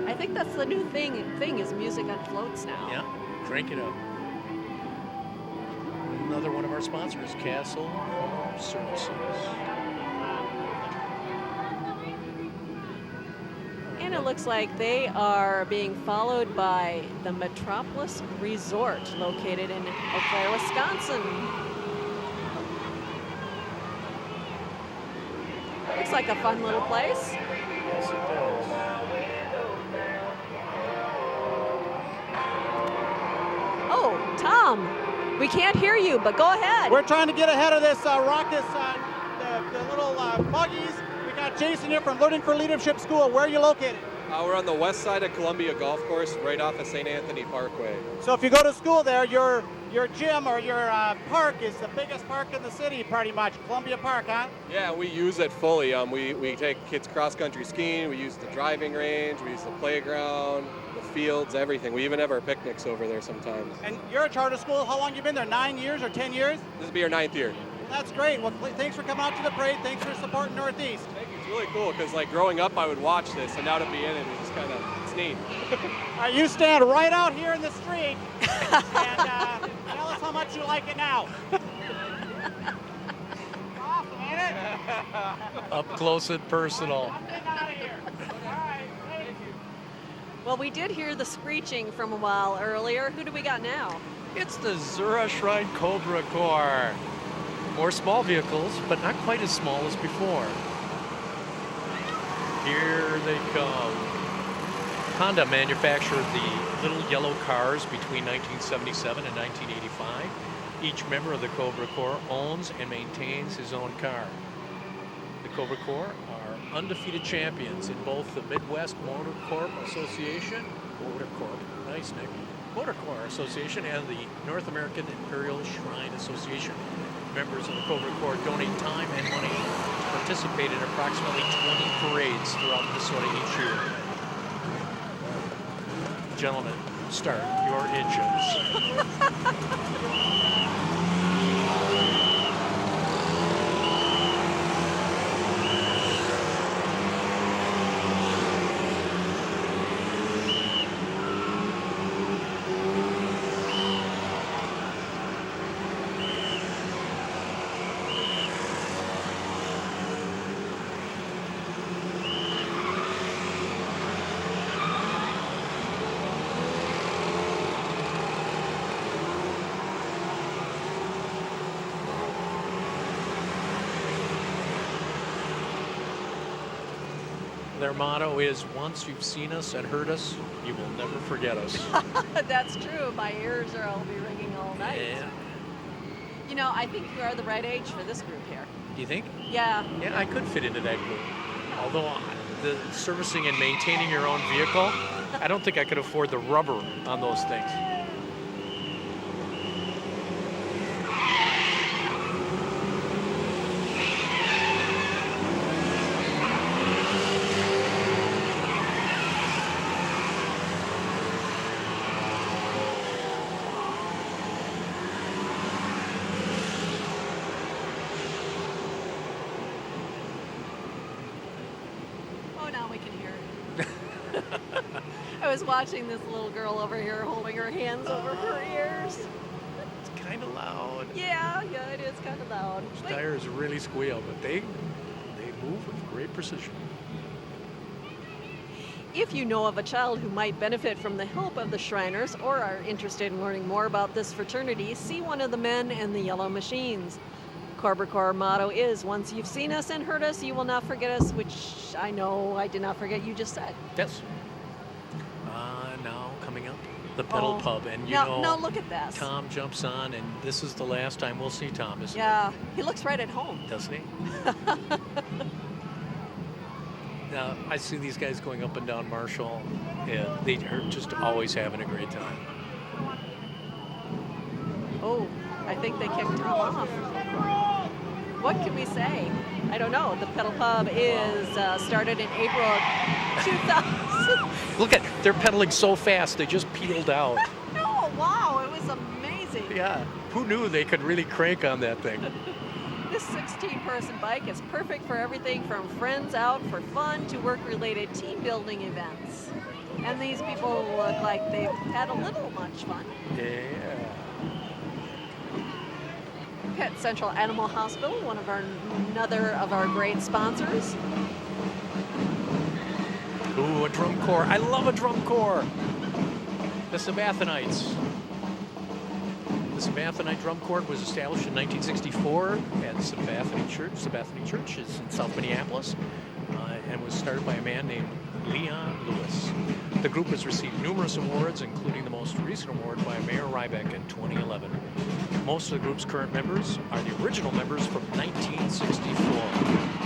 S1: I think that's the new thing is music on floats now.
S2: Yeah, crank it up. Another one of our sponsors, Castle Home Services.
S1: And it looks like they are being followed by the Metropolis Resort, located in Eau Claire, Wisconsin. Looks like a fun little place.
S2: Yes, it does.
S1: Oh, Tom, we can't hear you, but go ahead.
S3: We're trying to get ahead of this ruckus on the little buggies. We got Jason here from Learning for Leadership School. Where are you located?
S4: We're on the west side of Columbia Golf Course, right off of St. Anthony Parkway.
S3: So if you go to school there, your gym or your park is the biggest park in the city, pretty much. Columbia Park, huh?
S4: Yeah, we use it fully. We take kids cross-country skiing, we use the driving range, we use the playground, the fields, everything. We even have our picnics over there sometimes.
S3: And you're a charter school. How long you been there? 9 years or 10 years?
S4: This will be our 9th year.
S3: That's great. Well, thanks for coming out to the parade. Thanks for supporting Northeast.
S4: Thank you. It's really cool because, like, growing up, I would watch this, and now to be in it is kind of, it's neat.
S3: You stand right out here in the street and tell us how much you like it now. Awesome, ain't it?
S2: Up close and personal.
S1: Well, we did hear the screeching from a while earlier. Who do we got now?
S2: It's the Zura Shrine Cobra Corps. More small vehicles, but not quite as small as before. Here they come. Honda manufactured the little yellow cars between 1977 and 1985. Each member of the Cobra Corps owns and maintains his own car. The Cobra Corps are undefeated champions in both the Midwest Motor Corp Association, nice Nick, Motor Corps Association, and the North American Imperial Shrine Association. Members of the Cobra Corps donate time and money to participate in approximately 20 parades throughout Minnesota each year. Gentlemen, start your engines. Their motto is, once you've seen us and heard us, you will never forget us.
S1: That's true. My ears will be ringing all night.
S2: Yeah.
S1: You know, I think you are the right age for this group here.
S2: Do you think?
S1: Yeah.
S2: Yeah, I could fit into that group. Although the servicing and maintaining your own vehicle, I don't think I could afford the rubber on those things.
S1: Oh, now we can hear it. I was watching this little girl over here holding her hands over her ears.
S2: It's kind of loud.
S1: Yeah, it is kind of loud.
S2: Those tires really squeal, but they move with great precision.
S1: If you know of a child who might benefit from the help of the Shriners or are interested in learning more about this fraternity, see one of the men in the yellow machines. Corber Corps motto is, once you've seen us and heard us, you will not forget us, which I know I did not forget you just said.
S2: Yes. Now coming up, the Pedal Pub, and
S1: now look at this.
S2: Tom jumps on, and this is the last time we'll see Tom, isn't
S1: Yeah, he looks right at home.
S2: it? Doesn't he? Now, I see these guys going up and down Marshall, and they are just always having a great time.
S1: Oh, I think they kicked Tom off. What can we say? I don't know. The Pedal Pub is started in April of 2000.
S2: Look at, they're pedaling so fast, they just peeled out.
S1: No, wow, it was amazing.
S2: Yeah, who knew they could really crank on that thing?
S1: This 16-person bike is perfect for everything from friends out for fun to work-related team-building events. And these people look like they've had a little much fun.
S2: Yeah.
S1: Pet Central Animal Hospital, another of our great sponsors.
S2: Ooh, a drum corps. I love a drum corps. The Sabathonites. The Sabathonite Drum Corps was established in 1964 at Sabathony Church. Sabathony Church is in South Minneapolis and was started by a man named Leon Lewis. The group has received numerous awards, including the most recent award by Mayor Rybeck in 2011. Most of the group's current members are the original members from 1964.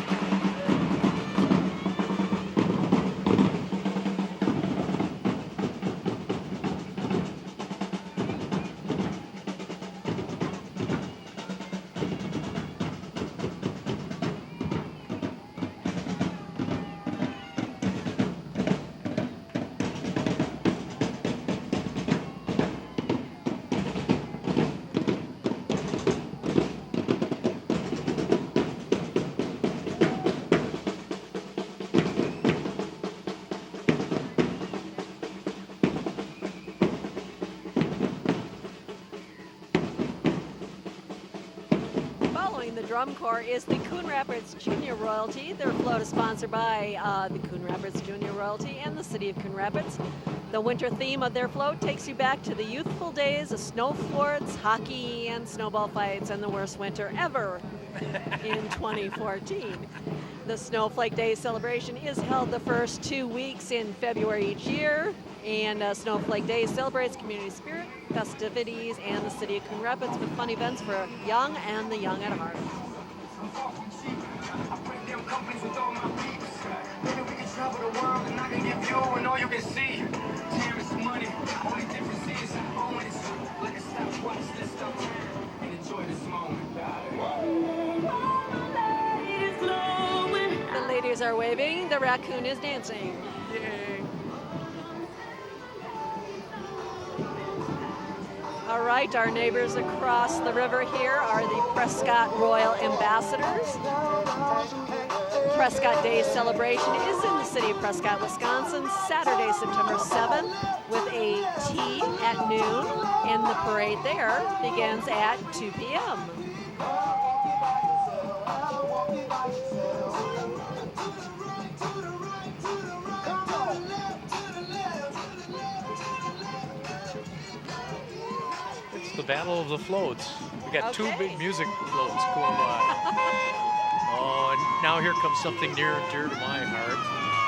S2: Drum Corps is the Coon Rapids Junior Royalty. Their float is sponsored by the Coon Rapids Junior Royalty and the City of Coon Rapids. The winter theme of their float takes you back to the youthful days of snow forts, hockey, and snowball fights, and the worst winter ever in 2014. The Snowflake Day celebration is held the first 2 weeks in February each year, and Snowflake Day celebrates community spirit, festivities, and the City of Coon Rapids with fun events for young and the young at heart. The ladies are waving, the raccoon is dancing. Yay. All right, our neighbors across the river here are the Prescott Royal Ambassadors. Prescott Day celebration is in the city of Prescott, Wisconsin, Saturday, September 7th, with a tea at noon, and the parade there begins at 2 p.m. It's the Battle of the Floats. We got two big music floats going by. Oh, and now here comes something near and dear to my heart.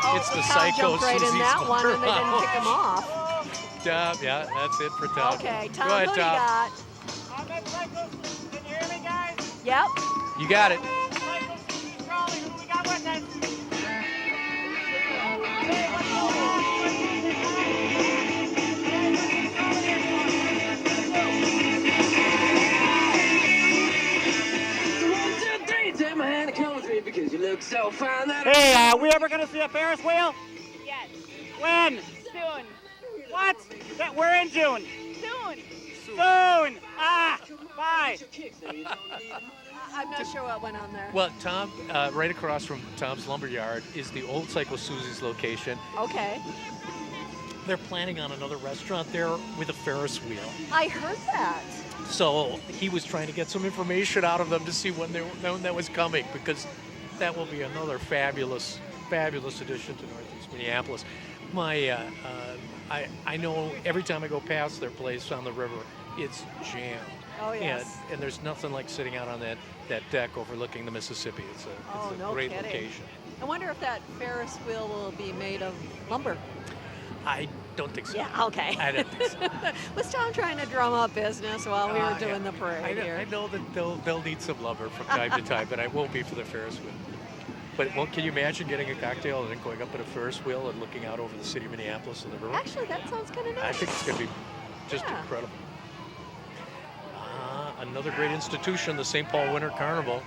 S2: It's the
S1: Tom
S2: psycho
S1: jumped right in
S2: Susie's
S1: that one, and they didn't
S2: Lounge.
S1: kick him off.
S2: Tom, yeah, that's it for Tom.
S1: Okay, Tom,
S2: Go ahead,
S1: who you
S2: Tom.
S1: got?
S3: Can you hear me, guys?
S1: Yep.
S2: You got it.
S3: Hey, we ever gonna see a Ferris wheel?
S6: Yes.
S3: When?
S6: Soon.
S3: What? We're in June.
S6: Soon.
S3: Soon. Ah, bye.
S1: I'm not sure what went on there.
S2: Well, Tom, right across from Tom's Lumberyard is the old Psycho Susie's location.
S1: Okay.
S2: They're planning on another restaurant there with a Ferris wheel.
S1: I heard that.
S2: So he was trying to get some information out of them to see when that was coming, because that will be another fabulous addition to Northeast Minneapolis. I know every time I go past their place on the river, it's jammed.
S1: Oh, yes.
S2: And there's nothing like sitting out on that deck overlooking the Mississippi. It's a
S1: no
S2: great
S1: kidding.
S2: location.
S1: I wonder if that Ferris wheel will be made of lumber.
S2: I don't think so.
S1: Yeah, okay.
S2: I don't think so.
S1: Was Tom trying to drum up business while we were doing the parade here?
S2: I know that they'll need some lumber from time to time, but I won't be for the Ferris wheel. But can you imagine getting a cocktail and then going up in a Ferris wheel and looking out over the city of Minneapolis and the river?
S1: Actually, that sounds kind of nice.
S2: I think it's going to be just incredible. Another great institution, the St. Paul Winter Carnival.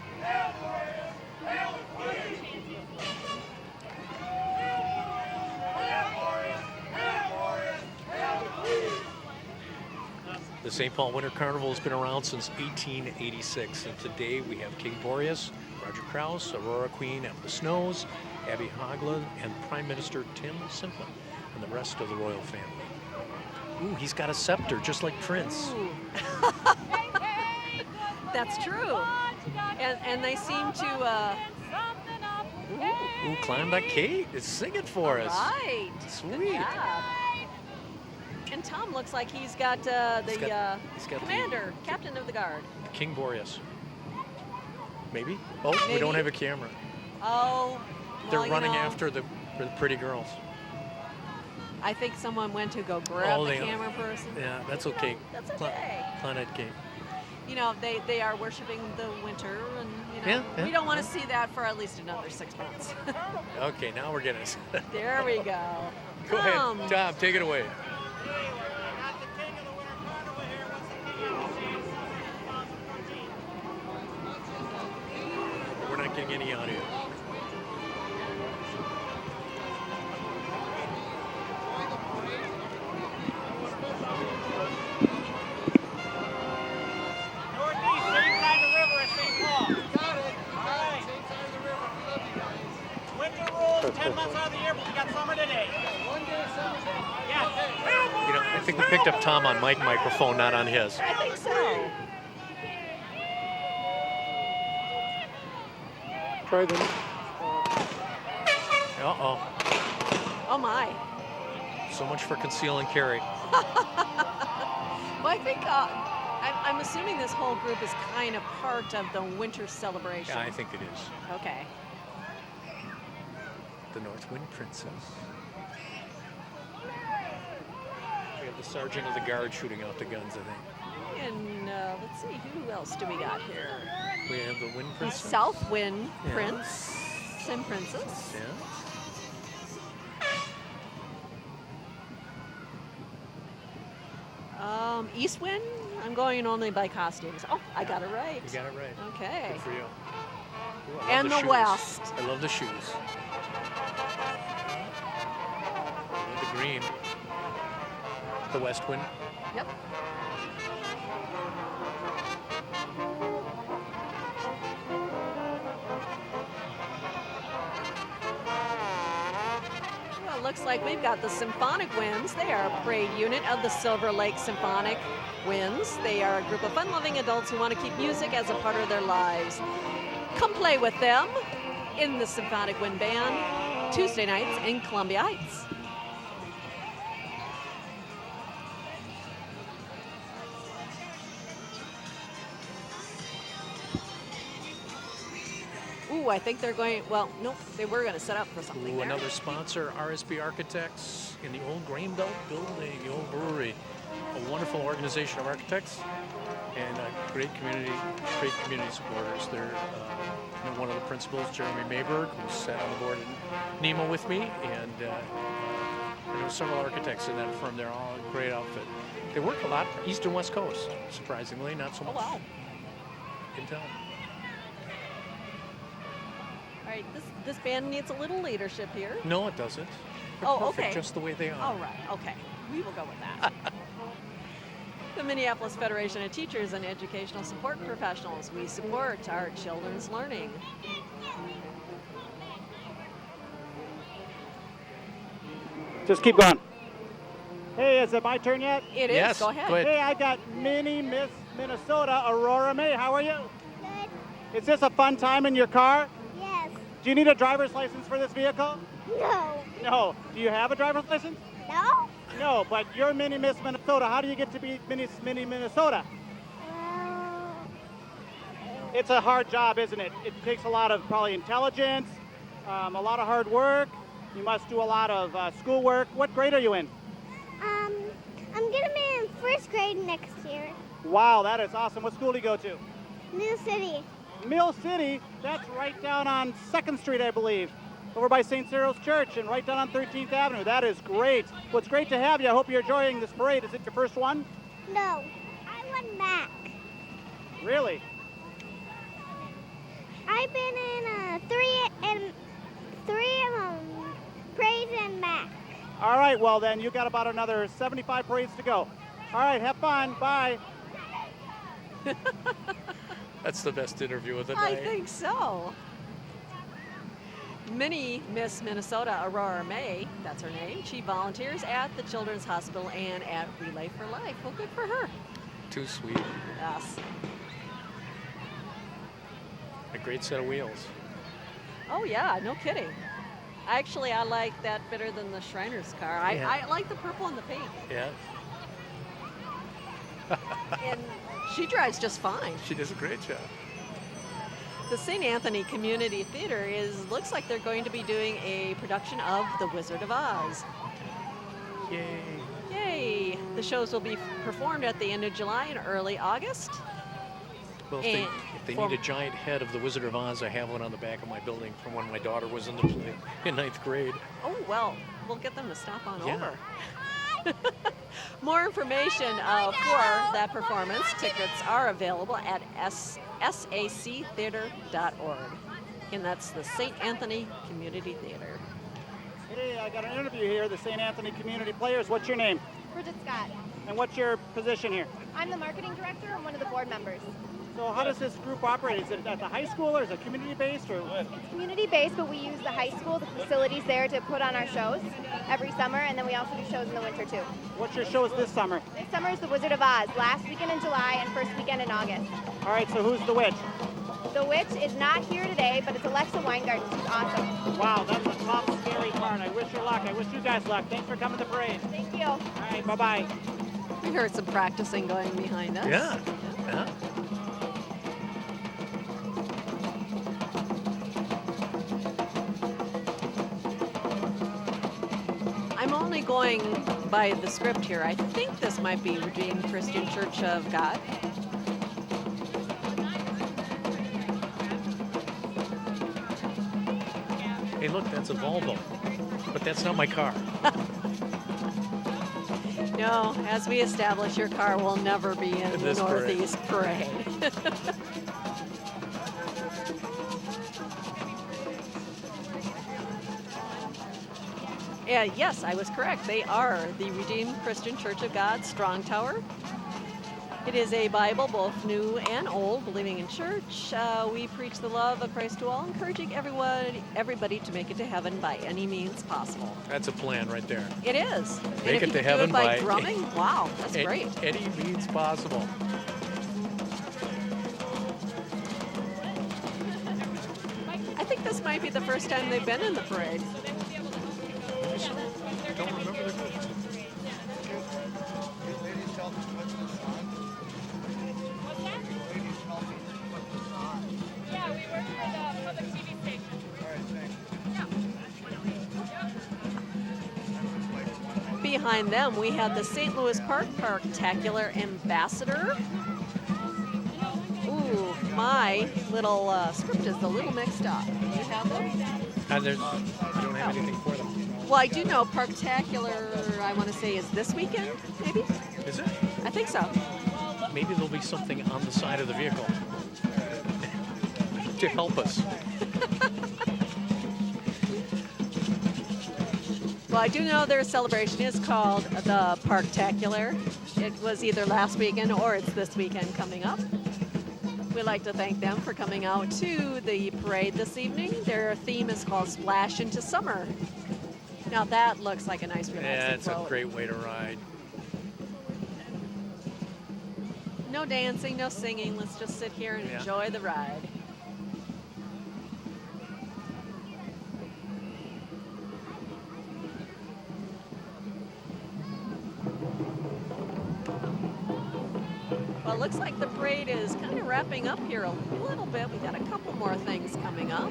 S2: The St. Paul Winter Carnival has been around since 1886, and today we have King Boreas, Roger Krause, Aurora Queen of the Snows, Abby Hoagland, and Prime Minister Tim Simplin, and the rest of the royal family. Ooh, he's got a scepter, just like Prince.
S1: That's true. And they seem to...
S2: Ooh, Klondike Kate is singing for us.
S1: Right.
S2: Sweet.
S1: Good job. And Tom looks like he's got the
S2: He's got
S1: commander, captain of the guard.
S2: King Boreas. Maybe? Oh, we
S1: Maybe.
S2: don't have a camera.
S1: Oh,
S2: They're
S1: well,
S2: running
S1: you know,
S2: after the pretty girls.
S1: I think someone went to go grab the
S2: they-
S1: camera person.
S2: Yeah, that's okay.
S1: That's okay.
S2: Klondike Kate.
S1: You know, they are worshiping the winter, and you know,
S2: Yeah,
S1: we don't want to see that for at least another 6 months.
S2: Okay, now we're getting
S1: There we go.
S2: Go
S1: Tom.
S2: ahead. Tom, take it away. We're not getting any audio.
S3: Northeast, same side of the river as St. Paul. Got it. All right. Same side of the river. We love you guys. Winter rules 10 months out of the year, but we got summer today. One day of summer. Yeah.
S2: You know, I think we picked up Tom on Mike's microphone, not on his.
S1: I think so.
S5: Try them.
S2: Uh-oh.
S1: Oh my.
S2: So much for conceal and carry.
S1: Well, I think I'm assuming this whole group is kind of part of the winter celebration.
S2: Yeah, I think it is.
S1: Okay.
S2: The North Wind Princess. We have the Sergeant of the Guard shooting out the guns, I think.
S1: And let's see, who else do we got here?
S2: We have the Wind
S1: The
S2: Princess.
S1: South Wind
S2: Yeah.
S1: Prince and Princess.
S2: Yeah.
S1: East Wind? I'm going only by costumes. Oh, I got it right.
S2: You got it right.
S1: Okay.
S2: Good for you. Ooh, I love
S1: And the
S2: shoes.
S1: West.
S2: I love the shoes. I love the green. The West Wind.
S1: Yep. Well, it looks like we've got the Symphonic Winds. They are a parade unit of the Silver Lake Symphonic Winds. They are a group of fun-loving adults who want to keep music as a part of their lives. Come play with them in the Symphonic Wind Band Tuesday nights in Columbia Heights. Ooh, Ooh, I think they're going, well, nope, they were going to set up for something
S2: Ooh,
S1: there.
S2: another sponsor, RSB Architects in the old Grain Belt building, the old brewery. A wonderful organization of architects and great community supporters. They're one of the principals, Jeremy Mayberg, who sat on the board at NEMA with me, and there were several architects in that firm. They're all a great outfit. They work a lot east and west coast, surprisingly, not so much in town.
S1: All right, this band needs a little leadership here.
S2: No, it doesn't. They're
S1: Oh,
S2: perfect
S1: okay.
S2: just the way they are.
S1: All right, okay. We will go with that. The Minneapolis Federation of Teachers and Educational Support Professionals. We support our children's learning.
S3: Just keep going. Hey, is it my turn yet?
S1: It is. Yes, go ahead. go ahead.
S3: Hey, I got Mini Miss Minnesota, Aurora May. How are you? Good. Is this a fun time in your car?
S13: Yes.
S3: Do you need a driver's license for this vehicle?
S13: No.
S3: No. Do you have a driver's license?
S13: No.
S3: No, but you're Mini Miss Minnesota. How do you get to be Mini Minnesota? It's a hard job, isn't it? It takes a lot of probably intelligence, a lot of hard work. You must do a lot of schoolwork. What grade are you in?
S13: I'm gonna be in first grade next year.
S3: Wow, that is awesome. What school do you go to?
S13: Mill City.
S3: Mill City? That's right down on 2nd Street, I believe. Over by St. Cyril's Church and right down on 13th Avenue. That is great. Well, it's great to have you. I hope you're enjoying this parade. Is it your first one?
S13: No. I went back.
S3: Really?
S13: I've been in three parades and back.
S3: All right, well then, you got about another 75 parades to go. All right, have fun. Bye.
S2: That's the best interview of the
S1: I
S2: night.
S1: think so. Mini Miss Minnesota Aurora May, that's her name. She volunteers at the Children's Hospital and at Relay for Life. Well, good for her.
S2: Too sweet.
S1: Yes.
S2: A great set of wheels.
S1: Oh yeah, no kidding. Actually, I like that better than the Shriner's car.
S2: Yeah.
S1: I like the purple and the pink.
S2: Yeah.
S1: And she drives just fine.
S2: She does a great job.
S1: The St. Anthony Community Theater looks like they're going to be doing a production of The Wizard of Oz.
S2: Yay.
S1: Yay! The shows will be performed at the end of July and early August.
S2: Well, if they need a giant head of the Wizard of Oz, I have one on the back of my building from when my daughter was in 9th grade.
S1: Oh, well, we'll get them to stop on
S2: Yeah.
S1: over. More information for that performance, tickets are available at sactheater.org. And that's the St. Anthony Community Theater.
S3: Hey, I got an interview here, the St. Anthony Community Players. What's your name?
S9: Bridget Scott.
S3: And what's your position here?
S9: I'm the marketing director. I'm one of the board members.
S3: So how does this group operate? Is it at the high school or is it community-based or what?
S9: It's community-based, but we use the high school, the facilities there to put on our shows every summer, and then we also do shows in the winter too.
S3: What's your shows this summer?
S9: This summer is The Wizard of Oz, last weekend in July and first weekend in August.
S3: All right, so who's the witch?
S9: The witch is not here today, but it's Alexa Weingarten. She's awesome.
S3: Wow, that's a tough, scary part. I wish her luck. I wish you guys luck. Thanks for coming to the parade.
S9: Thank you.
S3: All right, bye-bye.
S1: We heard some practicing going behind us.
S2: Yeah. Yeah.
S1: I'm only going by the script here. I think this might be Redeemed Christian Church of God.
S2: Hey, look, that's a Volvo. But that's not my car.
S1: No, as we establish, your car will never be in the
S2: This parade.
S1: Northeast Parade. Yes, I was correct. They are the Redeemed Christian Church of God, Strong Tower. It is a Bible, both new and old, believing in church. We preach the love of Christ to all, encouraging everybody to make it to heaven by any means possible.
S2: That's a plan right there.
S1: It is.
S2: Make
S1: and
S2: it
S1: if
S2: to
S1: you can
S2: heaven
S1: do it by
S2: by
S1: drumming. Wow, that's great.
S2: Any means possible.
S1: I think this might be the first time they've been in the parade.
S2: Don't remember their names.
S6: Yeah, we work for the public TV
S1: behind them, we have the St. Louis Park Parktacular Ambassador. Ooh, my little script is a little mixed up. Do you have them?
S2: I don't have anything for them.
S1: Well, I do know Parktacular, I want to say, is this weekend, maybe?
S2: Is it?
S1: I think so.
S2: Maybe there'll be something on the side of the vehicle to help us.
S1: Well, I do know their celebration is called the Parktacular. It was either last weekend or it's this weekend coming up. We'd like to thank them for coming out to the parade this evening. Their theme is called Splash into Summer. Now that looks like a nice relaxing
S2: Yeah, it's
S1: float.
S2: a great way to ride.
S1: No dancing, no singing. Let's just sit here and enjoy the ride. Well, it looks like the parade is kind of wrapping up here a little bit. We got a couple more things coming up.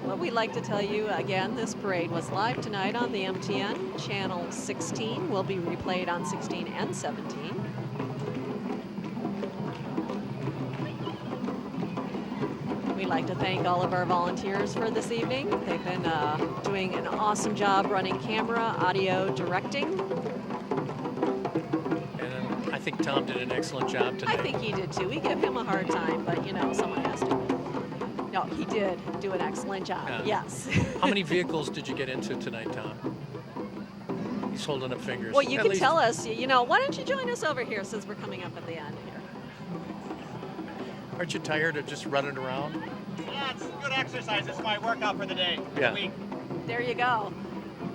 S1: What we'd like to tell you again, this parade was live tonight on the MTN channel 16. Will be replayed on 16 and 17. We'd like to thank all of our volunteers for this evening. They've been doing an awesome job running camera, audio, directing.
S2: And I think Tom did an excellent job today.
S1: I think he did too. We give him a hard time, but you know, someone has to. No, he did do an excellent job. Yes.
S2: How many vehicles did you get into tonight, Tom? He's holding up fingers.
S1: Well, you
S2: At
S1: can
S2: least-
S1: tell us, you know, why don't you join us over here since we're coming up at the end here?
S2: Aren't you tired of just running around?
S3: Yeah, it's good exercise. It's my workout for the day, for
S2: Yeah.
S3: the week.
S1: There you go.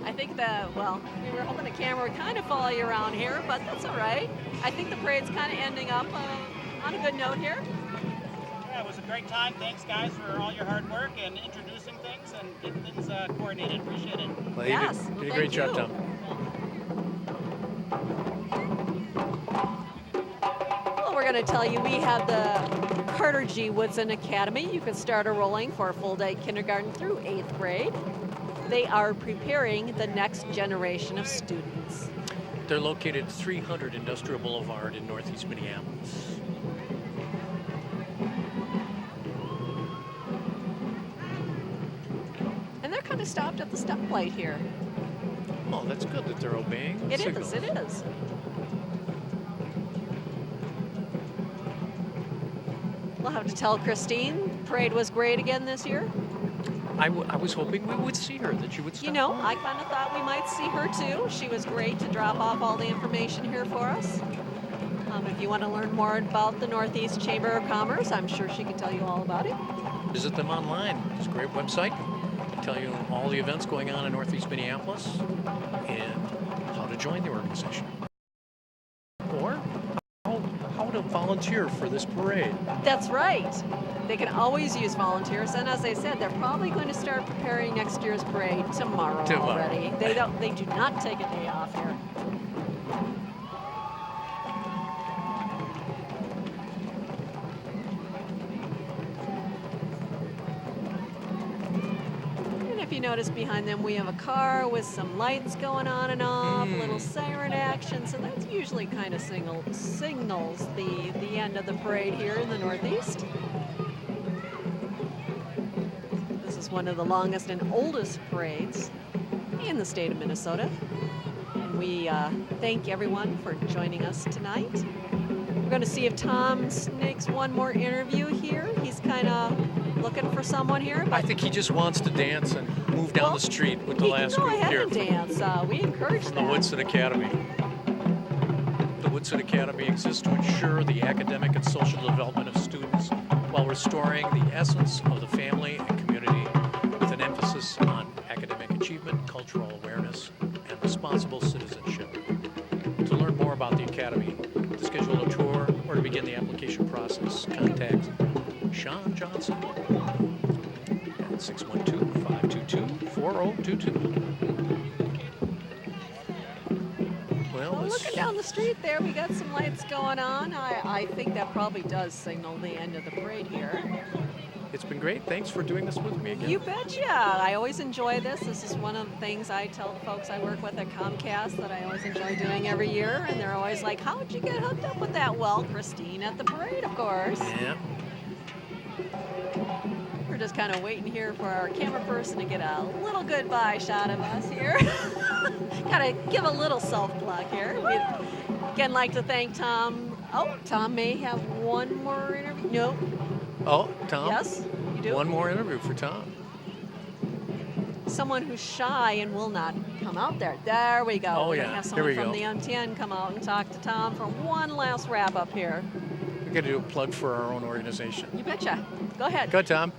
S1: I think that, well, we were hoping the camera would kind of follow you around here, but that's all right. I think the parade's kind of ending up on a good note here.
S3: Yeah, it was a great time. Thanks, guys, for all your hard work and introducing things and getting things coordinated. Appreciate it.
S2: Well, you
S1: Yes,
S2: did,
S1: well,
S2: did a great
S1: thank
S2: job,
S1: you.
S2: Tom.
S1: Well, we're going to tell you we have the Carter G. Woodson Academy. You can start enrolling for full day kindergarten through 8th grade. They are preparing the next generation of students.
S2: They're located at 300 Industrial Boulevard in Northeast Minneapolis.
S1: And they're kind of stopped at the stoplight here.
S2: Oh, that's good that they're obeying
S1: It
S2: signals.
S1: is, it is. We'll have to tell Christine, parade was great again this year.
S2: I was hoping we would see her, that she would stop
S1: You know,
S2: by.
S1: I kind of thought we might see her too. She was great to drop off all the information here for us. If you want to learn more about the Northeast Chamber of Commerce, I'm sure she can tell you all about it.
S2: Visit them online. It's a great website. Tell you all the events going on in Northeast Minneapolis and how to join the organization. Or how to volunteer for this parade.
S1: That's right. They can always use volunteers, and as I said, they're probably going to start preparing next year's parade tomorrow. Already. They do not take a day off here. And if you notice behind them, we have a car with some lights going on and off, little siren action. So that's usually kind of signals the end of the parade here in the Northeast. This is one of the longest and oldest parades in the state of Minnesota. And we thank everyone for joining us tonight. We're going to see if Tom snakes one more interview here. He's kind of looking for someone here.
S2: I think he just wants to dance and move down the street with the
S1: He
S2: last
S1: can go
S2: group
S1: ahead
S2: here
S1: and dance. We encourage
S2: from the
S1: that.
S2: Woodson Academy. The Woodson Academy exists to ensure the academic and social development of students while restoring the essence of the family and community with an emphasis on academic achievement, cultural awareness, and responsible citizenship. To learn more about the Academy, to schedule a tour, or to begin the application process, contact Sean Johnson at 612-522-4022.
S1: Well, looking down the street there, we got some lights going on. I think that probably does signal the end of the parade here.
S2: It's been great. Thanks for doing this with me again.
S1: You betcha. I always enjoy this. This is one of the things I tell the folks I work with at Comcast that I always enjoy doing every year. And they're always like, how'd you get hooked up with that? Well, Christine at the parade, of course.
S2: Yeah.
S1: We're just kind of waiting here for our camera person to get a little goodbye shot of us here. Gotta give a little self-plug here. We'd again like to thank Tom. Oh, Tom may have one more interview. No.
S2: Oh, Tom?
S1: Yes, you do?
S2: One more interview for Tom.
S1: Someone who's shy and will not come out there. There we go.
S2: Oh,
S1: We're
S2: yeah.
S1: gonna have
S2: Here
S1: someone
S2: we
S1: from
S2: go.
S1: the MTN come out and talk to Tom for one last wrap up here.
S2: We're going to do a plug for our own organization.
S1: You betcha. Go ahead.
S2: Go, Tom.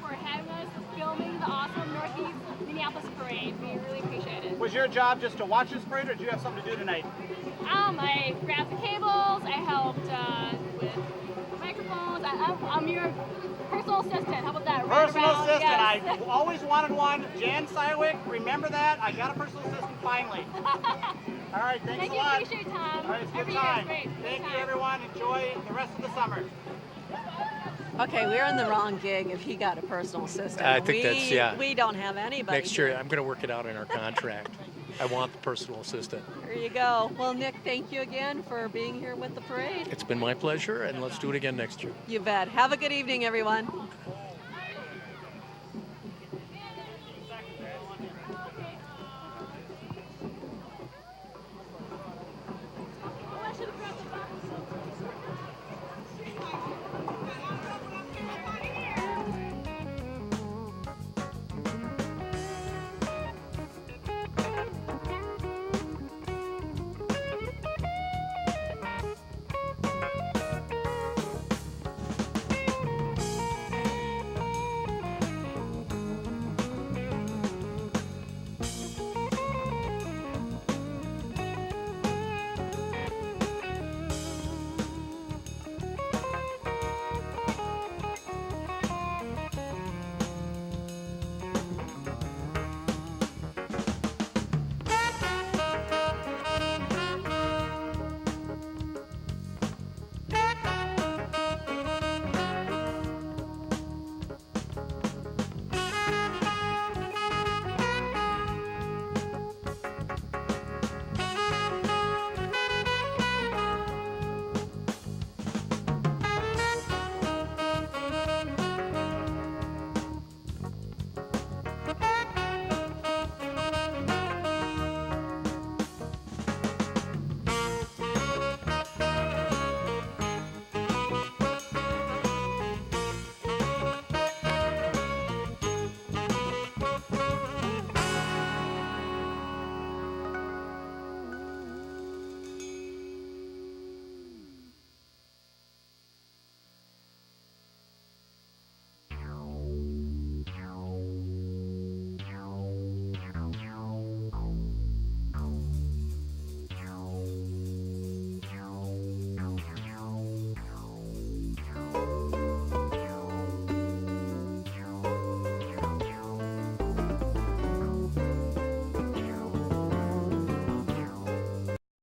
S10: For having us filming the awesome Northeast Minneapolis Parade. We really appreciate it.
S3: Was your job just to watch this parade, or did you have something to do tonight?
S10: I grabbed the cables. I helped with microphones. I'm your personal assistant. How about that? Right
S3: Personal
S10: around,
S3: assistant.
S10: yes.
S3: I always wanted one. Jan Sywick, remember that? I got a personal assistant finally. All right, thanks
S10: Thank
S3: a
S10: you.
S3: lot.
S10: Appreciate your time.
S3: All right, it's a good
S10: Every year
S3: time.
S10: is great.
S3: Thank
S10: Good
S3: you,
S10: time.
S3: everyone. Enjoy the rest of the summer.
S1: Okay, we're in the wrong gig if he got a personal assistant.
S2: I think that's, yeah.
S1: We don't have anybody.
S2: Next year, I'm going to work it out in our contract. I want the personal assistant.
S1: There you go. Well, Nick, thank you again for being here with the parade.
S2: It's been my pleasure, and let's do it again next year.
S1: You bet. Have a good evening, everyone.